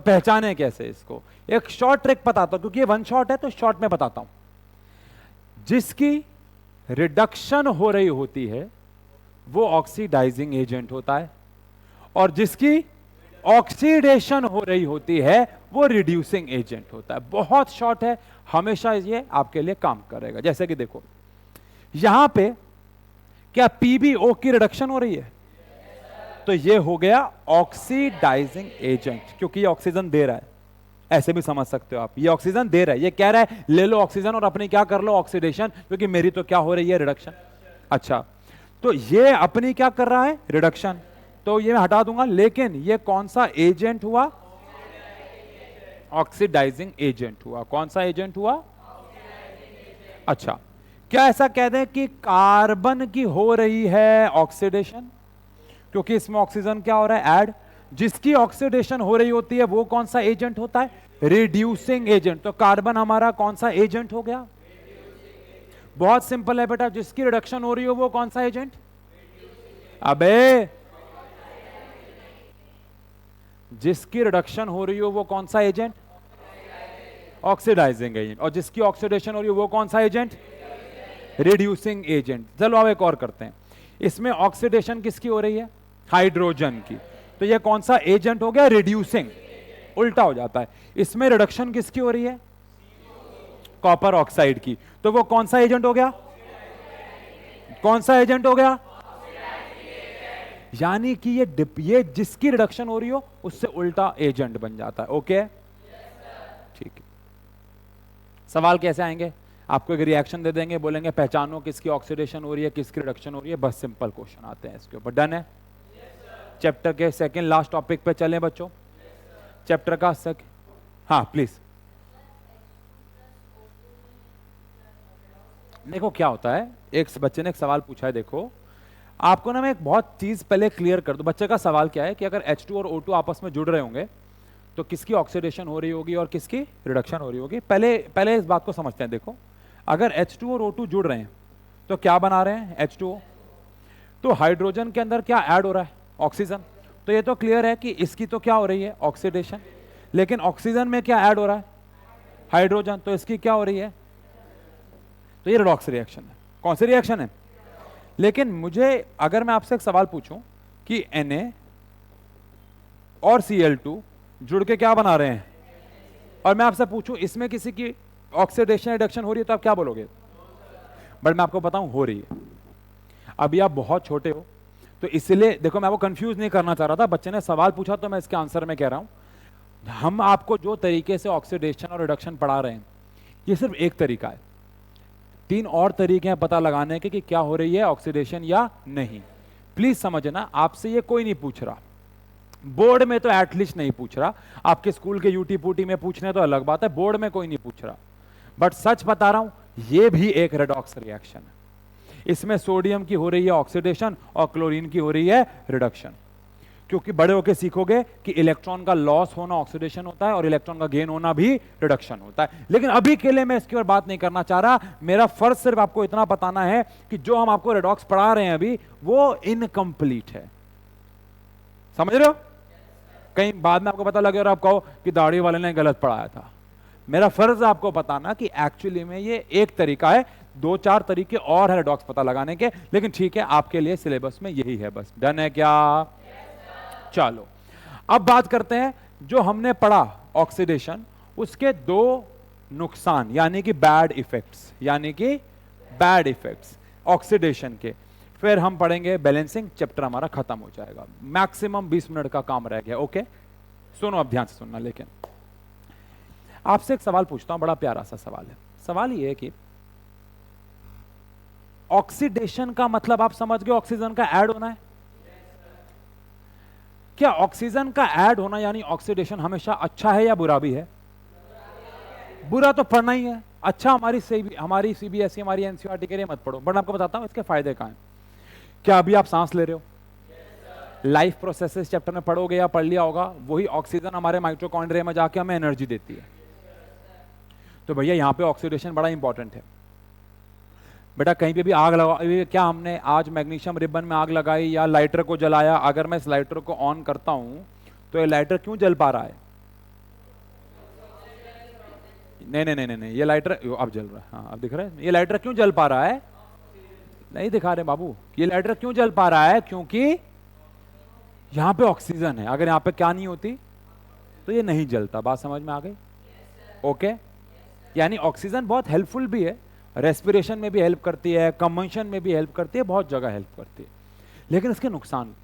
पहचाने कैसे इसको? एक शॉर्ट ट्रिक बताता हूं, क्योंकि ये वन शॉट है तो शॉर्ट में बताता हूं। जिसकी रिडक्शन हो रही होती है वो ऑक्सीडाइजिंग एजेंट होता है, और जिसकी ऑक्सीडेशन हो रही होती है वो रिड्यूसिंग एजेंट होता है। बहुत शॉर्ट है, हमेशा ये आपके लिए काम करेगा। जैसे कि देखो यहां पे क्या पीबीओ की रिडक्शन हो रही है, तो ये हो गया ऑक्सीडाइजिंग एजेंट, क्योंकि ये ऑक्सीजन दे रहा है। ऐसे भी समझ सकते हो आप, ये ऑक्सीजन दे रहा है, ये कह रहा है ले लो ऑक्सीजन और अपनी क्या कर लो? ऑक्सीडेशन, क्योंकि मेरी तो क्या हो रही है? रिडक्शन। अच्छा, तो ये अपनी क्या कर रहा है? रिडक्शन, तो ये मैं हटा दूंगा, लेकिन ये कौन सा एजेंट हुआ? ऑक्सीडाइजिंग एजेंट हुआ। कौन सा एजेंट हुआ? अच्छा, क्या ऐसा कह दें कि कार्बन की हो रही है ऑक्सीडेशन, क्योंकि इसमें ऑक्सीजन क्या हो रहा है? ऐड। जिसकी ऑक्सीडेशन हो रही होती है वो कौन सा एजेंट होता है? Reducing agent. तो कार्बन हमारा कौन सा एजेंट हो गया? बहुत सिंपल है बेटा, जिसकी रिडक्शन हो रही हो वो कौन सा एजेंट? अबे जिसकी रिडक्शन हो रही हो वो कौन सा एजेंट? Oxidising agent. और जिसकी ऑक्सीडेशन हो रही हो वो कौन सा एजेंट? Reducing agent. चलो अब एक और करते हैं, इसमें ऑक्सीडेशन किसकी हो रही है? हाइड्रोजन की, तो ये कौन सा एजेंट हो गया? रिड्यूसिंग। उल्टा हो जाता है, इसमें रिडक्शन किसकी हो रही है? कॉपर ऑक्साइड की, तो वो कौन सा एजेंट हो गया? कौन सा एजेंट हो गया? यानी कि ये जिसकी रिडक्शन हो रही हो उससे उल्टा एजेंट बन जाता है। ओके ठीक है। सवाल कैसे आएंगे? आपको एक रिएक्शन दे देंगे, बोलेंगे पहचानो किसकी ऑक्सीडेशन हो रही है, किसकी रिडक्शन हो रही है, बस सिंपल क्वेश्चन आते हैं इसके ऊपर। डन है? चैप्टर के सेकंड लास्ट टॉपिक पे चलें बच्चों, चैप्टर का हाँ प्लीज। देखो क्या होता है, एक बच्चे ने एक सवाल पूछा है, देखो आपको ना मैं एक बहुत चीज पहले क्लियर कर दूं। बच्चे का सवाल क्या है कि अगर H2 और O2 आपस में जुड़ रहे होंगे तो किसकी ऑक्सीडेशन हो रही होगी और किसकी रिडक्शन हो रही होगी। पहले इस बात को समझते हैं। देखो अगर H2 और O2 जुड़ रहे हैं तो क्या बना रहे हैं? H2O। तो हाइड्रोजन के अंदर क्या ऐड हो रहा है? ऑक्सीजन। तो ये तो क्लियर है कि इसकी तो क्या हो रही है? ऑक्सीडेशन। लेकिन ऑक्सीजन में क्या ऐड हो रहा है? हाइड्रोजन। तो इसकी क्या हो रही है? तो ये रेडॉक्स रिएक्शन है। कौन सी रिएक्शन है? लेकिन मुझे अगर मैं आपसे एक सवाल पूछूं कि Na और Cl2 जुड़ के क्या बना रहे हैं, और मैं आपसे पूछूं इसमें किसी की ऑक्सीडेशन रिडक्शन हो रही है, तो आप क्या बोलोगे? बट मैं आपको बताऊं हो रही है। अभी आप बहुत छोटे हो तो इसलिए देखो मैं आपको कंफ्यूज नहीं करना चाह रहा था, बच्चे ने सवाल पूछा तो मैं इसके आंसर में कह रहा हूं। हम आपको जो तरीके से ऑक्सीडेशन और रिडक्शन पढ़ा रहे हैं ये सिर्फ एक तरीका है, 3 और तरीके हैं पता लगाने के कि क्या हो रही है ऑक्सीडेशन या नहीं। प्लीज समझना, आपसे ये कोई नहीं पूछ रहा, बोर्ड में तो एटलीस्ट नहीं पूछ रहा, आपके स्कूल के यूटी पूटी में पूछने तो अलग बात है, बोर्ड में कोई नहीं पूछ रहा। बट सच बता रहा हूं ये भी एक रेडॉक्स रिएक्शन है। इसमें सोडियम की हो रही है ऑक्सीडेशन और क्लोरीन की हो रही है रिडक्शन। क्योंकि बड़े होके सीखोगे कि इलेक्ट्रॉन का लॉस होना ऑक्सीडेशन होता है और इलेक्ट्रॉन का गेन होना भी रिडक्शन होता है। लेकिन अभी के लिए मैं इसकी ओर बात नहीं करना चाह रहा। मेरा फर्ज सिर्फ आपको इतना बताना है कि जो हम आपको रेडॉक्स पढ़ा रहे हैं अभी वो इनकम्प्लीट है। समझ रहे हो? कहीं बाद में आपको पता लगे और आप कहो कि दाढ़ी वाले ने गलत पढ़ाया था। मेरा फर्ज है आपको बताना कि एक्चुअली में ये एक तरीका है, 2-4 तरीके और है रेडॉक्स पता लगाने के, लेकिन ठीक है आपके लिए सिलेबस में यही है बस। डन है क्या? चलो अब बात करते हैं जो हमने पढ़ा ऑक्सीडेशन, उसके 2 नुकसान यानी कि बैड इफेक्ट्स, यानी कि बैड इफेक्ट्स ऑक्सीडेशन के। फिर हम पढ़ेंगे बैलेंसिंग, चैप्टर हमारा खत्म हो जाएगा। मैक्सिमम 20 मिनट का काम रह गया। ओके सुनो, अब ध्यान से सुनना। लेकिन आपसे एक सवाल पूछता हूं, बड़ा प्यारा सा सवाल है। सवाल ये है कि ऑक्सीडेशन का मतलब आप समझ गए, ऑक्सीजन का ऐड होना है। क्या ऑक्सीजन का ऐड होना यानी ऑक्सीडेशन हमेशा अच्छा है या बुरा भी है? बुरा तो पढ़ना ही है। अच्छा हमारी सीबीएसई हमारी एनसीईआरटी के लिए मत पढ़ो, बट आपको बताता हूं इसके फायदे क्या हैं। क्या अभी आप सांस ले रहे हो? लाइफ प्रोसेसेस चैप्टर में पढ़ोगे या पढ़ लिया होगा, वही ऑक्सीजन हमारे माइटोकॉन्ड्रिया में जाके हमें एनर्जी देती है। तो भैया यहां पे ऑक्सीडेशन बड़ा इंपॉर्टेंट है। बेटा कहीं पे भी आग लगा, क्या हमने आज मैग्नीशियम रिबन में आग लगाई या लाइटर को जलाया, अगर मैं इस लाइटर को ऑन करता हूं तो ये लाइटर क्यों जल पा रहा है? नहीं, ये लाइटर अब जल रहा है। हाँ अब दिख रहा है। ये लाइटर क्यों जल पा रहा है? नहीं दिखा रहे बाबू। ये लाइटर क्यों जल पा रहा है? क्योंकि यहां पे ऑक्सीजन है। अगर यहां पे क्या नहीं होती तो ये नहीं जलता। बात समझ में आ गई? ओके यानी ऑक्सीजन बहुत हेल्पफुल भी है, रेस्पिरेशन में भी हेल्प करती है, कंबंशन में भी हेल्प करती है, बहुत जगह हेल्प करती है। लेकिन इसके नुकसान भी हैं।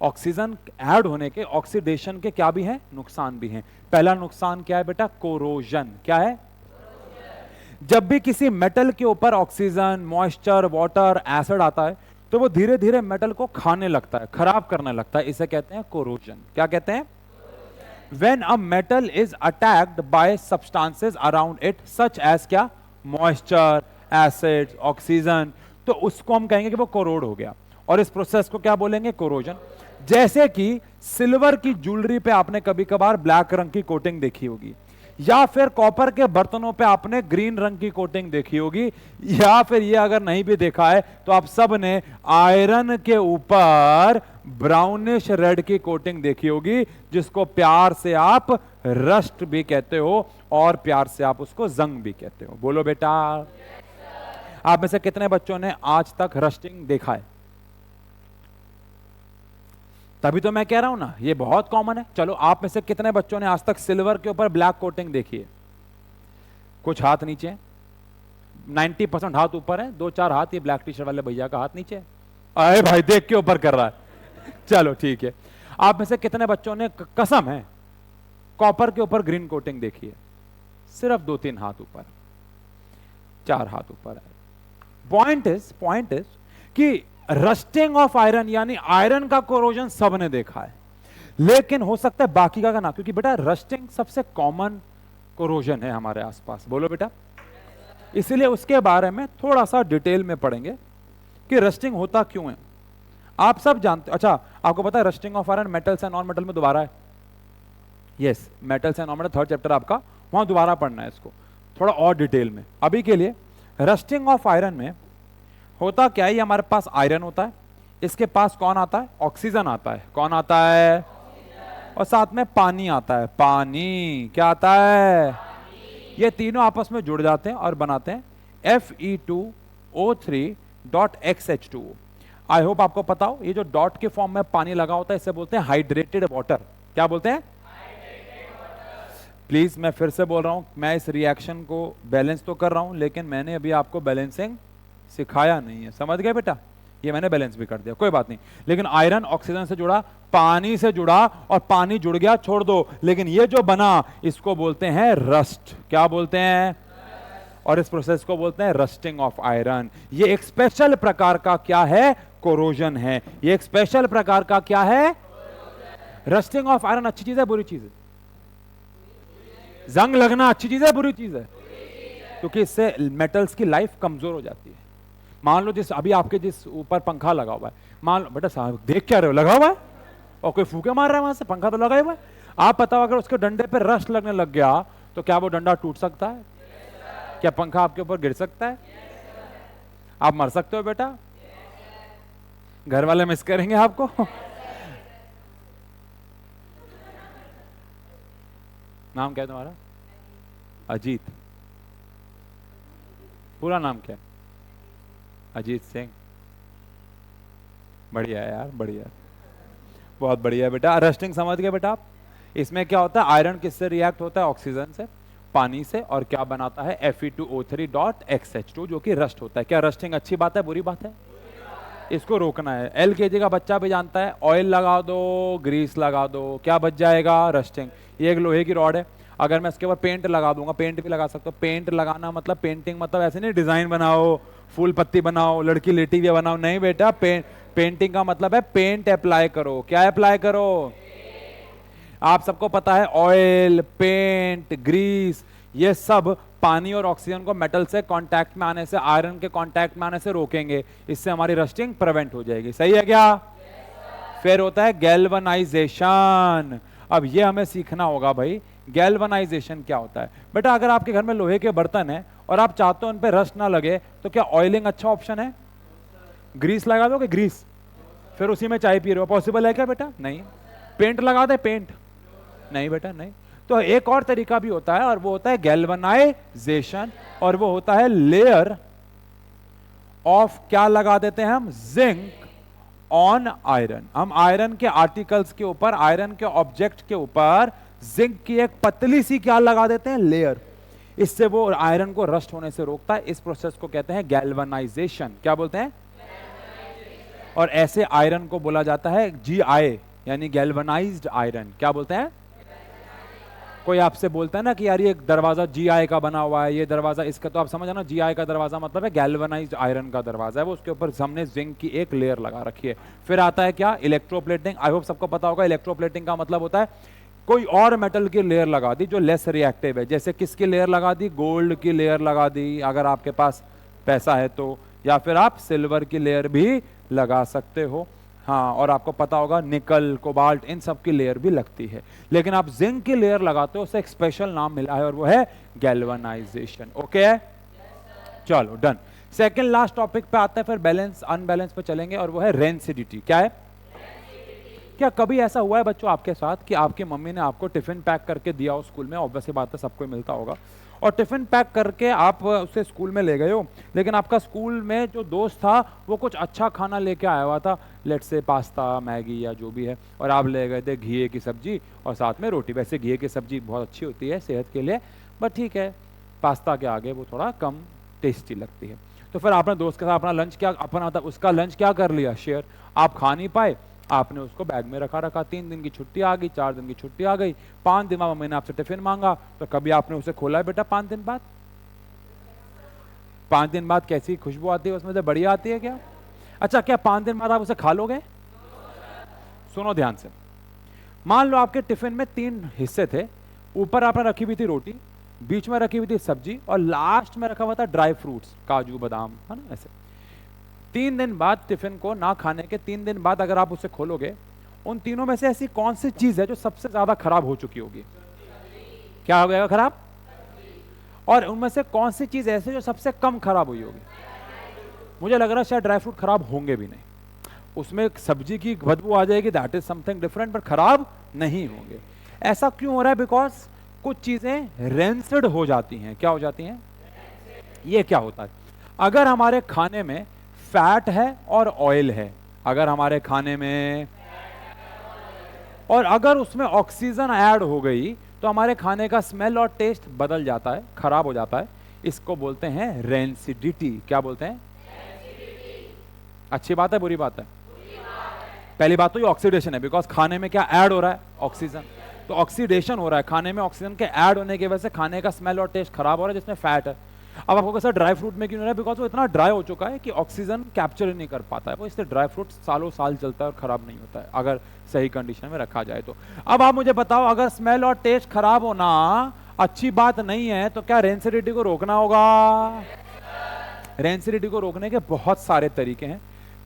ऑक्सीजन ऐड होने के, ऑक्सीडेशन के क्या भी हैं? नुकसान भी हैं। पहला नुकसान क्या है बेटा? कोरोजन। क्या है? जब भी किसी मेटल के ऊपर ऑक्सीजन, मॉइस्चर, वाटर, एसिड आता है तो वो धीरे धीरे मेटल को खाने लगता है, खराब करने लगता है। इसे कहते हैं कोरोजन। क्या कहते हैं? When a metal is attacked by substances around it such as क्या? मॉइस्चर, एसिड, ऑक्सीजन, तो उसको हम कहेंगे कि वो कोरोड हो गया। और इस प्रोसेस को क्या बोलेंगे? कोरोजन। जैसे कि सिल्वर की ज्वेलरी पे आपने कभी कभार ब्लैक रंग की कोटिंग देखी होगी, या फिर कॉपर के बर्तनों पे आपने ग्रीन रंग की कोटिंग देखी होगी, या फिर ये अगर नहीं भी देखा है तो आप सब ने आयरन के ऊपर ब्राउनिश रेड की कोटिंग देखी होगी, जिसको प्यार से आप रस्ट भी कहते हो और प्यार से आप उसको जंग भी कहते हो। बोलो बेटा। आप में से कितने बच्चों ने आज तक रस्टिंग देखा है? तभी तो मैं कह रहा हूं ना, ये बहुत कॉमन है। चलो आप में से कितने बच्चों ने आज तक सिल्वर के ऊपर ब्लैक कोटिंग देखी है? कुछ हाथ नीचे है, 90% हाथ ऊपर है, 2-4 हाथ ये ब्लैक टी शर्ट वाले भैया का हाथ नीचे है। अरे भाई देख के ऊपर कर रहा है। चलो ठीक है। आप में से कितने बच्चों ने कसम है कॉपर के ऊपर ग्रीन कोटिंग देखी है? सिर्फ 2-3 हाथ ऊपर, 4 हाथ ऊपर है। पॉइंट इज कि रस्टिंग ऑफ आयरन यानी आयरन का कोरोजन सबने देखा है, लेकिन हो सकता है बाकी का ना, क्योंकि बेटा रस्टिंग सबसे कॉमन कोरोजन है हमारे आसपास। बोलो बेटा। इसलिए उसके बारे में थोड़ा सा डिटेल में पढ़ेंगे कि रस्टिंग होता क्यों है। आप सब जानते। अच्छा आपको पता है rusting of iron metals and non metal में दोबारा है? Yes, metals and non metal 3rd chapter आपका, वहां दोबारा पढ़ना है इसको थोड़ा और डिटेल में। अभी के लिए रस्टिंग ऑफ आयरन में होता क्या है? ये हमारे पास आयरन होता है, इसके पास कौन आता है? ऑक्सीजन आता है। कौन आता है? और साथ में पानी आता है। पानी क्या आता है? ये तीनों आपस में जुड़ जाते हैं और बनाते हैं Fe2O3.XH2O। आई होप आपको पता हो, ये जो डॉट के फॉर्म में पानी लगा होता है इसे बोलते हैं हाइड्रेटेड वाटर। क्या बोलते हैं? प्लीज मैं फिर से बोल रहा हूं, मैं इस रिएक्शन को बैलेंस तो कर रहा हूं, लेकिन मैंने अभी आपको बैलेंसिंग सिखाया नहीं है। समझ गए बेटा? ये मैंने बैलेंस भी कर दिया, कोई बात नहीं। लेकिन आयरन ऑक्सीजन से जुड़ा, पानी से जुड़ा, और पानी जुड़ गया छोड़ दो, लेकिन ये जो बना इसको बोलते हैं रस्ट। क्या बोलते हैं? और इस प्रोसेस को बोलते हैं रस्टिंग ऑफ आयरन। ये एक स्पेशल प्रकार का क्या है? कोरोजन है। ये एक स्पेशल प्रकार का क्या है? रस्टिंग ऑफ आयरन अच्छी चीज है बुरी चीज है? जंग लगना अच्छी चीज है बुरी चीज है? क्योंकि इससे मेटल्स की लाइफ कमजोर हो जाती है। मान लो जिस अभी आपके जिस ऊपर पंखा लगा हुआ है, मान लो बेटा साहब देख क्या रहे हो, लगा हुआ है और कोई फूके मार रहा है वहां से, पंखा तो लगा हुआ है। आप बताओ अगर उसके डंडे पे रस्ट लगने लग गया तो क्या वो डंडा टूट सकता है? क्या पंखा आपके ऊपर गिर सकता है? आप मर सकते हो बेटा? घर वाले मिस करेंगे आपको। नाम क्या है तुम्हारा? अजीत। पूरा नाम क्या है? अजीत सिंह। बढ़िया है यार, बढ़िया, बहुत बढ़िया बेटा। रस्टिंग समझ गए बेटा आप? इसमें क्या होता है, आयरन किससे रिएक्ट होता है? ऑक्सीजन से, पानी से, और क्या बनाता है? Fe2O3.XH2 जो कि रस्ट होता है। क्या रस्टिंग अच्छी बात है बुरी बात है? इसको रोकना है। LKG का बच्चा भी जानता है, ऑयल लगा दो, ग्रीस लगा दो, क्या बच जाएगा? रस्टिंग। ये एक लोहे की रॉड है, अगर मैं इसके ऊपर पेंट लगा दूंगा, पेंट भी लगा सकता हूँ। पेंट लगाना मतलब पेंटिंग मतलब ऐसे नहीं डिजाइन बनाओ, फूल पत्ती बनाओ, लड़की लेटी हुई बनाओ, नहीं बेटा। पेंटिंग का मतलब है पेंट अप्लाई करो। क्या अप्लाई करो? आप सबको पता है ऑयल, पेंट, ग्रीस, ये सब पानी और ऑक्सीजन को मेटल से कांटेक्ट में आने से, आयरन के कांटेक्ट में आने से रोकेंगे। इससे हमारी रस्टिंग प्रिवेंट हो जाएगी। सही है क्या? फिर होता है गैल्वनाइजेशन। अब ये हमें सीखना होगा भाई, गैल्वनाइजेशन क्या होता है। बेटा अगर आपके घर में लोहे के बर्तन है और आप चाहते हो उन पे रस्ट ना लगे, तो क्या ऑयलिंग अच्छा ऑप्शन है? ग्रीस लगा दोगे? ग्रीस, फिर उसी में चाय पी रहे हो, पॉसिबल है क्या बेटा? नहीं। पेंट लगा दे? पेंट नहीं बेटा, नहीं। तो एक और तरीका भी होता है और वो होता है गैल्वनाइजेशन, और वो होता है लेयर ऑफ, क्या लगा देते हैं हम? Zinc on iron. हम आयरन के आर्टिकल्स के ऊपर, आयरन के ऑब्जेक्ट के ऊपर जिंक की एक पतली सी क्या लगा देते हैं? लेयर। इससे वो आयरन को रस्ट होने से रोकता है। इस प्रोसेस को कहते हैं गैल्वनाइजेशन। क्या बोलते हैं? और ऐसे आयरन को बोला जाता है GI, यानी गैल्वनाइज्ड आयरन। क्या बोलते हैं? कोई आपसे बोलता है ना कि यार ये दरवाजा GI का बना हुआ है, ये दरवाजा इसका, तो आप समझ ना GI का दरवाजा मतलब है गैल्वनाइज्ड आयरन का दरवाजा है, वो उसके ऊपर हमने जिंक की एक लेयर लगा रखी है। फिर आता है क्या? इलेक्ट्रोप्लेटिंग। आई होप सबको पता होगा इलेक्ट्रोप्लेटिंग का मतलब होता है कोई और मेटल की लेयर लगा दी जो लेस रिएक्टिव है। जैसे किसकी लेयर लगा दी? गोल्ड की लेयर लगा दी, अगर आपके पास पैसा है तो, या फिर आप सिल्वर की लेयर भी लगा सकते हो। हाँ, और आपको पता होगा निकल, कोबाल्ट, इन सब की लेयर भी लगती है। लेकिन आप जिंक की लेयर लगाते हो, उसे एक स्पेशल नाम मिला है और वो है गैल्वनाइजेशन। ओके है? चलो डन। सेकंड लास्ट टॉपिक पे आते हैं, फिर बैलेंस अनबैलेंस पे चलेंगे, और वो है रेंसिडिटी। क्या है? क्या कभी ऐसा हुआ है बच्चों आपके साथ कि आपकी मम्मी ने आपको टिफिन पैक करके दिया हो स्कूल में? ऑब्वियस बात है, सबको मिलता होगा। और टिफिन पैक करके आप उसे स्कूल में ले गए हो, लेकिन आपका स्कूल में जो दोस्त था वो कुछ अच्छा खाना लेके आया हुआ था, लेट्स से पास्ता, मैगी या जो भी है, और आप ले गए थे घिए की सब्जी और साथ में रोटी। वैसे घिए की सब्जी बहुत अच्छी होती है सेहत के लिए, बट ठीक है, पास्ता के आगे वो थोड़ा कम टेस्टी लगती है। तो फिर आपने दोस्त के साथ अपना लंच क्या, अपना उसका लंच क्या कर लिया? शेयर। आप खा नहीं पाए, आपने उसको बैग में रखा। 3 दिन की छुट्टी आ गई, 4 दिन की छुट्टी आ गई, 5 दिन बाद मम्मी ने आपसे टिफिन मांगा, तो कभी आपने उसे खोला है बेटा 5 दिन बाद? 5 दिन बाद कैसी खुशबू आती है उसमें से? बढ़िया आती है क्या? अच्छा, क्या 5 दिन बाद आप उसे खा लोगे? सुनो ध्यान से, मान लो आपके टिफिन में 3 हिस्से थे। ऊपर आपने रखी हुई थी रोटी, बीच में रखी हुई थी सब्जी, और लास्ट में रखा हुआ था ड्राई फ्रूट्स, काजू बादाम, है ना? ऐसे 3 दिन बाद टिफिन को ना खाने के 3 दिन बाद अगर आप उसे खोलोगे, उन तीनों में से ऐसी कौन सी चीज है जो सबसे ज्यादा खराब हो चुकी होगी? क्या हो गया खराब? और उनमें से कौन सी चीज ऐसी जो सबसे कम खराब हुई होगी? मुझे लग रहा है शायद ड्राई फ्रूट खराब होंगे भी नहीं, उसमें सब्जी की बदबू आ जाएगी, that is something different, but खराब नहीं होंगे। ऐसा क्यों हो रहा है? बिकॉज कुछ चीजें रेंसिड हो जाती हैं। क्या हो जाती हैं? ये क्या होता है? अगर हमारे खाने में फैट है और ऑयल है, अगर हमारे खाने में, और अगर उसमें ऑक्सीजन ऐड हो गई, तो हमारे खाने का स्मेल और टेस्ट बदल जाता है, खराब हो जाता है। इसको बोलते हैं रेंसिडिटी। क्या बोलते हैं? अच्छी बात है बुरी बात है? पहली बात तो ये ऑक्सीडेशन है, बिकॉज खाने में क्या ऐड हो रहा है? ऑक्सीजन। तो ऑक्सीडेशन हो रहा है खाने में, ऑक्सीजन के ऐड होने की वजह से खाने का स्मेल और टेस्ट खराब हो रहा है, जिसमें फैट है। अब आपको कैसा ड्राई फ्रूट में क्यों हो रहा है? बिकॉज वो इतना ड्राई हो चुका है कि ऑक्सीजन कैप्चर नहीं कर पाता है वो, इसलिए ड्राई फ्रूट सालों साल चलता है और खराब नहीं होता है अगर सही कंडीशन में रखा जाए तो। अब आप मुझे बताओ, अगर स्मेल और टेस्ट खराब होना अच्छी बात नहीं है, तो क्या रेंसिडिटी को रोकना होगा? रेंसिडिटी को रोकने के बहुत सारे तरीके हैं।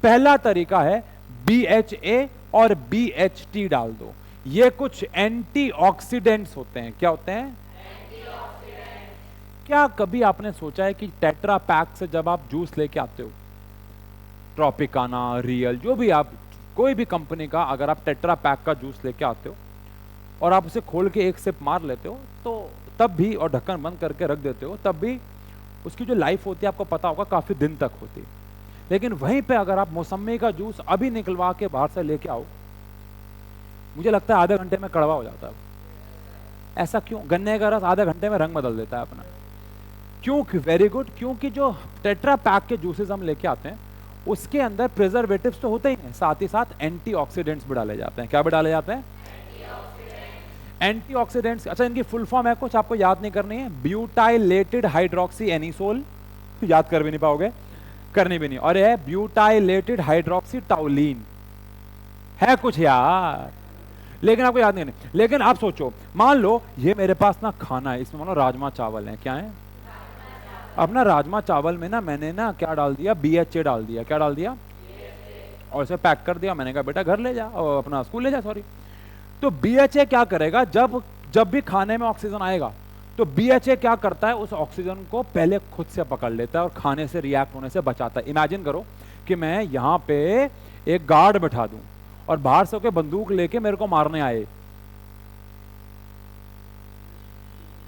पहला तरीका है BHA और BHT डाल दो। ये कुछ एंटीऑक्सीडेंट्स होते हैं। क्या होते हैं? क्या कभी आपने सोचा है कि टेट्रा पैक से जब आप जूस लेके आते हो, ट्रॉपिकाना, रियल, जो भी आप, कोई भी कंपनी का, अगर आप टेट्रा पैक का जूस लेके आते हो और आप उसे खोल के एक सिप मार लेते हो, तो तब भी, और ढक्कन बंद करके रख देते हो, तब भी उसकी जो लाइफ होती है आपको पता होगा काफी दिन तक होती है। लेकिन वहीं पे अगर आप मौसमी का जूस अभी निकलवा के बाहर से लेके आओ, मुझे लगता है आधे घंटे में कड़वा हो जाता है। ऐसा क्यों? गन्ने का रस आधे घंटे में रंग बदल देता है अपना। क्यों? वेरी गुड, क्योंकि जो टेट्रा पैक के जूसेस हम लेके आते हैं उसके अंदर प्रिजर्वेटिव्स तो होते ही हैं, साथ ही साथ एंटीऑक्सीडेंट्स भी डाले जाते हैं। क्या भी डाले जाते हैं? एंटीऑक्सीडेंट्स। अच्छा, इनकी फुल फॉर्म है कुछ, आपको याद नहीं करनी है। ब्यूटाइलेटेड हाइड्रोक्सी एनिसोल, याद कर भी नहीं पाओगे, करनी भी नहीं। और ये है ब्यूटाइलेटेड हाइड्रोक्सी टाउलिन, है कुछ यार, लेकिन आपको याद नहीं है। लेकिन आप सोचो, मान लो ये मेरे पास ना खाना है, इसमें मानो राजमा चावल है। क्या है? अपना राजमा चावल में ना मैंने ना क्या डाल दिया? BHA डाल दिया। क्या डाल दिया? और इसे पैक कर दिया। मैंने कहा बेटा घर ले जा, और अपना स्कूल ले जा, सॉरी। तो BHA क्या करेगा? जब भी खाने में ऑक्सीजन आएगा तो BHA क्या करता है? उस ऑक्सीजन को पहले खुद से पकड़ लेता है और खाने से रिएक्ट होने से बचाता है। इमेजिन करो कि मैं यहाँ पे एक गार्ड बैठा दूं और बाहर से कोई बंदूक लेके मेरे को मारने आए,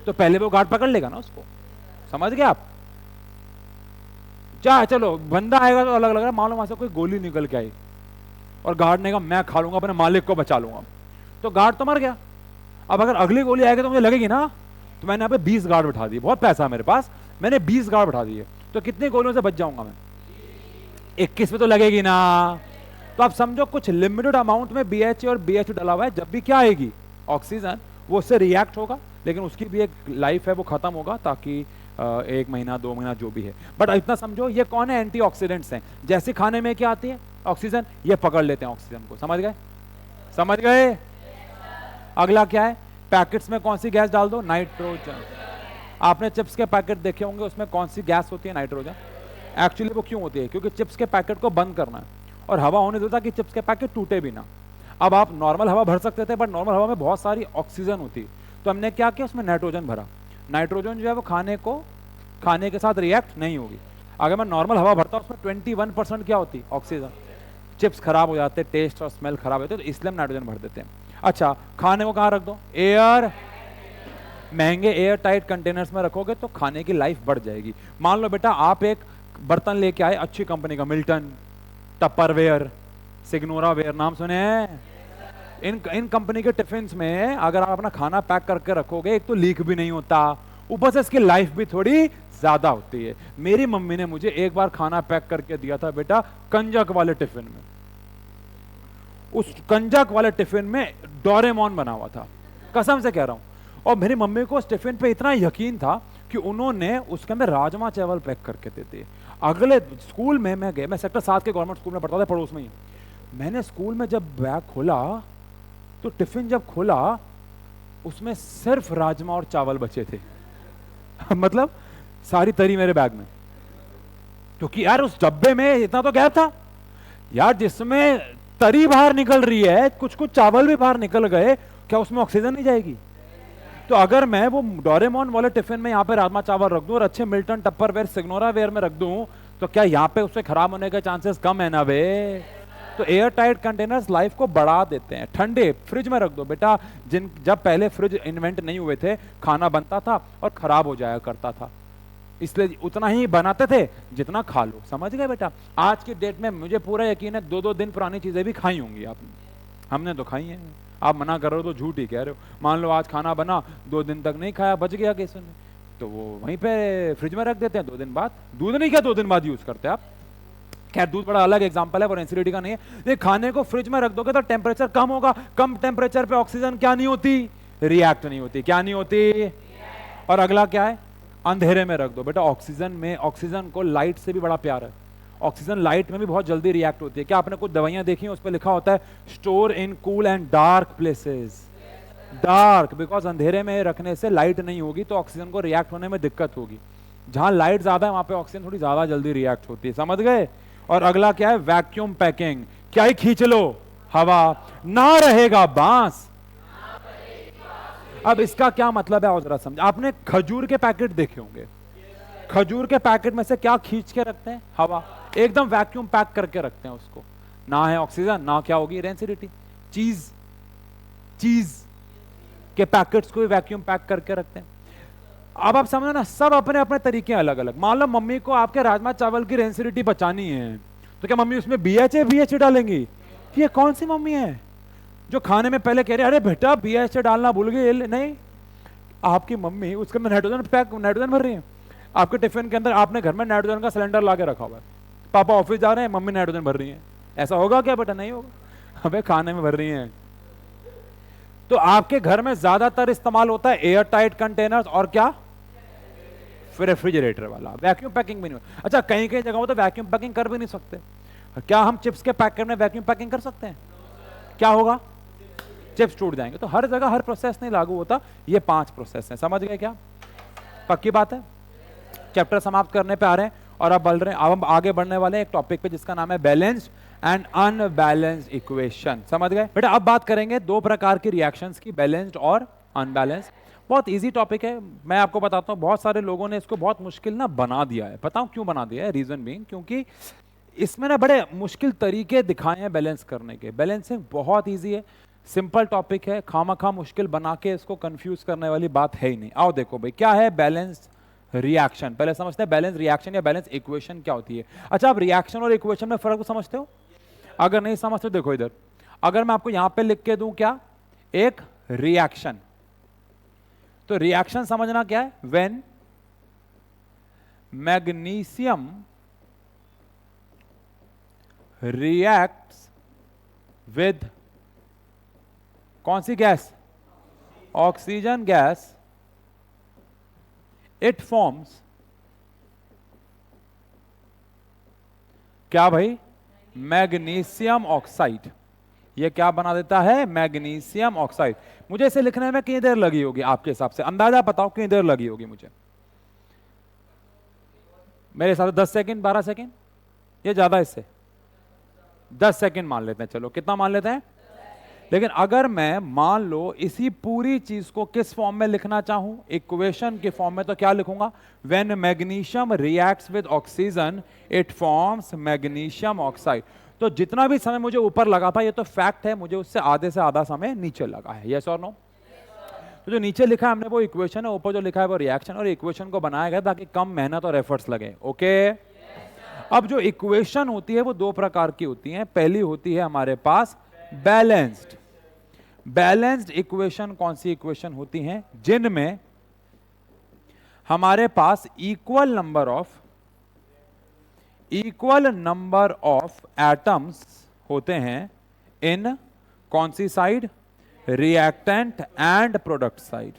तो पहले वो गार्ड पकड़ लेगा ना उसको। समझ गए आप? चाहे चलो बंदा आएगा तो अलग लग रहा है, मालूम वहां से कोई गोली निकल के आई और गार्ड ने कहा मैं खा लूंगा, अपने मालिक को बचा लूंगा, तो गार्ड तो मर गया। अब अगर अगली गोली आएगी तो मुझे लगेगी ना। तो मैंने यहाँ पे 20 गार्ड बैठा दिए, बहुत पैसा है मेरे पास, मैंने 20 गार्ड बैठा दिए, तो कितनी गोलियों से बच जाऊंगा मैं? 21 पे तो लगेगी ना। तो आप समझो कुछ लिमिटेड अमाउंट में BHA और BH डाला हुआ है, जब भी क्या आएगी? ऑक्सीजन, वो उससे रिएक्ट होगा, लेकिन उसकी भी एक लाइफ है, वो खत्म होगा, ताकि 1 महीना 2 महीना जो भी है। बट इतना समझो, ये कौन है? एंटीऑक्सीडेंट्स हैं। जैसे खाने में क्या आती है? ऑक्सीजन, ये पकड़ लेते हैं ऑक्सीजन को। समझ गए? समझ गए? अगला क्या है? पैकेट्स में कौन सी गैस डाल दो? नाइट्रोजन। आपने चिप्स के पैकेट देखे होंगे, उसमें कौन सी गैस होती है? नाइट्रोजन। एक्चुअली वो क्यों होती है? क्योंकि चिप्स के पैकेट को बंद करना है और हवा होने देता कि चिप्स के पैकेट टूटे भी ना। अब आप नॉर्मल हवा भर सकते थे, बट नॉर्मल हवा में बहुत सारी ऑक्सीजन होती, तो हमने क्या किया? उसमें नाइट्रोजन भरा। नाइट्रोजन जो है वो खाने के साथ रिएक्ट नहीं होगी। अगर मैं नॉर्मल हवा भरता हूँ, उसमें 21% क्या होती? ऑक्सीजन। चिप्स खराब हो जाते, टेस्ट और स्मेल खराब होते, तो इसलिए हम नाइट्रोजन भर देते हैं। अच्छा, खाने को कहाँ रख दो? महंगे एयर टाइट कंटेनर्स में रखोगे तो खाने की लाइफ बढ़ जाएगी। मान लो बेटा आप एक बर्तन लेके आए अच्छी कंपनी का, मिल्टन, टपरवेयर, सिग्नोरा वेयर, नाम सुने हैं? इन कंपनी के टिफिन में अगर आप अपना खाना पैक करके रखोगे, एक तो लीक भी नहीं होता, ऊपर से इसकी लाइफ भी थोड़ी ज्यादा होती है। मेरी मम्मी ने मुझे एक बार खाना पैक करके दिया था बेटा, कंजक वाले टिफिन में। उस कंजक वाले टिफिन में डोरेमोन बना हुआ था, कसम से कह रहा हूं। और मेरी मम्मी को उस टिफिन पे इतना यकीन था कि उन्होंने उसके अंदर राजमा चावल पैक करके देते। अगले स्कूल में मैं गया, मैं सेक्टर 7 के गवर्नमेंट स्कूल में पढ़ता था, पड़ोस में ही। मैंने स्कूल में जब बैग खोला तो टिफिन जब खोला उसमें सिर्फ राजमा और चावल बचे थे मतलब सारी तरी मेरे बैग में, क्योंकि यार उस डब्बे में इतना तो गैप था यार, जिसमें तरी बाहर निकल रही है, कुछ कुछ चावल भी बाहर निकल गए, क्या उसमें ऑक्सीजन नहीं जाएगी? तो अगर मैं वो डोरेमोन वाले टिफिन में यहाँ पे राजमा चावल रख दूं और अच्छे मिल्टन, टप्परवेयर, सिग्नोरा वेयर में रख दूं, तो क्या यहाँ पे उससे खराब होने के चांसेस कम है ना वे? तो एयर टाइट कंटेनर्स लाइफ को बढ़ा देते हैं। ठंडे फ्रिज में रख दो बेटा, जब पहले फ्रिज इन्वेंट नहीं हुए थे, खाना बनता था और खराब हो जाया करता था, इसलिए उतना ही बनाते थे जितना खा लो। समझ गए बेटा? आज की डेट में मुझे पूरा यकीन है 2-2 दिन पुरानी चीजें भी खाई होंगी आपने, हमने तो खाई हैं। आप मना कर रहे हो तो झूठ ही कह रहे हो। मान लो आज खाना बना, 2 दिन तक नहीं खाया, बच गया किसी ने, तो वो वहीं पे फ्रिज में रख देते हैं, 2 दिन बाद, दूध नहीं क्या 2 दिन बाद यूज करते हैं आप। खैर दूध बड़ा अलग एग्जांपल है, और एसिडिटी का नहीं है। ये खाने को फ्रिज में रख दोगे तो टेम्परेचर कम होगा, कम टेम्परेचर पे ऑक्सीजन क्या नहीं होती? रिएक्ट नहीं होती। क्या नहीं होती? और अगला क्या है? अंधेरे में रख दो बेटा। ऑक्सीजन को लाइट से भी बड़ा प्यार है। ऑक्सीजन लाइट में भी बहुत जल्दी रिएक्ट होती है। क्या आपने कुछ दवाइयां देखी हैं, उस पर लिखा होता है store in cool and dark places. Dark because अंधेरे में रखने से लाइट नहीं होगी तो ऑक्सीजन को रिएक्ट होने में दिक्कत होगी। जहां लाइट ज्यादा है वहां पे ऑक्सीजन थोड़ी ज्यादा जल्दी रिएक्ट होती है, समझ गए। और अगला क्या है, वैक्यूम पैकिंग, क्या ही खींच लो हवा, ना रहेगा बांस। अब इसका क्या मतलब है और जरा समझ। आपने खजूर के पैकेट देखे होंगे, खजूर के पैकेट में से क्या खींच के रखते हैं, हवा, एकदम वैक्यूम पैक करके रखते हैं उसको, ना है ऑक्सीजन ना क्या होगी डेंसिटी। चीज के पैकेट्स को वैक्यूम पैक करके रखते हैं। अब आप समझो ना, सब अपने अपने तरीके अलग अलग। मान लो मम्मी को आपके राजमा चावल की डेंसिटी बचानी है, तो क्या मम्मी उसमें BHA डालेंगी? ये कौन सी मम्मी है जो खाने में पहले कह रहे अरे बेटा BHA डालना भूल गए? नहीं, आपकी मम्मी उसके अंदर नाइट्रोजन भर रही है। आपके टिफिन के अंदर आपने घर में नाइट्रोजन का सिलेंडर ला के रखा हुआ है, पापा ऑफिस जा रहे हैं, मम्मी नाइट्रोजन भर रही है। ऐसा होगा क्या बेटा? नहीं होगा, अबे खाने में भर रही है। तो आपके घर में ज्यादातर इस्तेमाल होता है एयर टाइट कंटेनर्स और क्या, फिर रेफ्रिजरेटर वाला, वैक्यूम पैकिंग भी नहीं। अच्छा, कहीं कहीं जगहों तो वैक्यूम पैकिंग कर भी नहीं सकते। क्या हम चिप्स के पैकेट में वैक्यूम पैकिंग कर सकते हैं? क्या होगा? चिप्स टूट जाएंगे। तो हर जगह हर प्रोसेस नहीं लागू होता। ये 5 प्रोसेस हैं, समझ गए क्या? पक्की बात है। चैप्टर समाप्त करने पे आ रहे हैं और अब हम आगे बढ़ने वाले हैं एक टॉपिक पे जिसका नाम है बैलेंस्ड एंड अनबैलेंस्ड इक्वेशन। समझ गए बेटा? अब बात करेंगे 2 प्रकार की रिएक्शंस की, बैलेंस्ड और अनबैलेंस्ड। बहुत इजी टॉपिक है, मैं आपको बताता हूँ। बहुत सारे लोगों ने इसको बहुत मुश्किल ना बना दिया है। बताऊं क्यों बना दिया है? रीजन बीइंग क्योंकि इसमें ना बड़े मुश्किल तरीके दिखाए हैं बैलेंस करने के। बैलेंसिंग बहुत इजी है, सिंपल टॉपिक है, खामखा मुश्किल बना के इसको कंफ्यूज करने वाली बात है ही नहीं। आओ देखो भाई, क्या है बैलेंस रिएक्शन? पहले समझते हैं बैलेंस रिएक्शन या बैलेंस इक्वेशन क्या होती है। अच्छा, आप रिएक्शन और इक्वेशन में फर्क को समझते हो? अगर नहीं समझते देखो इधर, अगर मैं आपको यहां पे लिख के दूं क्या, एक रिएक्शन, तो रिएक्शन समझना क्या है, व्हेन मैग्नीशियम रिएक्ट्स विद कौन सी gas, oxygen gas, it forms क्या भाई, मैग्नीशियम ऑक्साइड। ये क्या बना देता है, मैग्नीशियम ऑक्साइड। मुझे इसे लिखने में कितनी देर लगी होगी आपके हिसाब से? अंदाजा बताओ कितनी देर लगी होगी मुझे? मेरे हिसाब से 10 सेकंड, 12 सेकंड, ये ज्यादा इससे 10 सेकंड मान लेते हैं। चलो कितना मान लेते हैं? लेकिन अगर मैं मान लो इसी पूरी चीज को किस फॉर्म में लिखना चाहूं, इक्वेशन के फॉर्म में, तो क्या लिखूंगा, when magnesium reacts with oxygen it forms magnesium oxide. तो जितना भी समय मुझे ऊपर लगा था ये तो फैक्ट है, मुझे उससे आधे से आधा समय नीचे लगा है। यस और नो? तो जो नीचे लिखा है हमने वो इक्वेशन है, ऊपर जो लिखा है वो रिएक्शन। और इक्वेशन को बनाया गया ताकि कम मेहनत और एफर्ट्स लगे। ओके, अब जो इक्वेशन होती है वो 2 प्रकार की होती है। पहली होती है हमारे पास बैलेंस्ड। बैलेंस्ड इक्वेशन कौन सी इक्वेशन होती हैं? जिनमें हमारे पास इक्वल नंबर ऑफ एटम्स होते हैं इन कौन सी side, reactant and product side.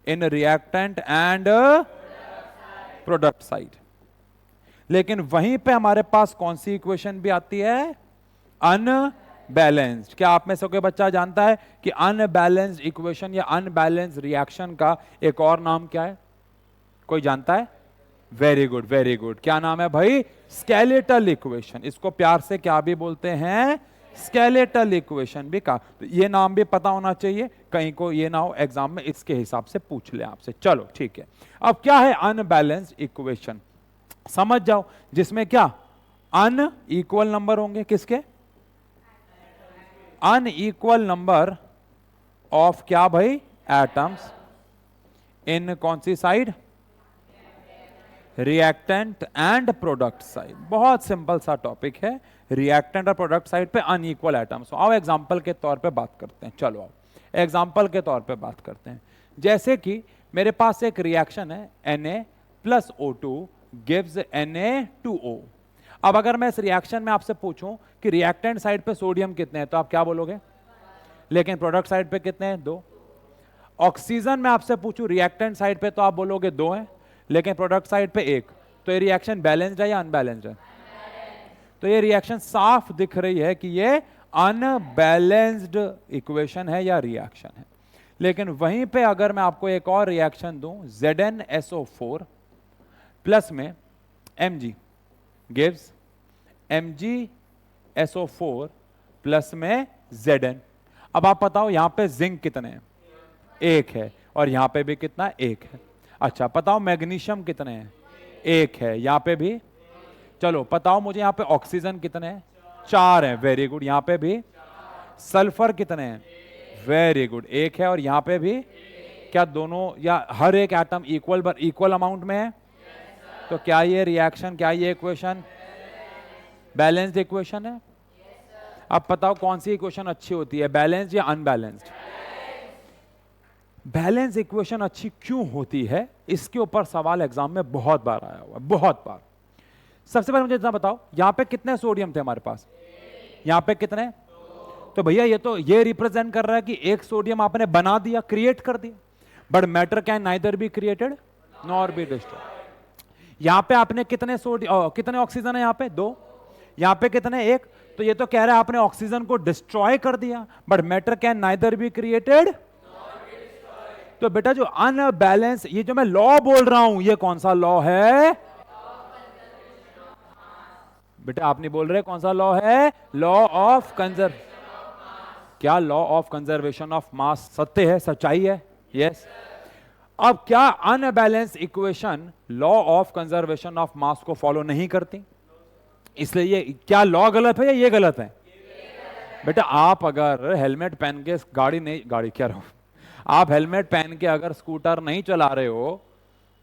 In reactant and product side. लेकिन वहीं पे हमारे पास कौन सी इक्वेशन भी आती है, अनबैलेंस्ड। क्या आप में से कोई बच्चा जानता है कि अनबैलेंस्ड इक्वेशन या अनबैलेंस्ड रिएक्शन का एक और नाम क्या है? कोई जानता है? Very good, very good. क्या नाम है भाई? Skeletal equation. इसको प्यार से क्या भी बोलते हैं? स्केलेटल इक्वेशन भी कहा। तो ये नाम भी पता होना चाहिए, कहीं को ये ना हो एग्जाम में इसके हिसाब से पूछ ले आपसे। चलो ठीक है, अब क्या है अनबैलेंस्ड इक्वेशन? समझ जाओ, जिसमें क्या अनइक्वल नंबर होंगे, किसके? अनइक्वल नंबर ऑफ क्या भाई, एटम्स इन कौन सी side, reactant and product side. बहुत सिंपल सा टॉपिक है, रिएक्टेंट और प्रोडक्ट साइड पे अनइक्वल एटम्स। आओ एग्जांपल के तौर पे बात करते हैं। चलो आओ एग्जांपल के तौर पे बात करते हैं। जैसे कि मेरे पास एक रिएक्शन है, Na+O2 गिव्स Na2O। अब अगर मैं इस रिएक्शन में आपसे पूछूं कि रिएक्टेंट साइड पे सोडियम कितने हैं, तो आप क्या बोलोगे? लेकिन प्रोडक्ट साइड पे कितने हैं? 2। ऑक्सीजन में आपसे पूछूं रिएक्टेंट साइड पे, तो आप बोलोगे 2 हैं, लेकिन प्रोडक्ट साइड पे 1। तो ये रिएक्शन बैलेंस्ड है या अनबैलेंस्ड है? तो ये रिएक्शन साफ दिख रही है कि ये अनबैलेंस्ड इक्वेशन है या रिएक्शन है। लेकिन वहीं पे अगर मैं आपको एक और रिएक्शन दूं, ZnSO4, प्लस में Mg गिव्स MgSO4 प्लस में Zn। अब आप बताओ यहां पे जिंक कितने हैं? 1 है, और यहां पे भी कितना? 1 है। अच्छा बताओ मैग्नीशियम कितने हैं? 1 है, यहां पे भी। चलो बताओ मुझे यहां पे ऑक्सीजन कितने हैं? 4 है, वेरी गुड। यहां पे भी सल्फर कितने हैं? वेरी गुड, 1 है, और यहां पे भी। क्या दोनों या हर एक एटम इक्वल अमाउंट में है? तो क्या ये रिएक्शन, क्या ये इक्वेशन बैलेंस्ड इक्वेशन है? अब बताओ कौन सी इक्वेशन अच्छी होती है, बैलेंस्ड या अनबैलेंस्ड? बैलेंस इक्वेशन अच्छी क्यों होती है, इसके ऊपर सवाल एग्जाम में बहुत बार आया हुआ है, बहुत बार। सबसे पहले मुझे इतना बताओ, यहां पे कितने सोडियम थे हमारे पास? यहां पे कितने? तो भैया ये रिप्रेजेंट कर रहा है कि एक सोडियम आपने बना दिया, क्रिएट कर दिया। But matter can neither be created nor be destroyed. यहां पे आपने कितने कितने ऑक्सीजन है? यहां पे 2। यहां पे कितने? 1। तो ये तो कह रहा है आपने ऑक्सीजन को डिस्ट्रॉय कर दिया, but matter can neither be created. तो बेटा जो अनबैलेंस, ये जो मैं लॉ बोल रहा हूं, ये कौन सा लॉ है? बेटा आप नहीं बोल रहे कौन सा लॉ है? Law of conserve. क्या law of conservation of mass सत्य है, सच्चाई है? यस। अब क्या unbalance equation law of conservation of mass को फॉलो नहीं करती? इसलिए ये क्या लॉ गलत है या ये गलत है? बेटा आप अगर हेलमेट पहन के गाड़ी क्या रहा हूं, आप हेलमेट पहन के अगर स्कूटर नहीं चला रहे हो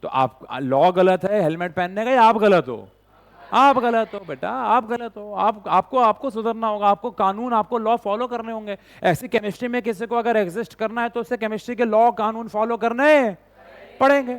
तो आप लॉ गलत है हेलमेट पहनने का, या आप गलत हो? आप गलत हो बेटा, आप गलत हो। आपको सुधरना होगा, आपको कानून, आपको लॉ फॉलो करने होंगे। ऐसी केमिस्ट्री में किसी को अगर एग्जिस्ट करना है तो उसे केमिस्ट्री के लॉ कानून फॉलो करने पड़ेंगे।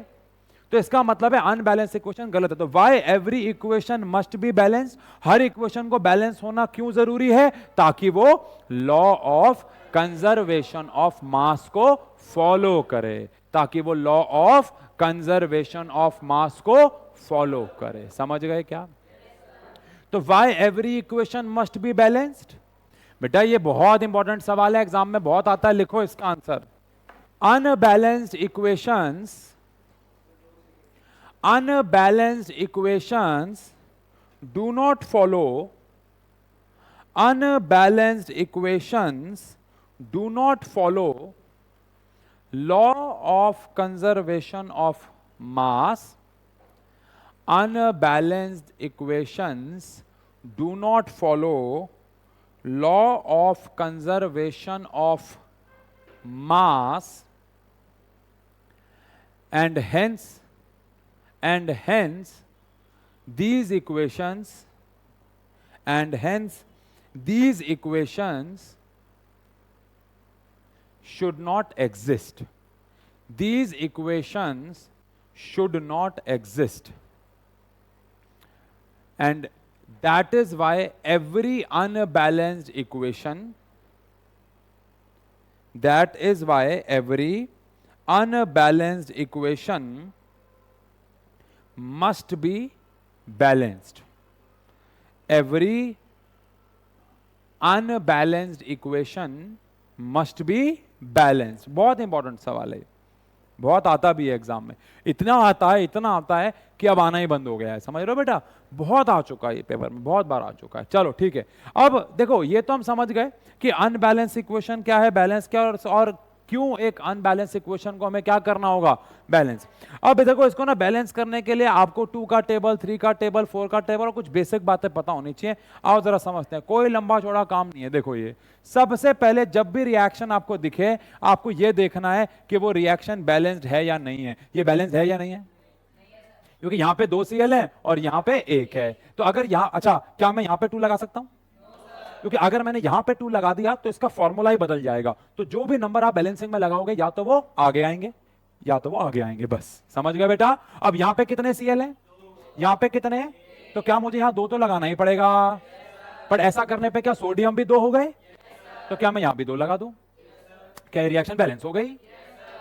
तो इसका मतलब है अनबैलेंस इक्वेशन गलत है। तो why every equation must be balance? Her equation को बैलेंस होना क्यों जरूरी है? ताकि वो law of conservation of mass को फॉलो करे, ताकि वो law of conservation of mass को फॉलो करे। समझ गए क्या? तो why every equation must be balanced? बेटा ये बहुत इंपॉर्टेंट सवाल है, एग्जाम में बहुत आता है, लिखो इसका answer. Unbalanced equations do not follow, unbalanced equations do not follow law of conservation of mass. Unbalanced equations do not follow law of conservation of mass, and hence these equations should not exist. These equations should not exist. And that is why every unbalanced equation must be balanced. Every unbalanced equation must be balanced. बहुत इंपॉर्टेंट सवाल है, बहुत आता भी है एग्जाम में। इतना आता है कि अब आना ही बंद हो गया है। समझ रहे हो बेटा? बहुत आ चुका है ये पेपर में, बहुत बार आ चुका है। चलो ठीक है, अब देखो ये तो हम समझ गए कि अनबैलेंस इक्वेशन क्या है, बैलेंस क्या है, और क्यों एक अनबैलेंस इक्वेशन को हमें क्या करना होगा? बैलेंस। अब देखो इसको ना बैलेंस करने के लिए आपको 2 का टेबल, 3 का टेबल, 4 का टेबल और कुछ बेसिक बातें पता होनी चाहिए। आओ जरा समझते हैं, कोई लंबा चौड़ा काम नहीं है। देखो ये सबसे पहले जब भी रिएक्शन आपको दिखे, आपको ये देखना है कि वो रिएक्शन बैलेंस्ड है या नहीं है। ये बैलेंस्ड है या नहीं है? क्योंकि यहां पे 2 Cl है और यहां पे 1 है। तो अगर यहां, अच्छा क्या मैं यहां पे 2 लगा सकता हूं? क्योंकि अगर मैंने यहां पे 2 लगा दिया तो इसका फॉर्मूला ही बदल जाएगा। तो जो भी नंबर आप बैलेंसिंग में लगाओगे या तो वो आगे आएंगे या तो वो आगे आएंगे। बस समझ गए बेटा? अब यहां पे कितने Cl हैं? यहां पे कितने हैं? तो क्या मुझे यहां 2 तो लगाना ही पड़ेगा। पर ऐसा करने पे क्या सोडियम भी 2 हो गए? तो क्या मैं यहां भी 2 लगा दूं? क्या रिएक्शन बैलेंस हो गई?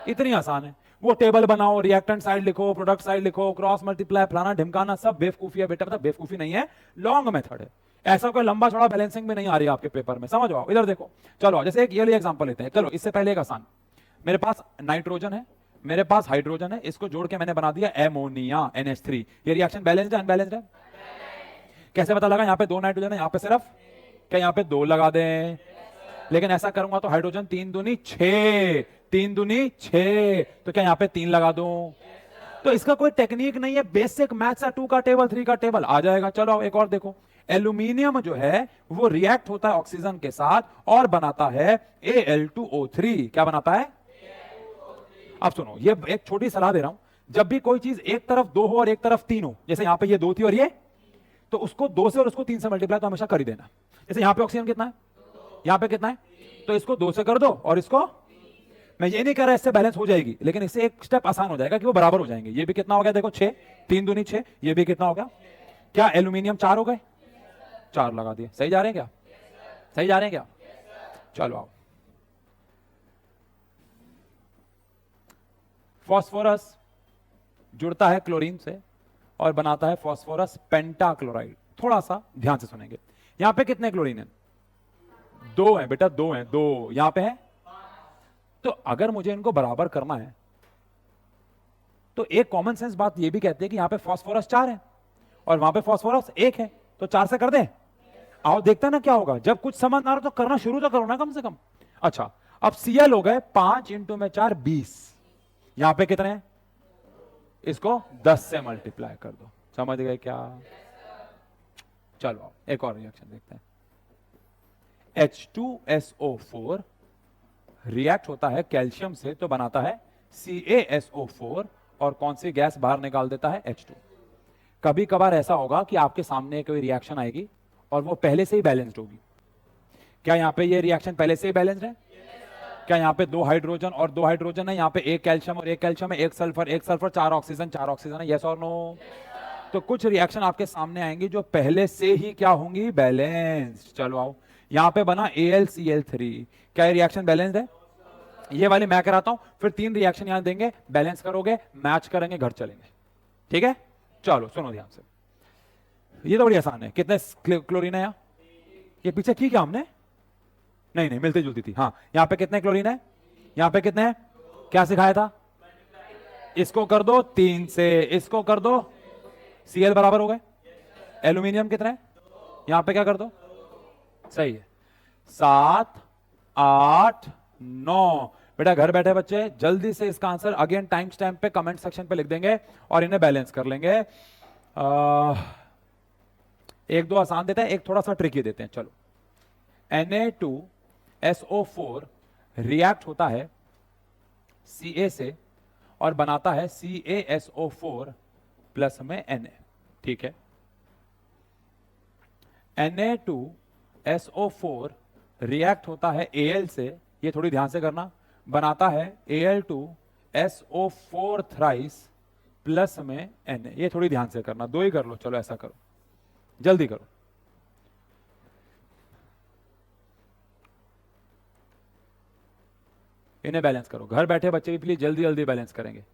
इतनी आसान है। वो टेबल बनाओ, रिएक्टेंट साइड लिखो, प्रोडक्ट साइड लिखो, क्रॉस मल्टीप्लाई, फलाना ढिमकाना, सब बेवकूफी है बेटा। मतलब बेवकूफी नहीं है, लॉन्ग मेथड है। ऐसा कोई लंबा चौड़ा बैलेंसिंग में नहीं आ रही है आपके पेपर में। समझ आओ, इधर देखो। चलो जैसे एक ये एग्जांपल लेते हैं। चलो इससे पहले एक आसान, मेरे पास नाइट्रोजन है, मेरे पास हाइड्रोजन है, इसको जोड़ के मैंने बना दिया एमोनिया NH3। ये रिएक्शन बैलेंस्ड है अनबैलेंस्ड है? कैसे पता लगा? यहाँ पे 2 नाइट्रोजन है, यहाँ पे सिर्फ, क्या यहाँ पे 2 लगा दें? लेकिन ऐसा करूंगा तो हाइड्रोजन 3 दूनी 6, 3 दूनी 6, तो क्या यहाँ पे 3 लगा दूं? तो इसका कोई टेक्निक नहीं है, बेसिक मैथ्स है, 2 का टेबल 3 का टेबल आ जाएगा। चलो अब एक और देखो, एल्यूमिनियम जो है वो रिएक्ट होता है ऑक्सीजन के साथ और बनाता है Al2O3। क्या बनाता है? अब सुनो, ये एक छोटी सलाह दे रहा हूं, जब भी कोई चीज एक तरफ 2 हो और एक तरफ 3 हो, जैसे यहां पे ये 2 थी और ये, तो उसको 2 से और उसको 3 से मल्टीप्लाई तो हमेशा कर ही देना। जैसे यहां पे ऑक्सीजन कितना है, यहां पे कितना है, तो इसको 2 से कर दो और इसको, मैं ये नहीं कह रहा इससे बैलेंस हो जाएगी, लेकिन इससे एक स्टेप आसान हो जाएगा कि वो बराबर हो जाएंगे। ये भी कितना हो गया देखो 6, 3 दूनी 6, ये भी कितना हो गया? क्या एल्यूमिनियम 4 हो गए? 4 लगा दिए। सही जा रहे हैं क्या? सही जा रहे हैं क्या? चलो आओ, फास्फोरस जुड़ता है क्लोरीन से और बनाता है फास्फोरस पेंटाक्लोराइड। थोड़ा सा ध्यान से सुनेंगे, यहां पे कितने क्लोरीन है? 2 है बेटा, 2 है, 2 यहां पे है। तो अगर मुझे इनको बराबर करना है तो एक कॉमन सेंस बात ये भी कहती है कि यहां पे फास्फोरस 4 है और वहां पे फास्फोरस 1 है, तो 4 से कर दें। आओ देखते हैं ना क्या होगा। जब कुछ समझ ना आ रहा तो करना शुरू तो करो ना कम से कम। अच्छा, अब Cl हो गए 5 इंटू में 4 20, यहां पे कितने हैं? इसको 10 से मल्टीप्लाई कर दो। समझ गए क्या? चलो एक और रिएक्शन देखते हैं। H2SO4 रिएक्ट होता है कैल्शियम से तो बनाता है CaSO4 और कौन सी गैस बाहर निकाल देता है? H2। कभी कभार ऐसा होगा कि आपके सामने कोई रिएक्शन आएगी और वो पहले से ही बैलेंस्ड होगी। क्या यहाँ पे ये रिएक्शन पहले से ही बैलेंस्ड है? क्या यहाँ पे 2 हाइड्रोजन और 2 हाइड्रोजन है, यहाँ पे 1 कैल्शियम और 1 कैल्शियम है, 1 सल्फर 1 सल्फर, 4 ऑक्सीजन 4 ऑक्सीजन है? यस और नो? तो कुछ रिएक्शन आपके सामने आएंगी जो पहले से ही क्या होंगी? बैलेंस्ड। चलो आओ, यहाँ पे बना AlCl3। क्या ये रिएक्शन बैलेंस्ड है? ये वाली मैं कराता हूं, फिर 3 रिएक्शन यहां देंगे, बैलेंस करोगे, मैच करेंगे, घर चलेंगे। ठीक है? चलो सुनो ध्यान से, ये तो बड़ी आसान है। कितने क्लोरीन है यहाँ? ये पीछे की क्या हमने? नहीं मिलती जुलती थी। हाँ, यहाँ पे कितने क्लोरीन है? यहाँ पे कितने हैं? क्या सिखाया था? इसको कर दो 3 से, इसको कर दो, Cl बराबर हो गए। एल्यूमिनियम कितने? यहाँ पे क्या कर दो? सही है, 7 8 9। बेटा घर बैठे बच्चे जल्दी से इसका आंसर अगेन टाइम स्टैम्प पे कमेंट सेक्शन पे लिख देंगे और इन्हें बैलेंस कर लेंगे। एक दो आसान देते हैं, एक थोड़ा सा ट्रिकी देते हैं। चलो, Na2SO4 रिएक्ट होता है Ca से और बनाता है CaSO4 प्लस में Na। ठीक है, Na2SO4 रिएक्ट होता है Al से, ये थोड़ी ध्यान से करना, बनाता है Al2SO4 थ्राइस प्लस में Na। ये थोड़ी ध्यान से करना, 2 ही कर लो। चलो ऐसा करो, जल्दी करो। इन्हें बैलेंस करो, घर बैठे बच्चे भी प्लीज जल्दी जल्दी बैलेंस करेंगे।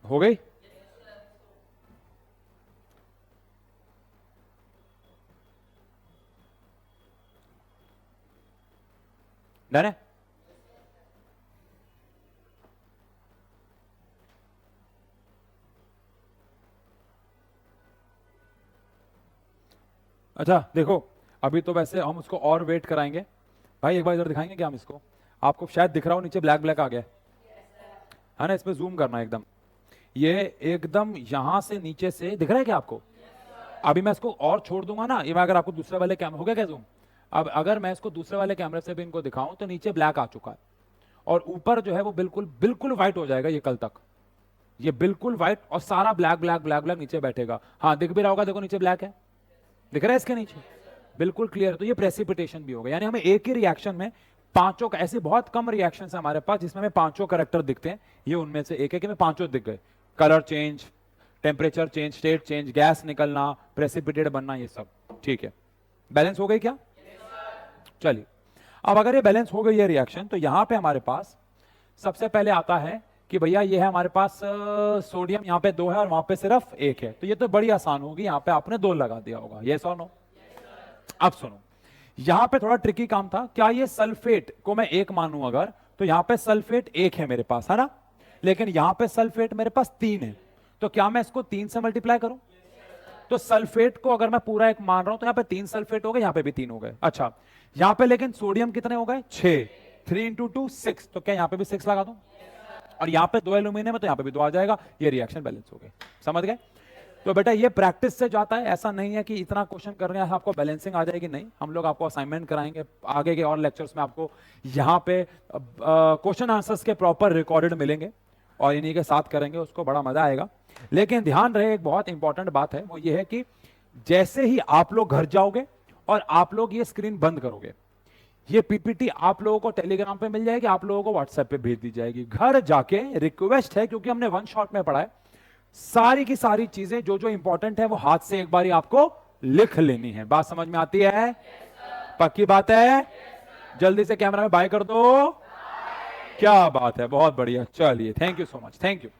हो गई? डन है? अच्छा देखो, अभी तो वैसे हम उसको और वेट कराएंगे। भाई एक बार इधर दिखाएंगे क्या हम इसको? आपको शायद दिख रहा हो नीचे ब्लैक ब्लैक आ गया है ना, इस पे जूम करना एकदम। ये एकदम यहां से नीचे से दिख रहा है क्या आपको? अभी मैं इसको और छोड़ दूंगा ना, ये मैं अगर आपको दूसरे वाले कैमरे, हो गया क्या जूम? अब अगर मैं इसको दूसरे वाले कैमरे से भी इनको दिखाऊं तो नीचे ब्लैक आ चुका है और ऊपर जो है वो बिल्कुल बिल्कुल व्हाइट हो जाएगा ये कल तक। ये बिल्कुल व्हाइट और सारा ब्लैक ब्लैक ब्लैक ब्लैक नीचे बैठेगा। हाँ दिख भी रहा होगा, देखो नीचे ब्लैक है, दिख रहा है इसके नीचे बिल्कुल क्लियर। तो ये प्रेसिपिटेशन भी होगा, यानी हमें एक ही रिएक्शन में पांचों का, ऐसे बहुत कम रिएक्शन है हमारे पास जिसमें हमें पांचों कैरेक्टर दिखते हैं। ये उनमें से एक है कि हमें पांचों दिख गए, colour change, temperature change, state change, gas निकलना, प्रेसिपिटेट बनना, ये सब। ठीक है, बैलेंस हो गई क्या? चलिए, अब अगर ये बैलेंस हो गई है रिएक्शन, तो यहां पे हमारे पास सबसे पहले आता है कि भैया ये है हमारे पास सोडियम, यहाँ पे 2 है और वहां पे सिर्फ 1 है, तो ये तो बड़ी आसान होगी, यहाँ पे आपने 2 लगा दिया होगा। यस और नो? अब सुनो, यहां पे थोड़ा ट्रिकी काम था। क्या ये सल्फेट को मैं 1 मानूं अगर, तो यहां पे सल्फेट 1 है मेरे पास, है ना, लेकिन यहां पे सल्फेट मेरे पास 3 है, तो क्या मैं इसको 3 से मल्टीप्लाई करूं? तो सल्फेट को अगर मैं पूरा 1 मान रहा हूं तो यहां पे 3 सल्फेट हो गए, यहां पे भी 3 हो गए। अच्छा, यहां पे लेकिन सोडियम कितने हो गए? 6, 3 इंटू 2 6, तो क्या यहां पे भी 6 लगा दूं? और यहां पे 2 एल्यूमिनियम है तो यहां पे भी 2 आ जाएगा, ये रिएक्शन बैलेंस हो गई। समझ गए? तो बेटा ये प्रैक्टिस से जाता है, ऐसा नहीं है कि इतना क्वेश्चन कर रहे हैं आपको बैलेंसिंग आ जाएगी, नहीं, हम लोग आपको असाइनमेंट कराएंगे आगे के और लेक्चर्स में, आपको यहाँ पे क्वेश्चन आंसर्स के प्रॉपर रिकॉर्डेड मिलेंगे और इन्हीं के साथ करेंगे, उसको बड़ा मजा आएगा। लेकिन ध्यान रहे, एक बहुत इंपॉर्टेंट बात है, वो ये है कि जैसे ही आप लोग घर जाओगे और आप लोग ये स्क्रीन बंद करोगे, ये पीपीटी आप लोगों को टेलीग्राम पे मिल जाएगी, आप लोगों को व्हाट्सएप पे भेज दी जाएगी। घर जाके रिक्वेस्ट है, क्योंकि हमने 1 शॉट में पढ़ा है, सारी की सारी चीजें जो जो इंपॉर्टेंट है वो हाथ से एक बारी आपको लिख लेनी है। बात समझ में आती है? पक्की बात है? जल्दी से कैमरा में बाय कर दो। क्या बात है, बहुत बढ़िया। चलिए, thank you so much, thank you.